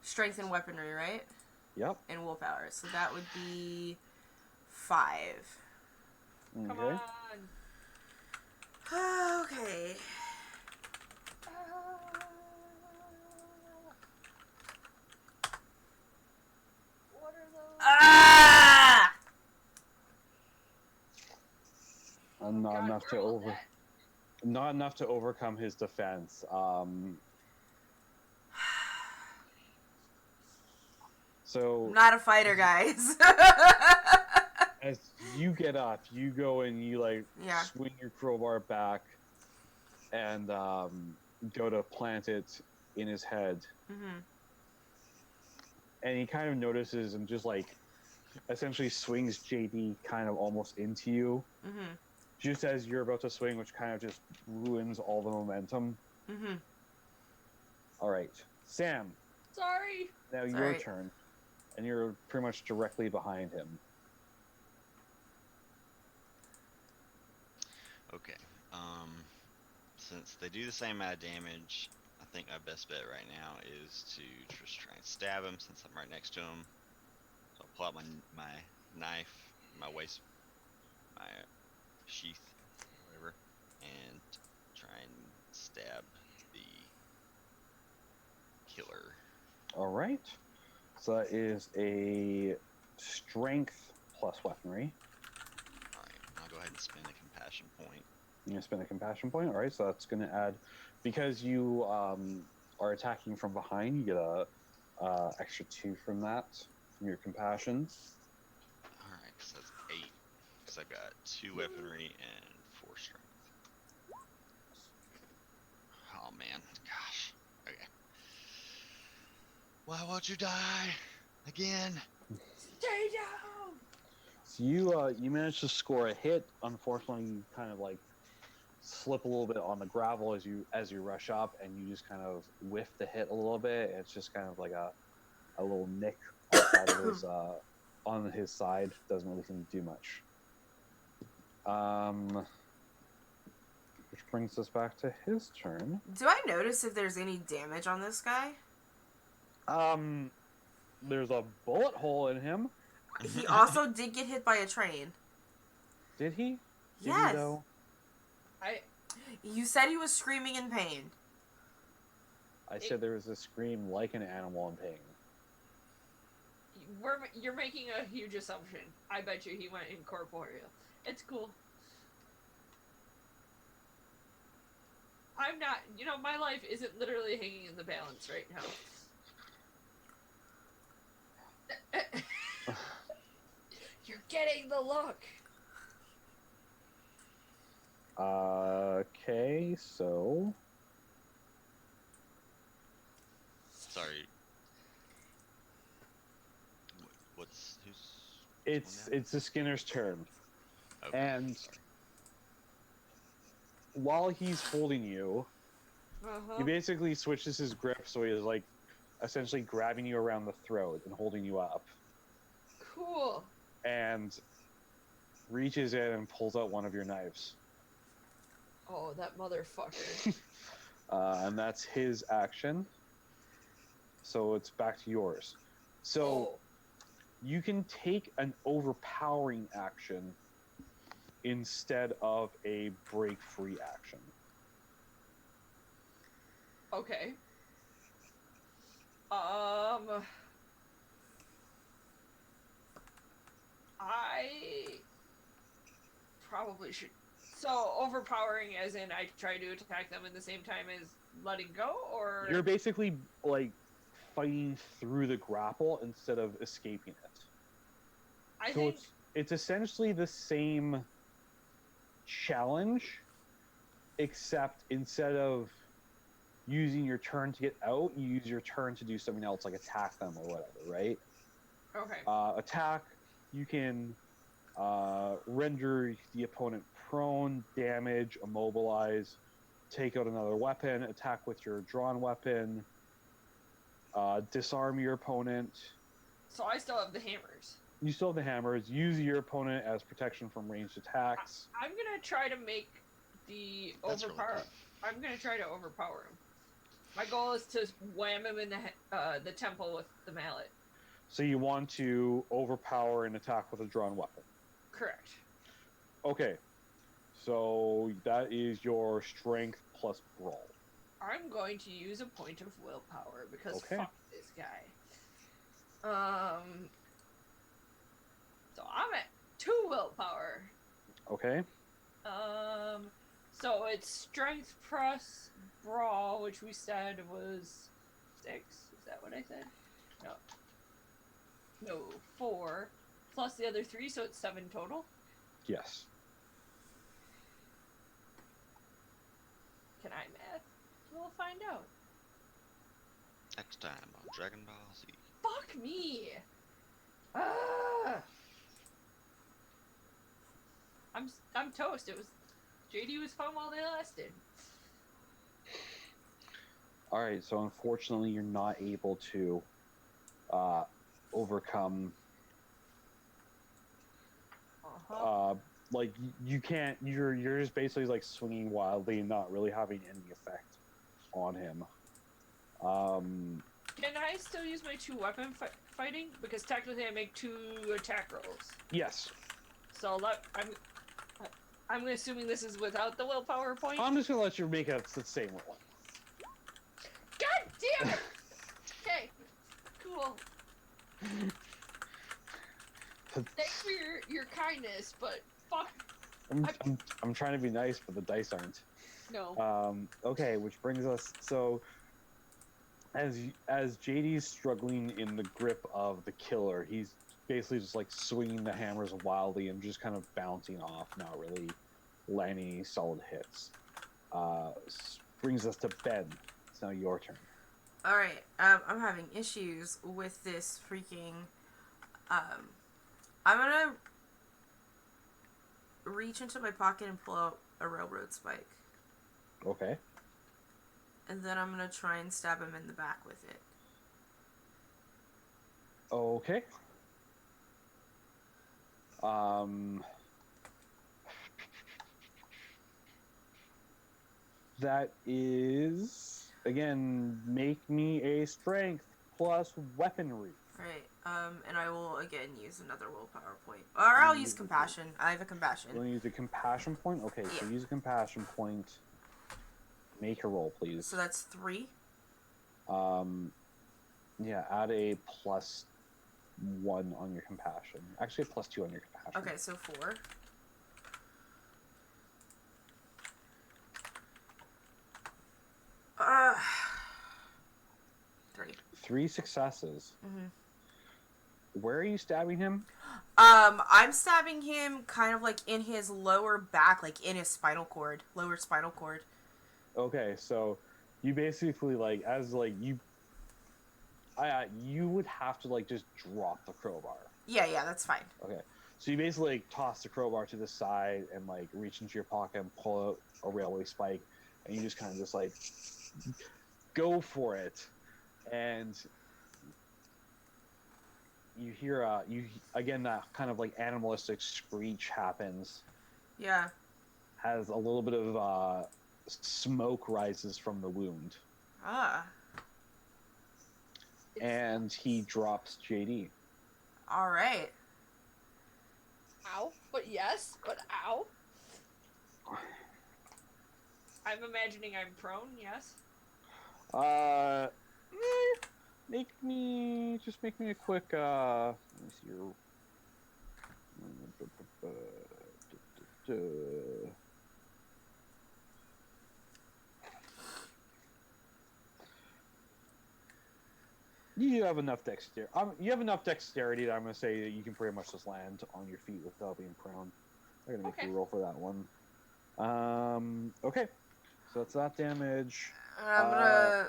Strength and weaponry, right?
Yep.
And willpower. So that would be 5.
Come
Okay.
on.
Okay.
What are those?
Ah!
Not enough to overcome his defense. So
I'm not a fighter, guys.
as you get up, you go and you swing your crowbar back and go to plant it in his head.
Mm-hmm.
And he kind of notices and just essentially swings JD kind of almost into you.
Mm-hmm.
Just as you're about to swing, which kind of just ruins all the momentum.
Mm-hmm.
All right, Sam.
Sorry.
Now your turn, and you're pretty much directly behind him.
Okay. Since they do the same amount of damage, I think my best bet right now is to just try and stab him since I'm right next to him. So I'll pull out my knife, my sheath, whatever, and try and stab the killer.
All right. So that is a strength plus weaponry.
All right, I'll go ahead and spend a compassion point.
You're gonna spend a compassion point. All right, so that's gonna add, because you are attacking from behind, you get a extra 2 from that, from your compassion.
All right, so that's 8. Because I've got 2 weaponry and 4 strength. Oh man, gosh. Okay. Why won't you die again?
Stay down.
So you managed to score a hit. Unfortunately, you kind of slip a little bit on the gravel as you rush up, and you just kind of whiff the hit a little bit. It's just kind of like a little nick outside of his on his side. Doesn't really seem to do much. Which brings us back to his turn.
Do I notice if there's any damage on this guy?
There's a bullet hole in him.
He also did get hit by a train.
Did he?
Yes.
He, though?
You said he was screaming in pain.
I said there was a scream like an animal in pain.
You're making a huge assumption. I bet you he went incorporeal. It's cool. I'm not, my life isn't literally hanging in the balance right now. You're getting the look.
Okay, so...
Sorry.
It's the Skinner's turn.
Okay.
And while he's holding you, he basically switches his grip so he is essentially grabbing you around the throat and holding you up.
Cool.
And reaches in and pulls out one of your knives.
Oh, that motherfucker.
And that's his action. So it's back to yours. So you can take an overpowering action instead of a break free action.
Okay. I probably should. So overpowering, as in I try to attack them at the same time as letting go, or
You're basically like fighting through the grapple instead of escaping it.
I
So
think
it's essentially the same challenge, except instead of using your turn to get out, you use your turn to do something else, like attack them or whatever, right?
okay.
Attack, you can render the opponent prone, damage, immobilize, take out another weapon, attack with your drawn weapon, disarm your opponent.
So I still have the hammers.
You still have the hammers. Use your opponent as protection from ranged attacks.
I'm gonna try to make the
That's really
overpower.
good.
I'm gonna try to overpower him. My goal is to wham him in the temple with the mallet.
So you want to overpower and attack with a drawn weapon.
Correct.
Okay. So that is your strength plus brawl.
I'm going to use a point of willpower because
Okay.
fuck this guy. So I'm at 2 willpower.
Okay.
So it's strength plus brawl, which we said was 6. Is that what I said? No, 4 plus the other 3, so it's 7 total.
Yes.
Can I math? We'll find out.
Next time on Dragon Ball Z.
Fuck me! Ah! I'm toast. It was JD was fun while they lasted.
All right. So unfortunately, you're not able to overcome. Like you can't. You're just basically like swinging wildly and not really having any effect on him.
Can I still use my 2 weapon fighting? Because technically I make 2 attack rolls.
Yes.
So I'm assuming this is without the willpower point.
I'm just gonna let you make it the same roll.
God damn it! Okay, cool. Thanks for your kindness, but fuck.
I'm trying to be nice, but the dice aren't.
No.
Okay, which brings us so as JD's struggling in the grip of the killer, he's basically just like swinging the hammers wildly and just kind of bouncing off, not really landing any solid hits. Brings us to Ben. It's now your turn.
All right. I'm having issues with this freaking. I'm gonna reach into my pocket and pull out a railroad spike,
Okay.
and then I'm gonna try and stab him in the back with it.
Okay. That is again, make me a strength plus weaponry.
Right. And I will again use another willpower point, or I'll use compassion. I have a compassion.
You want to use a compassion point? Okay, so
Yeah.
use a compassion point. Make a roll, please.
So that's 3.
Yeah, add a +1 on your compassion. Actually, a +2 on your compassion.
Okay, so 4. Uh, 3.
3 successes.
Mm-hmm.
Where are you stabbing him?
I'm stabbing him kind of like in his lower back, like in his spinal cord, lower spinal cord.
Okay, so you basically like as like you would have to like just drop the crowbar.
Yeah, that's fine.
Okay, so you basically like toss the crowbar to the side and like reach into your pocket and pull out a railway spike, and you just kind of just like go for it, and you hear again that kind of like animalistic screech happens.
Yeah.
As a little bit of smoke rises from the wound.
Ah.
And he drops JD.
All right.
Ow. But yes, but ow. I'm imagining I'm prone, yes?
Make me a quick. Let me see your. You have enough dexterity. You have enough dexterity that I'm going to say that you can pretty much just land on your feet without being prone. I'm going to make you roll for that one. Okay. So that's that damage.
I'm gonna.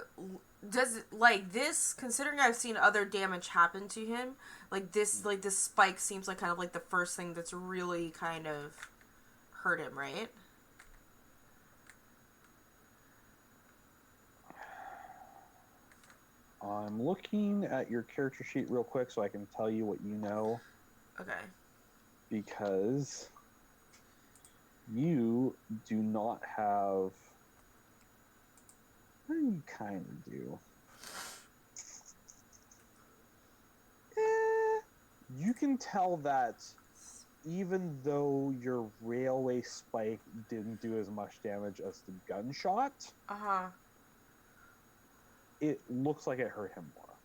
Does like this? Considering I've seen other damage happen to him, like this spike seems like kind of like the first thing that's really kind of hurt him, right?
I'm looking at your character sheet real quick so I can tell you what you know.
Okay.
Because you do not have. You kind of do. You can tell that even though your railway spike didn't do as much damage as the gunshot, it looks like it hurt him more.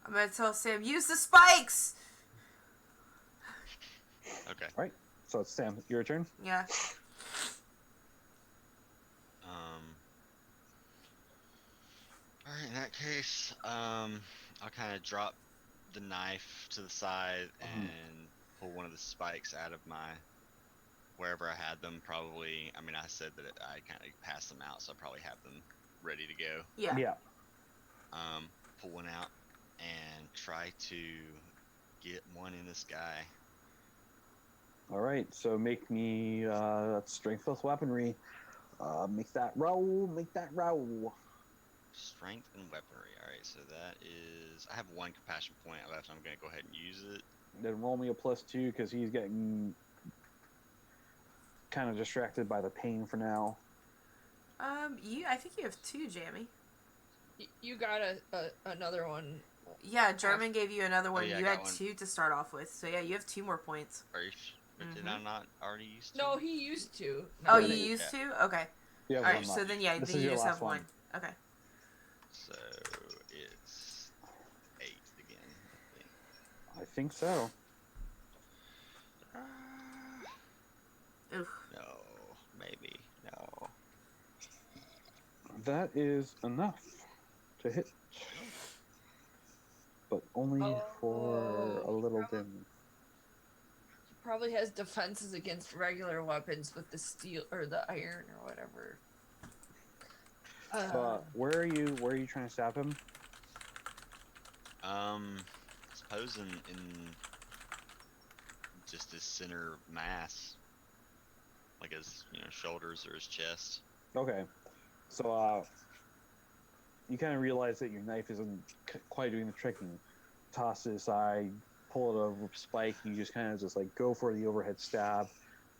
I'm gonna tell Sam, use the spikes!
Okay.
All right. So it's Sam. Your turn.
Yeah.
All right. In that case, I'll kind of drop the knife to the side and pull one of the spikes out of my wherever I had them. Probably. I mean, I said that I kind of passed them out, so I probably have them ready to go.
Yeah.
Yeah.
Pull one out and try to get one in this guy.
All right. So make me strength plus weaponry. Make that roll. Make that roll.
Strength and weaponry. All right. So that is. I have one compassion point left. I'm gonna go ahead and use it.
Then roll me a +2 because he's getting kind of distracted by the pain for now.
I think you have 2, Jamie.
You got another one.
Yeah, German gave you another one.
yeah,
You
I
had
got one.
2 to start off with. So yeah, you have 2 more points.
Are you? But did I not already use two?
No, he used to.
Oh,
No,
you used to? Okay.
Yeah.
All right. So then, yeah,
This
then
is
you
your
just
last
have one. Okay.
So it's 8 again, I think.
I think so.
Oof.
No, maybe no.
That is enough to hit, but only for a little damage.
He probably has defenses against regular weapons with the steel or the iron or whatever.
Where are you trying to stab him?
Suppose in just his center mass, like his shoulders or his chest.
Okay, so you kind of realize that your knife isn't quite doing the trick, and toss it aside, pull it over spike. You just kind of like go for the overhead stab,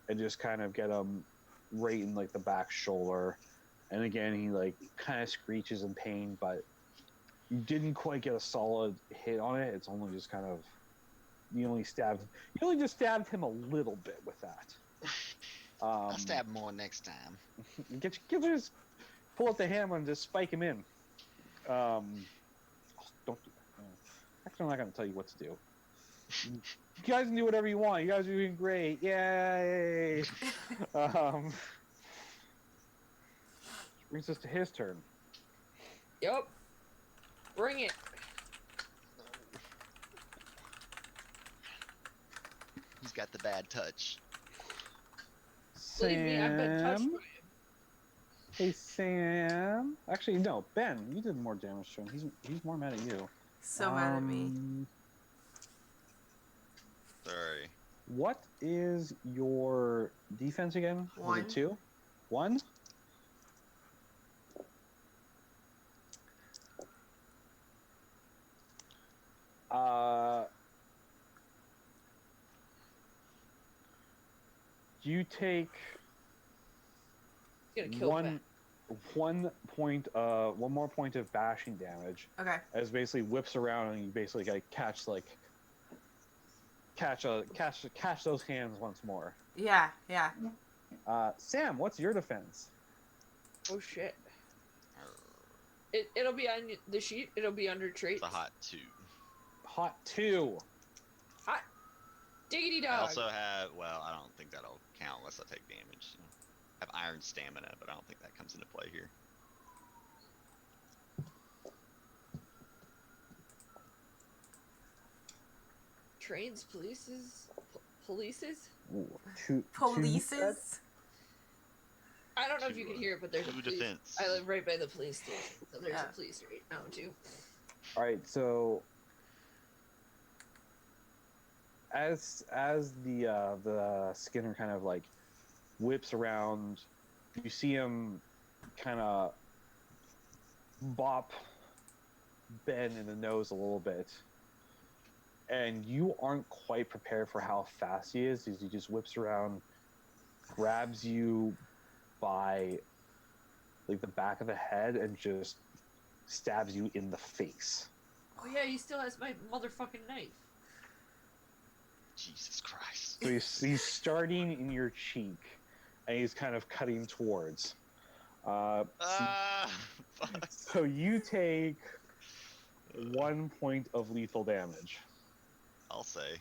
and just kind of get him right in like the back shoulder. And again, he like kind of screeches in pain, but you didn't quite get a solid hit on it. It's only just kind of you only just stabbed him a little bit with that.
I'll stab more next time.
Pull out the hammer and just spike him in. Don't do that. Actually, I'm not going to tell you what to do. You guys can do whatever you want. You guys are doing great. Yay! Brings us to his turn.
Yep. Bring it.
He's got the bad touch.
Believe me, I've been touched by him.
Hey, Sam. Actually, no, Ben. You did more damage to him. He's more mad at you.
So mad at me.
Sorry.
What is your defense again?
1.
Was it 2? 1? You take
He's gonna kill Ben.
one more point of bashing damage.
Okay.
As basically whips around and you basically like catch those hands once more.
Yeah, yeah.
Sam, what's your defense?
Oh shit. It'll be on the sheet. It'll be under traits.
It's a hot 2.
Hot 2.
Hot diggity dog.
I also have, well, I don't think that'll count unless I take damage. I have iron stamina, but I don't think that comes into play here.
Trains, polices.
Ooh, two
Polices.
I don't know if you can hear it, but there's a police.
Defense.
I live right by the police station, so there's
Yeah.
a police right now too.
All right, so as the Skinner kind of like whips around, you see him kind of bop Ben in the nose a little bit, and you aren't quite prepared for how fast he is. As he just whips around, grabs you by like the back of the head, and just stabs you in the face.
Oh yeah, he still has my motherfucking knife.
Jesus Christ.
So he's starting in your cheek, and he's kind of cutting towards.
Fuck.
So you take 1 point of lethal damage.
I'll say.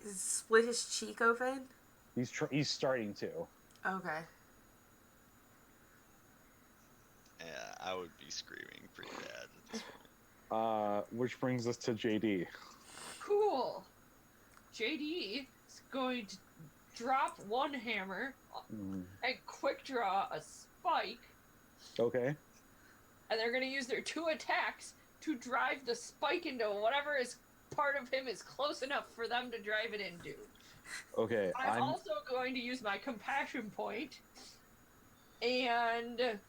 Split his cheek open?
He's starting to.
Okay.
Yeah, I would be screaming pretty bad at this point.
Which brings us to JD.
Cool. JD is going to drop one hammer and quick draw a spike,
Okay.
and they're going to use their 2 attacks to drive the spike into whatever is part of him is close enough for them to drive it into.
Okay.
I'm also going to use my compassion point and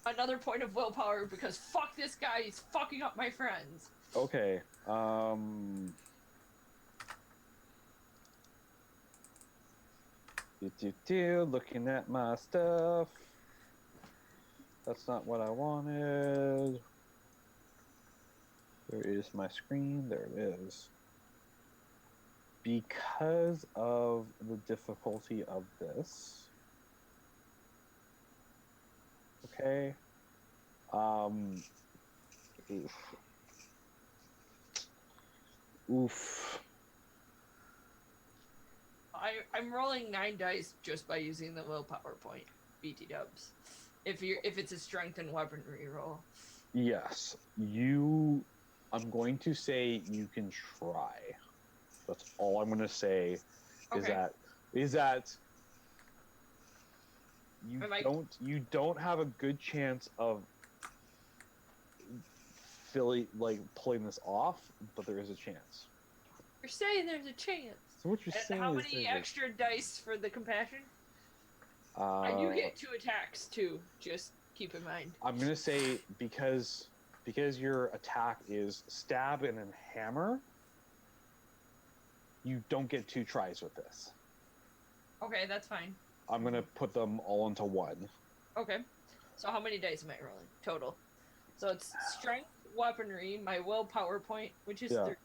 another point of willpower because fuck this guy, he's fucking up my friends.
Okay. Looking at my stuff. That's not what I wanted. Where is my screen? There it is. Because of the difficulty of this. Okay. Oof.
I'm rolling 9 dice just by using the willpower point. BT dubs. If it's a strength and weaponry roll.
Yes. I'm going to say you can try. That's all I'm going to say.
Okay.
Is that you don't have a good chance of pulling this off, but there is a chance.
You're saying there's a chance.
So what you're
And
saying
how
is
many extra dice for the compassion?
I
And you get 2 attacks too. Just keep in mind.
I'm gonna say because your attack is stab and then hammer, you don't get 2 tries with this.
Okay, that's fine.
I'm gonna put them all into 1.
Okay. So how many dice am I rolling total? So it's strength, weaponry, my willpower point, which is 3.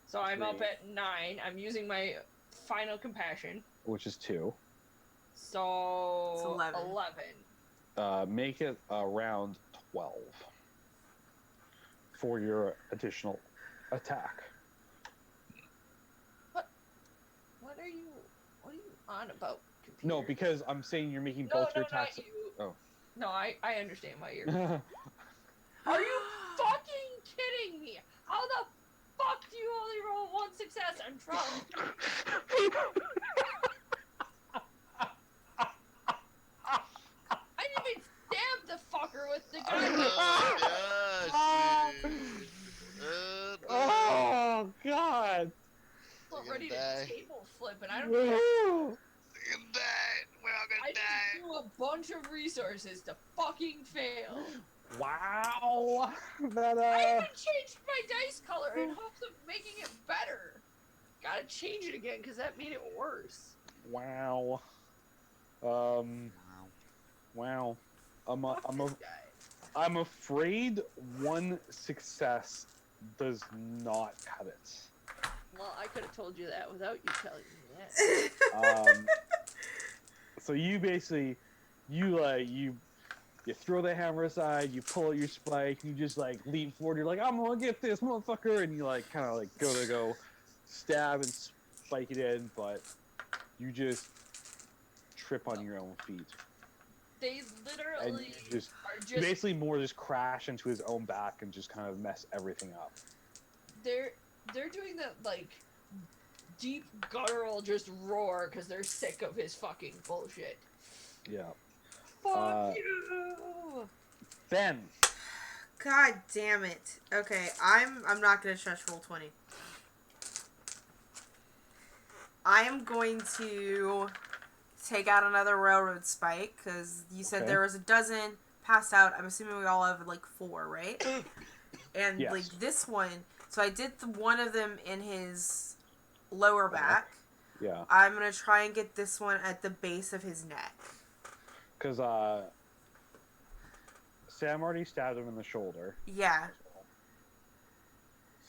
So I'm up at 9. I'm using my final compassion,
which is 2.
So
It's 11.
11.
Make it around 12 for your additional attack.
What are you on about, computer?
No, because I'm saying you're making both your attacks.
Not you.
Oh.
No, I understand why you're. Are you fucking kidding me? How the fuck do you only roll 1 success? I'm trying. I didn't even stab the fucker with the gun.
Oh, gosh, dude.
Oh God!
I'm ready to
die.
table flip, and I don't care.
Woo!
We're gonna die. We're all
I
gonna die.
just threw a bunch of resources to fucking fail.
Wow! That
I even changed my dice color in hopes of making it better. Gotta change it again because that made it worse.
Wow.
Wow.
Wow.
Fuck
I'm
this guy.
I'm afraid one success does not cut it.
Well, I could have told you that without you telling me that.
So you basically, you throw the hammer aside, you pull out your spike, you just like leap forward. You're like, I'm gonna get this motherfucker, and you like kind of like go stab and spike it in, but you just trip on your own feet,
They
and
literally
you just
are
you basically more just crash into his own back and just kind of mess everything up.
They're doing that like deep guttural just roar because they're sick of his fucking bullshit.
Yeah.
Fuck you.
Ben.
God damn it. Okay, I'm not gonna stretch roll 20. I am going to take out another railroad spike because you said there was a dozen passed out. I'm assuming we all have like 4, right? And
Yes.
like this one, so I did one of them in his lower back.
Yeah.
I'm gonna try and get this one at the base of his neck.
Because Sam already stabbed him in the shoulder.
Yeah.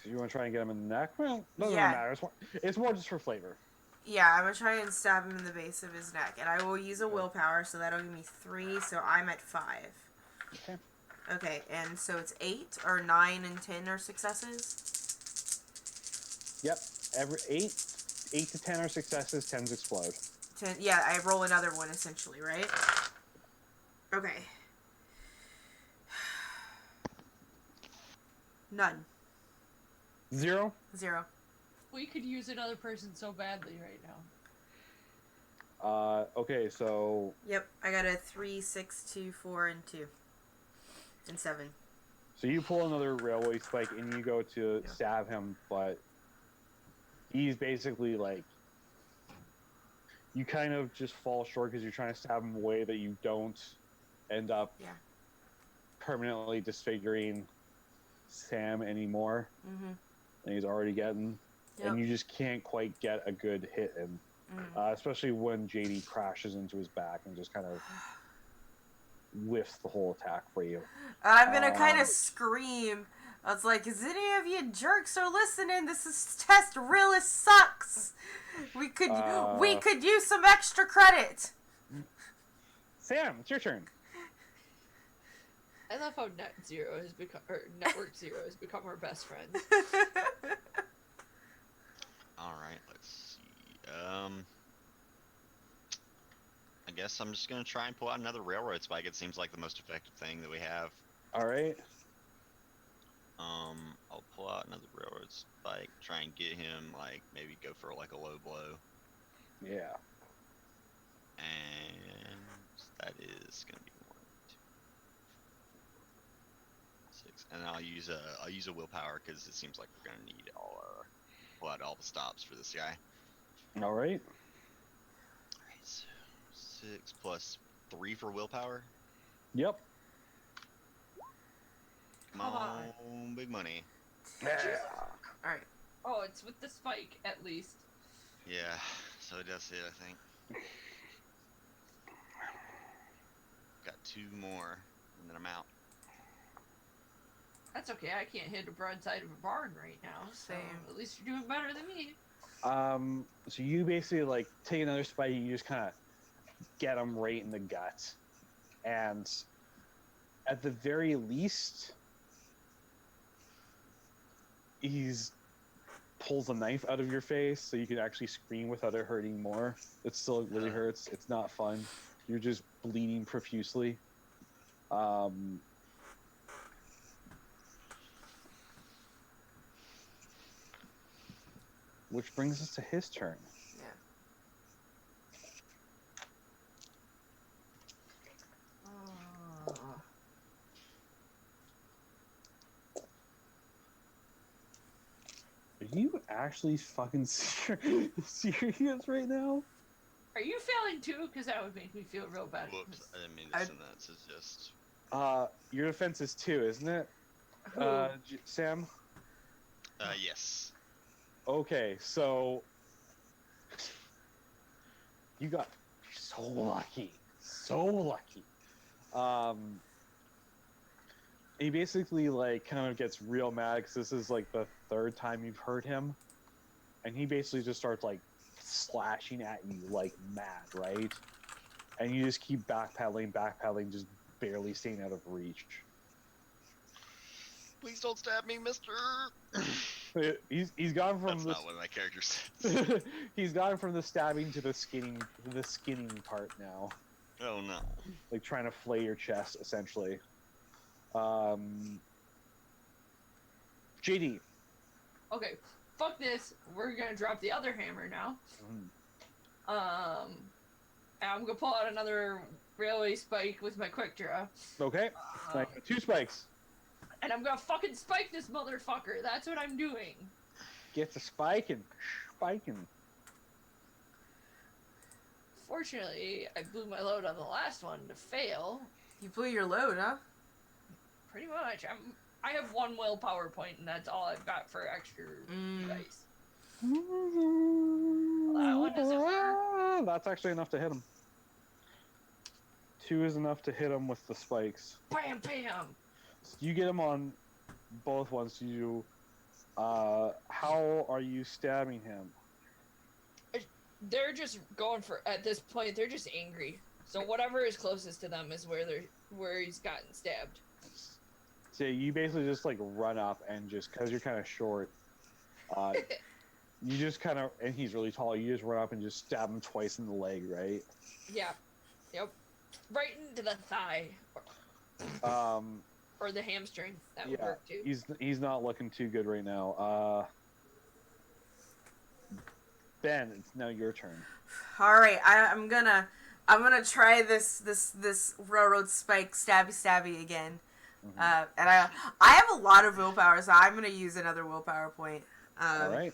So you want to try and get him in the neck? Well, doesn't
Yeah.
matter. It's more just for flavor.
Yeah, I'm gonna try and stab him in the base of his neck, and I will use a willpower, so that'll give me 3. So I'm at 5.
Okay.
Okay, and so it's 8 or 9 and 10 are successes.
Yep. Every 8 to 10 are successes. 10s explode.
10. Yeah, I roll another one essentially, right? Okay. None.
0.
0.
We could use another person so badly right now.
Okay, so
Yep, I got a 3, 6, 2, 4, and 2. And 7.
so you pull another railway spike and you go to stab him, but he's basically like, you kind of just fall short because you're trying to stab him away that you don't end up permanently disfiguring Sam anymore.
Mm-hmm.
And he's already getting, and you just can't quite get a good hit in, especially when JD crashes into his back and just kind of whiffs the whole attack for you.
I'm gonna kind of scream. I was like, "Is any of you jerks are listening? This test really sucks. We could use some extra credit."
Sam, it's your turn.
I love how Network Zero has become our best friend.
All right, let's see. I guess I'm just gonna try and pull out another railroad spike. It seems like the most effective thing that we have.
All right.
I'll pull out another railroad spike, try and get him, like, maybe go for like a low blow.
Yeah.
And that is gonna be 1, 2, 6, and I'll use a willpower because it seems like we're gonna need pull out all the stops for this guy.
All right.
All right, so 6 plus 3 for willpower.
Yep.
Come on, big money.
Yeah.
All right.
Oh, it's with the spike at least.
Yeah, so it does hit, I think. Got 2 more, and then I'm out.
That's okay. I can't hit a broadside of a barn right now. So
Same.
at least you're doing better than me.
So you basically like take another spike, you just kind of get him right in the gut, and at the very least, he's pulls a knife out of your face so you can actually scream without it hurting more. It still really hurts. It's not fun. You're just bleeding profusely. Which brings us to his turn.
Yeah.
Are you actually fucking serious right now?
Are you failing too? Because that would make me feel real bad.
Whoops, I didn't mean to send that. It's just...
Your defense is 2, isn't it? Sam?
Yes.
Okay, so you got so lucky. So lucky. Um, he basically like kind of gets real mad because this is like the third time you've hurt him, and he basically just starts like slashing at you like mad, right? And you just keep backpedaling, just barely staying out of reach.
Please don't stab me, mister.
He's gone from
That's
the
not one of my characters.
he's gone from the stabbing to the skinning part now,
Oh no.
like trying to flay your chest essentially. JD.
Okay, fuck this. We're gonna drop the other hammer now.
Mhm.
And I'm gonna pull out another railway spike with my quick draw.
Okay, like 2 spikes.
And I'm gonna fucking spike this motherfucker. That's what I'm doing.
Gets a spiking.
Fortunately, I blew my load on the last one to fail.
You blew your load, huh?
Pretty much. I have 1 willpower point, and that's all I've got for extra dice. That one doesn't work.
That's actually enough to hit him. 2 is enough to hit him with the spikes.
Bam, bam.
So you get him on both ones. How are you stabbing him?
They're just going for, at this point, they're just angry. So whatever is closest to them is where he's gotten stabbed.
So you basically just like run up and just, because you're kind of short, you just kind of, and he's really tall, you just run up and just stab him twice in the leg, right?
Yeah. Yep. Right into the thigh. Or the hamstring. That would work too.
He's not looking too good right now. Ben, it's now your turn.
All right, I'm gonna try this railroad spike stabby again.
Mm-hmm.
And I have a lot of willpower, so I'm gonna use another willpower point.
All right.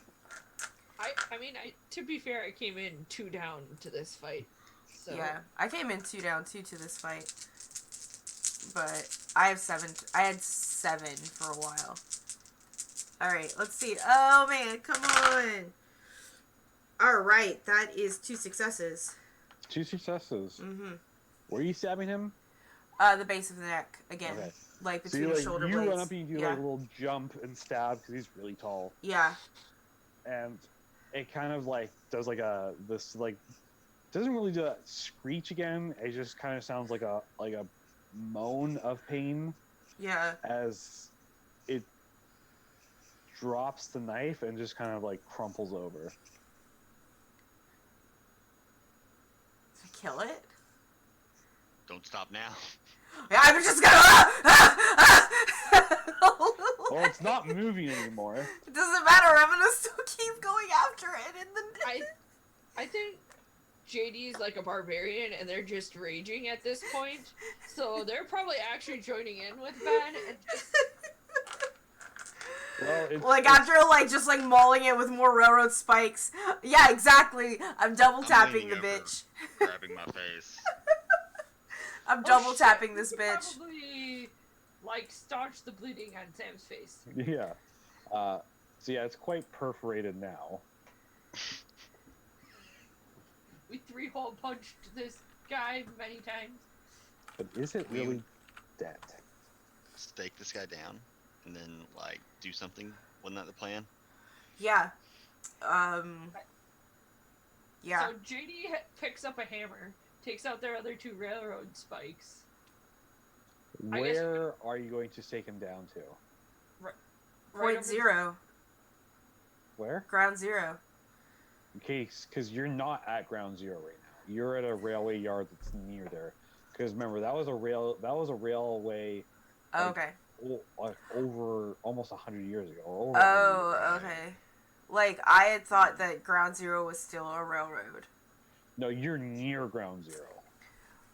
I mean, to be fair, I came in 2 down to this fight. So.
Yeah, I came in 2 down too to this fight, but I have 7. I had 7 for a while. All right, let's see. Oh man, come on! All right, that is 2 successes.
2 successes.
Mm-hmm.
Were you stabbing him?
The base of the neck again,
Okay.
like
So
between the shoulder blades.
You run up and you do like a little jump and stab because he's really tall.
Yeah.
And it kind of like does like doesn't really do that screech again. It just kind of sounds like a moan of pain.
Yeah.
As it drops the knife and just kind of like crumples over.
Did I kill it?
Don't stop now.
Yeah, I'm just gonna.
Well, it's not moving anymore.
It doesn't matter. I'm gonna still keep going after it. In the.
I think JD's like a barbarian, and they're just raging at this point. So they're probably actually joining in with Ben and just.
Well,
after just mauling it with more railroad spikes. Yeah, exactly. I'm double tapping the bitch.
Grabbing my face.
I'm double tapping this bitch.
Probably staunch the bleeding on Sam's face.
Yeah. So yeah, it's quite perforated now.
We 3-hole punched this guy many times.
But is it really dead?
Stake this guy down and then do something. Wasn't that the plan?
Yeah. Yeah.
So JD picks up a hammer, takes out their other 2 railroad spikes.
Where are you going to stake him down to?
Point 0.
Where?
Ground 0.
Okay, because you're not at ground 0 right now. You're at a railway yard that's near there. Because remember, that was a railway.
Okay.
Over almost 100 years ago.
Okay. I had thought that ground 0 was still a railroad.
No, you're near ground 0.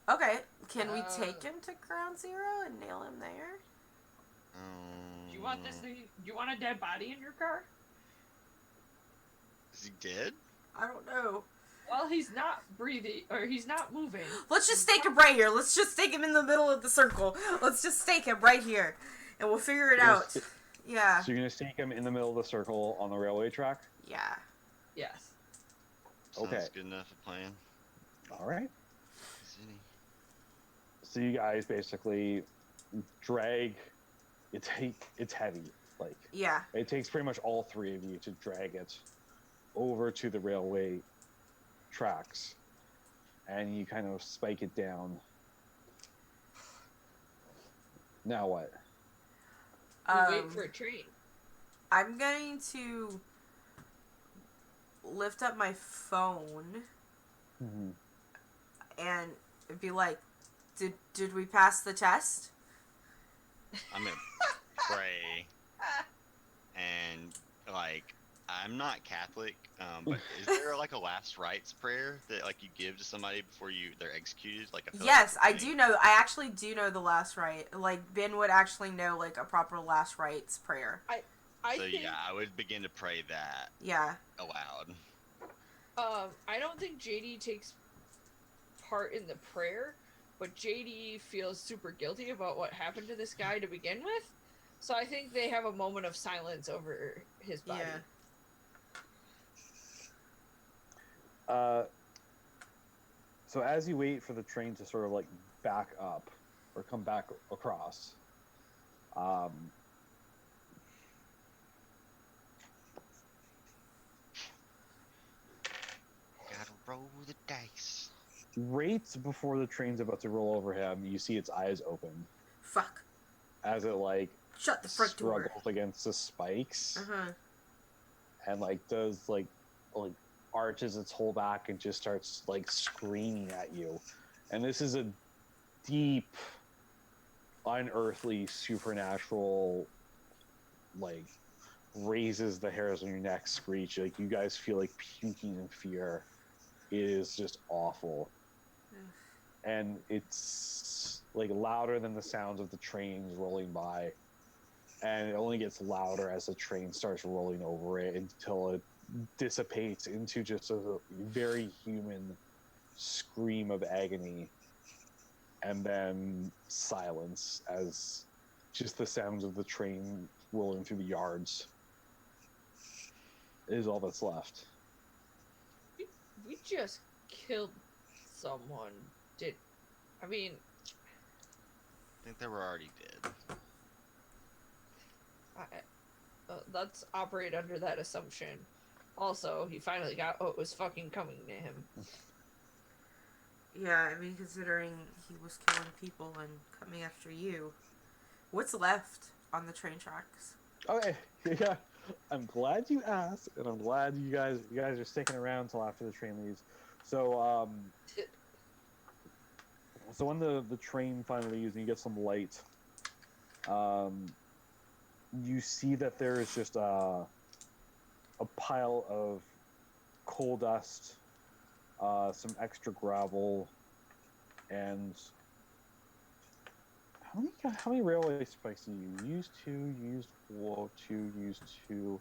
Okay. Can we take him to ground 0 and nail him there?
Do you want this thing? Do you want a dead body in your car?
Is he dead?
I don't know.
Well, he's not breathing, or he's not moving.
Let's just stake him right here. Let's just stake him in the middle of the circle. Let's just stake him right here, and we'll figure it out. Yeah.
So you're gonna stake him in the middle of the circle on the railway track?
Yeah.
Yes.
Okay.
Sounds good enough a plan.
All right. So you guys basically drag. It's heavy. Like
Yeah.
it takes pretty much all three of you to drag it over to the railway tracks, and you kind of spike it down. Now what?
We wait for a train.
I'm going to lift up my phone and be like, did we pass the test?
I'm gonna pray, and like I'm not Catholic, but is there like a last rites prayer that like you give to somebody before they're executed? Like I feel
Yes,
like
I do know. I actually do know the last rite. Like Ben would actually know like a proper last rites prayer.
I think,
yeah, I would begin to pray that.
Yeah.
Aloud.
I don't think JD takes part in the prayer, but JD feels super guilty about what happened to this guy to begin with. So I think they have a moment of silence over his body.
Yeah. So as you wait for the train to sort of like back up or come back across,
Gotta roll the dice.
right before the train's about to roll over him, you see its eyes open.
Fuck.
As it like
shut the front door.
Struggles against the spikes.
Uh-huh.
And like does like arches its whole back and just starts like screaming at you. And this is a deep, unearthly, supernatural, like raises the hairs on your neck screech. Like you guys feel like puking in fear. It is just awful. And it's like louder than the sounds of the trains rolling by. And it only gets louder as the train starts rolling over it until it dissipates into just a very human scream of agony, and then silence as just the sounds of the train rolling through the yards is all that's left.
We just killed someone. I mean,
I think they were already dead.
let's operate under that assumption. Also, he finally got what was fucking coming to him.
Yeah, I mean, considering he was killing people and coming after you. What's left on the train tracks?
Okay, yeah. I'm glad you asked, and I'm glad you guys are sticking around till after the train leaves. So, so when the train finally leaves and you get some light, you see that there is just a pile of coal dust, some extra gravel, and how many railway spikes do you use? 2, used 4, 2, used 2.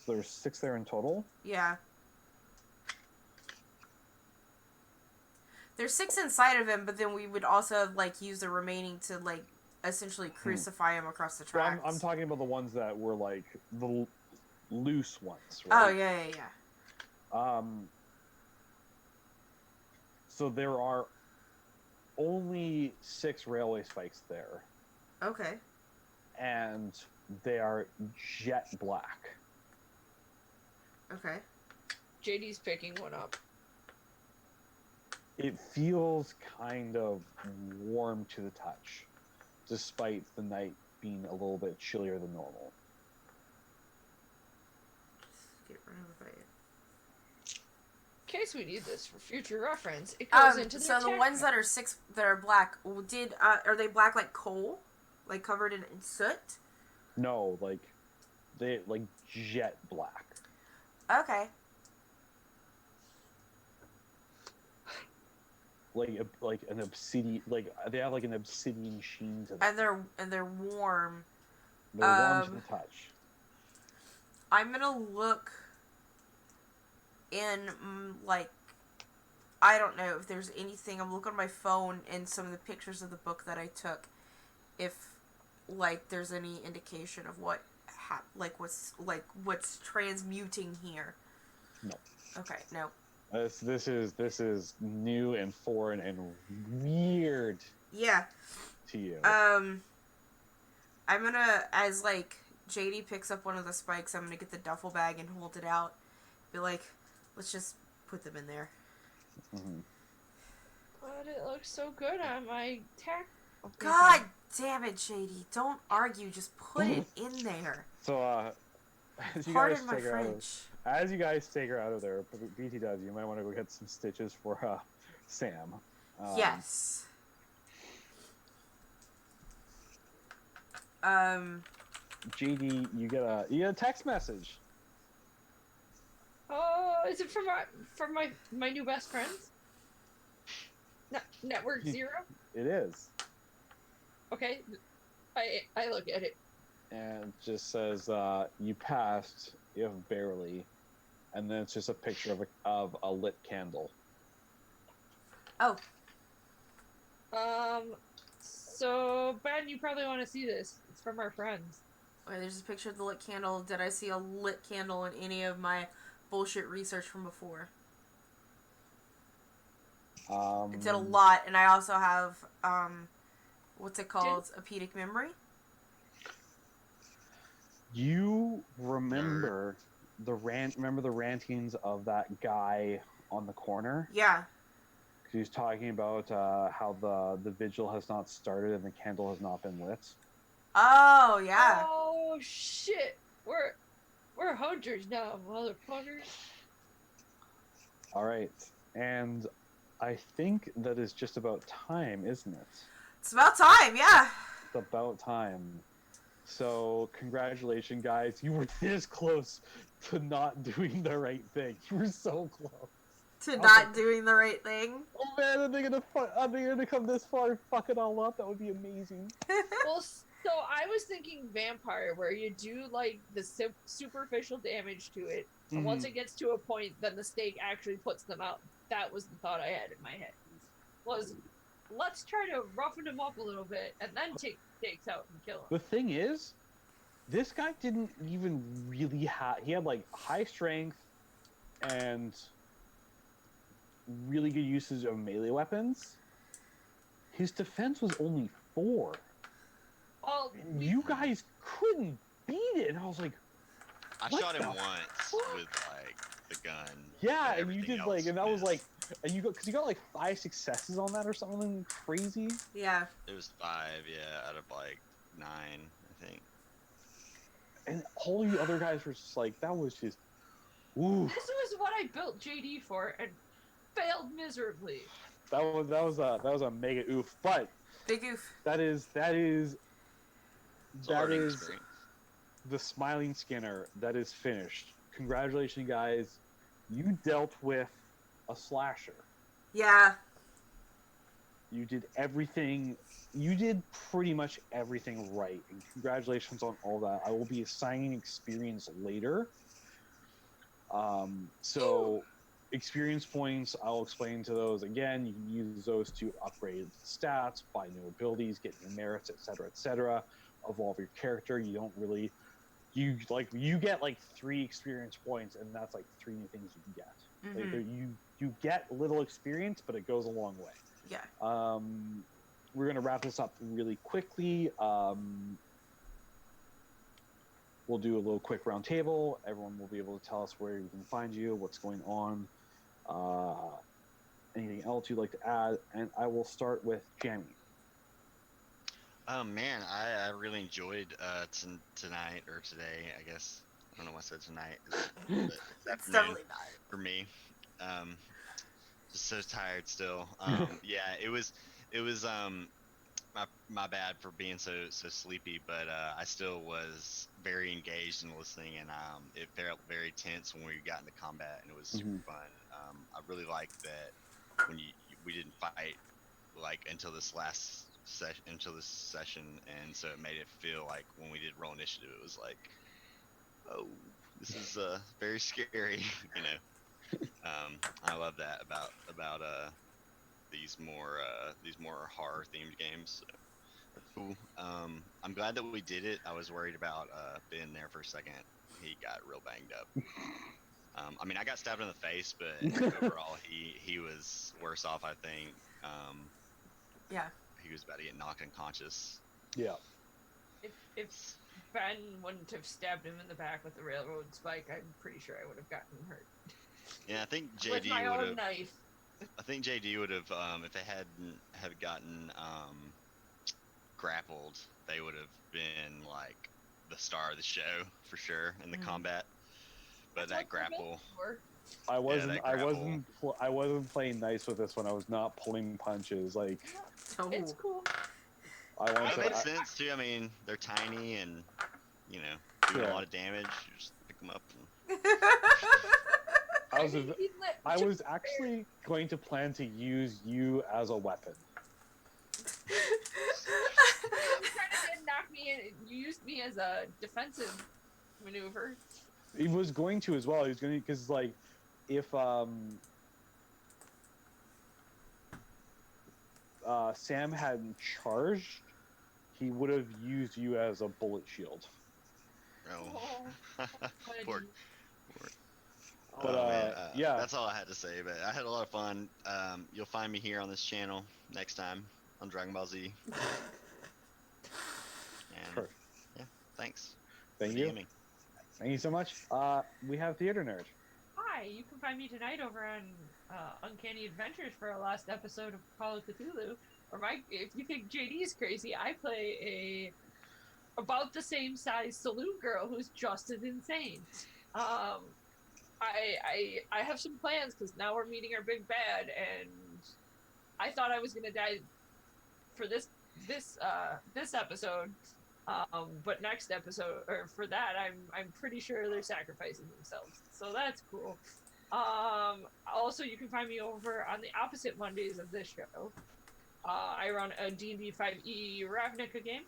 So there's 6 there in total?
Yeah. There's 6 inside of him, but then we would also like use the remaining to like essentially crucify him across the tracks.
Well, I'm talking about the ones that were like the loose ones,
Oh,
right?
yeah.
So there are only 6 railway spikes there.
Okay.
And they are jet black.
Okay.
JD's picking one up.
It feels kind of warm to the touch, despite the night being a little bit chillier than normal.
Just get rid of it.
In case we need this for future reference, it goes into
so the ones that are 6 that are black, are they black like coal, like covered in soot?
No, like they like jet black.
Okay.
Like an obsidian, like they have like an obsidian sheen to them.
And they're warm.
They're warm to the touch.
I'm gonna look in like, I don't know if there's anything. I'm looking on my phone and some of the pictures of the book that I took, if like there's any indication of what's transmuting here.
No.
Okay, no.
This is new and foreign and weird
Yeah.
to you.
I'm gonna, as like JD picks up one of the spikes, I'm gonna get the duffel bag and hold it out. Be like, let's just put them in there.
Mhm.
But it looks so good on my tack. Okay,
God
fine.
damn it, JD! Don't argue. Just put it in there.
So as you guys
Pardon my
take her out of
French.
as you guys take her out of there, BT does. You might want to go get some stitches for Sam.
Yes.
JD, you get a text message.
Oh, is it from my new best friends? Network Zero.
It is,
Okay, I look at it.
and it just says you passed, if barely, and then it's just a picture of a lit candle.
Oh.
So Ben, you probably want to see this. It's from our friends.
Okay, there's a picture of the lit candle. Did I see a lit candle in any of my bullshit research from before? I did a lot, and I also have, what's it called? A pedic memory?
You remember remember the rantings of that guy on the corner?
Yeah.
He was talking about how the vigil has not started and the candle has not been lit.
Oh, yeah.
Oh shit! We're hunters now, motherfuckers.
All right, and I think that is just about time, isn't it?
It's about time, yeah.
It's about time. So, congratulations, guys. You were this close to not doing the right thing. You were so close.
To not doing the right thing.
Oh man, are they gonna come this far and fuck it all up? That would be amazing.
Well, so I was thinking vampire, where you do like the superficial damage to it, and once it gets to a point, then the stake actually puts them out. That was the thought I had in my head. Was let's try to roughen him up a little bit, and then take stakes out and kill him.
The thing is, this guy didn't even really have. He had like high strength and really good usage of melee weapons. His defense was only 4.
Well,
And you guys couldn't beat it. And I was like,
I
what
shot him
the
once
fuck?
with like the gun.
Yeah,
but
and you
everything
did like,
else
and that was like,
missed.
and you got like 5 successes on that or something crazy.
Yeah.
It was 5, yeah, out of like 9, I think.
And all you other guys were just like, that was just, ooh.
This was what I built JD for, and failed miserably.
That was a mega oof. But
Big oof.
that is
It's a learning experience.
the Smiling Skinner that is finished. Congratulations, guys. You dealt with a slasher.
Yeah.
You did everything. You did pretty much everything right. And congratulations on all that. I will be assigning experience later. So experience points, I'll explain to those again. You can use those to upgrade stats, buy new abilities, get new merits, etc., evolve your character. You don't really, you get like 3 experience points, and that's like 3 new things you can get.
Mm-hmm.
Like, you get little experience, but it goes a long way.
Yeah.
We're gonna wrap this up really quickly. We'll do a little quick round table. Everyone will be able to tell us where you can find you, what's going on, anything else you'd like to add, and I will start with Jamie.
Oh man, I really enjoyed tonight or today. I guess I don't know why I said tonight. But
It's definitely not.
for me. Just so tired still. Yeah, it was my bad for being so sleepy, but I still was very engaged in listening, and it felt very tense when we got into combat, and it was super fun. I really liked that when we didn't fight like until this session, and so it made it feel like when we did roll initiative, it was like, oh, this is very scary, you know. I love that about these more horror themed games. So that's cool. I'm glad that we did it. I was worried about Ben there for a second. He got real banged up. I mean, I got stabbed in the face, but overall he was worse off, I think.
Yeah.
he was about to get knocked unconscious.
Yeah.
If Ben wouldn't have stabbed him in the back with the railroad spike, I'm pretty sure I would have gotten hurt.
Yeah, I think
With
JD
my
would
own
have.
knife.
I think JD would have, if they hadn't have gotten grappled, they would have been like the star of the show for sure in the combat. But
That's
that grapple,
I wasn't.
that grapple.
I wasn't playing nice with this one. I was not pulling punches. Like
Oh.
It's cool.
It makes sense too. I mean, they're tiny and doing a lot of damage. You just pick them up.
I was actually going to plan to use you as a weapon.
You kind of did knock me in. You used me as a defensive maneuver.
He was going to as well. He was going to, because like, if Sam hadn't charged, he would have used you as a bullet shield.
Oh. Poor.
But
man,
yeah,
that's all I had to say. But I had a lot of fun. You'll find me here on this channel next time on Dragon Ball Z. And yeah, thanks.
Thank you. Thank you so much. We have Theater Nerd.
Hi, you can find me tonight over on Uncanny Adventures for our last episode of Call of Cthulhu. Or if you think JD's crazy, I play a about the same size saloon girl who's just as insane. I have some plans because now we're meeting our big bad, and I thought I was gonna die for this episode, but next episode or for that I'm pretty sure they're sacrificing themselves, so that's cool. Also, you can find me over on the opposite Mondays of this show. I run a D&D 5e Ravnica game.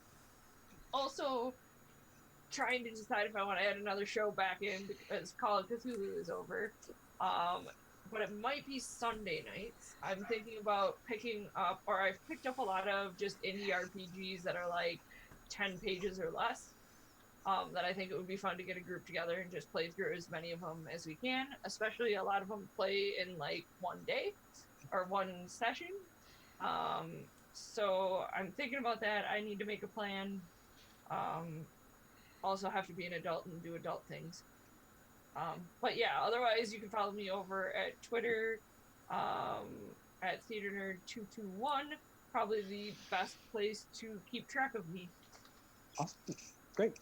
Also, trying to decide if I want to add another show back in because Call of Cthulhu is over. But it might be Sunday nights. I'm thinking about picking up, or I've picked up a lot of just indie RPGs that are like 10 pages or less. That I think it would be fun to get a group together and just play through as many of them as we can. Especially a lot of them play in like one day or one session. So I'm thinking about that. I need to make a plan. Also have to be an adult and do adult things. But yeah, otherwise you can follow me over at Twitter at TheaterNerd221. Probably the best place to keep track of me.
Awesome. Great.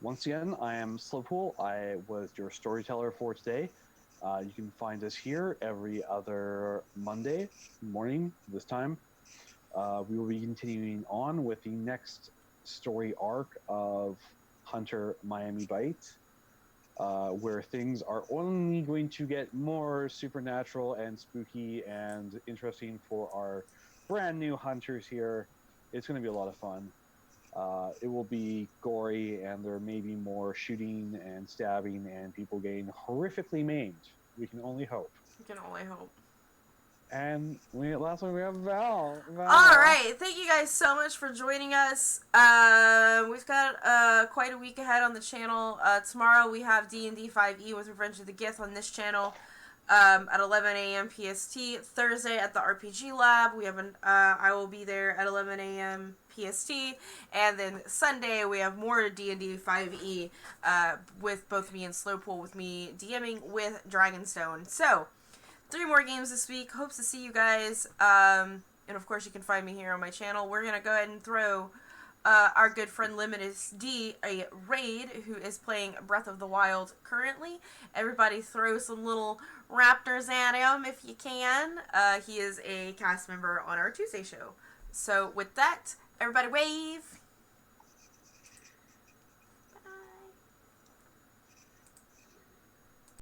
Once again, I am Slowpool. I was your storyteller for today. You can find us here every other Monday morning this time. We will be continuing on with the next story arc of Hunter Miami Bite, where things are only going to get more supernatural and spooky and interesting for our brand new hunters here. It's going to be a lot of fun. It will be gory, and there may be more shooting and stabbing and people getting horrifically maimed. We can only hope.
We can only hope.
And last one we have Val.
All right, thank you guys so much for joining us. We've got quite a week ahead on the channel. Tomorrow we have D&D 5e with Revenge of the Gith on this channel at 11 a.m. PST. Thursday at the RPG Lab, we have I will be there at 11 a.m. PST, and then Sunday we have more D&D 5e with both me and Slowpool, with me DMing with Dragonstone. So 3 more games this week. Hopes to see you guys. And of course, you can find me here on my channel. We're going to go ahead and throw our good friend Limitless D a raid, who is playing Breath of the Wild currently. Everybody throw some little raptors at him if you can. He is a cast member on our Tuesday show. So with that, everybody wave.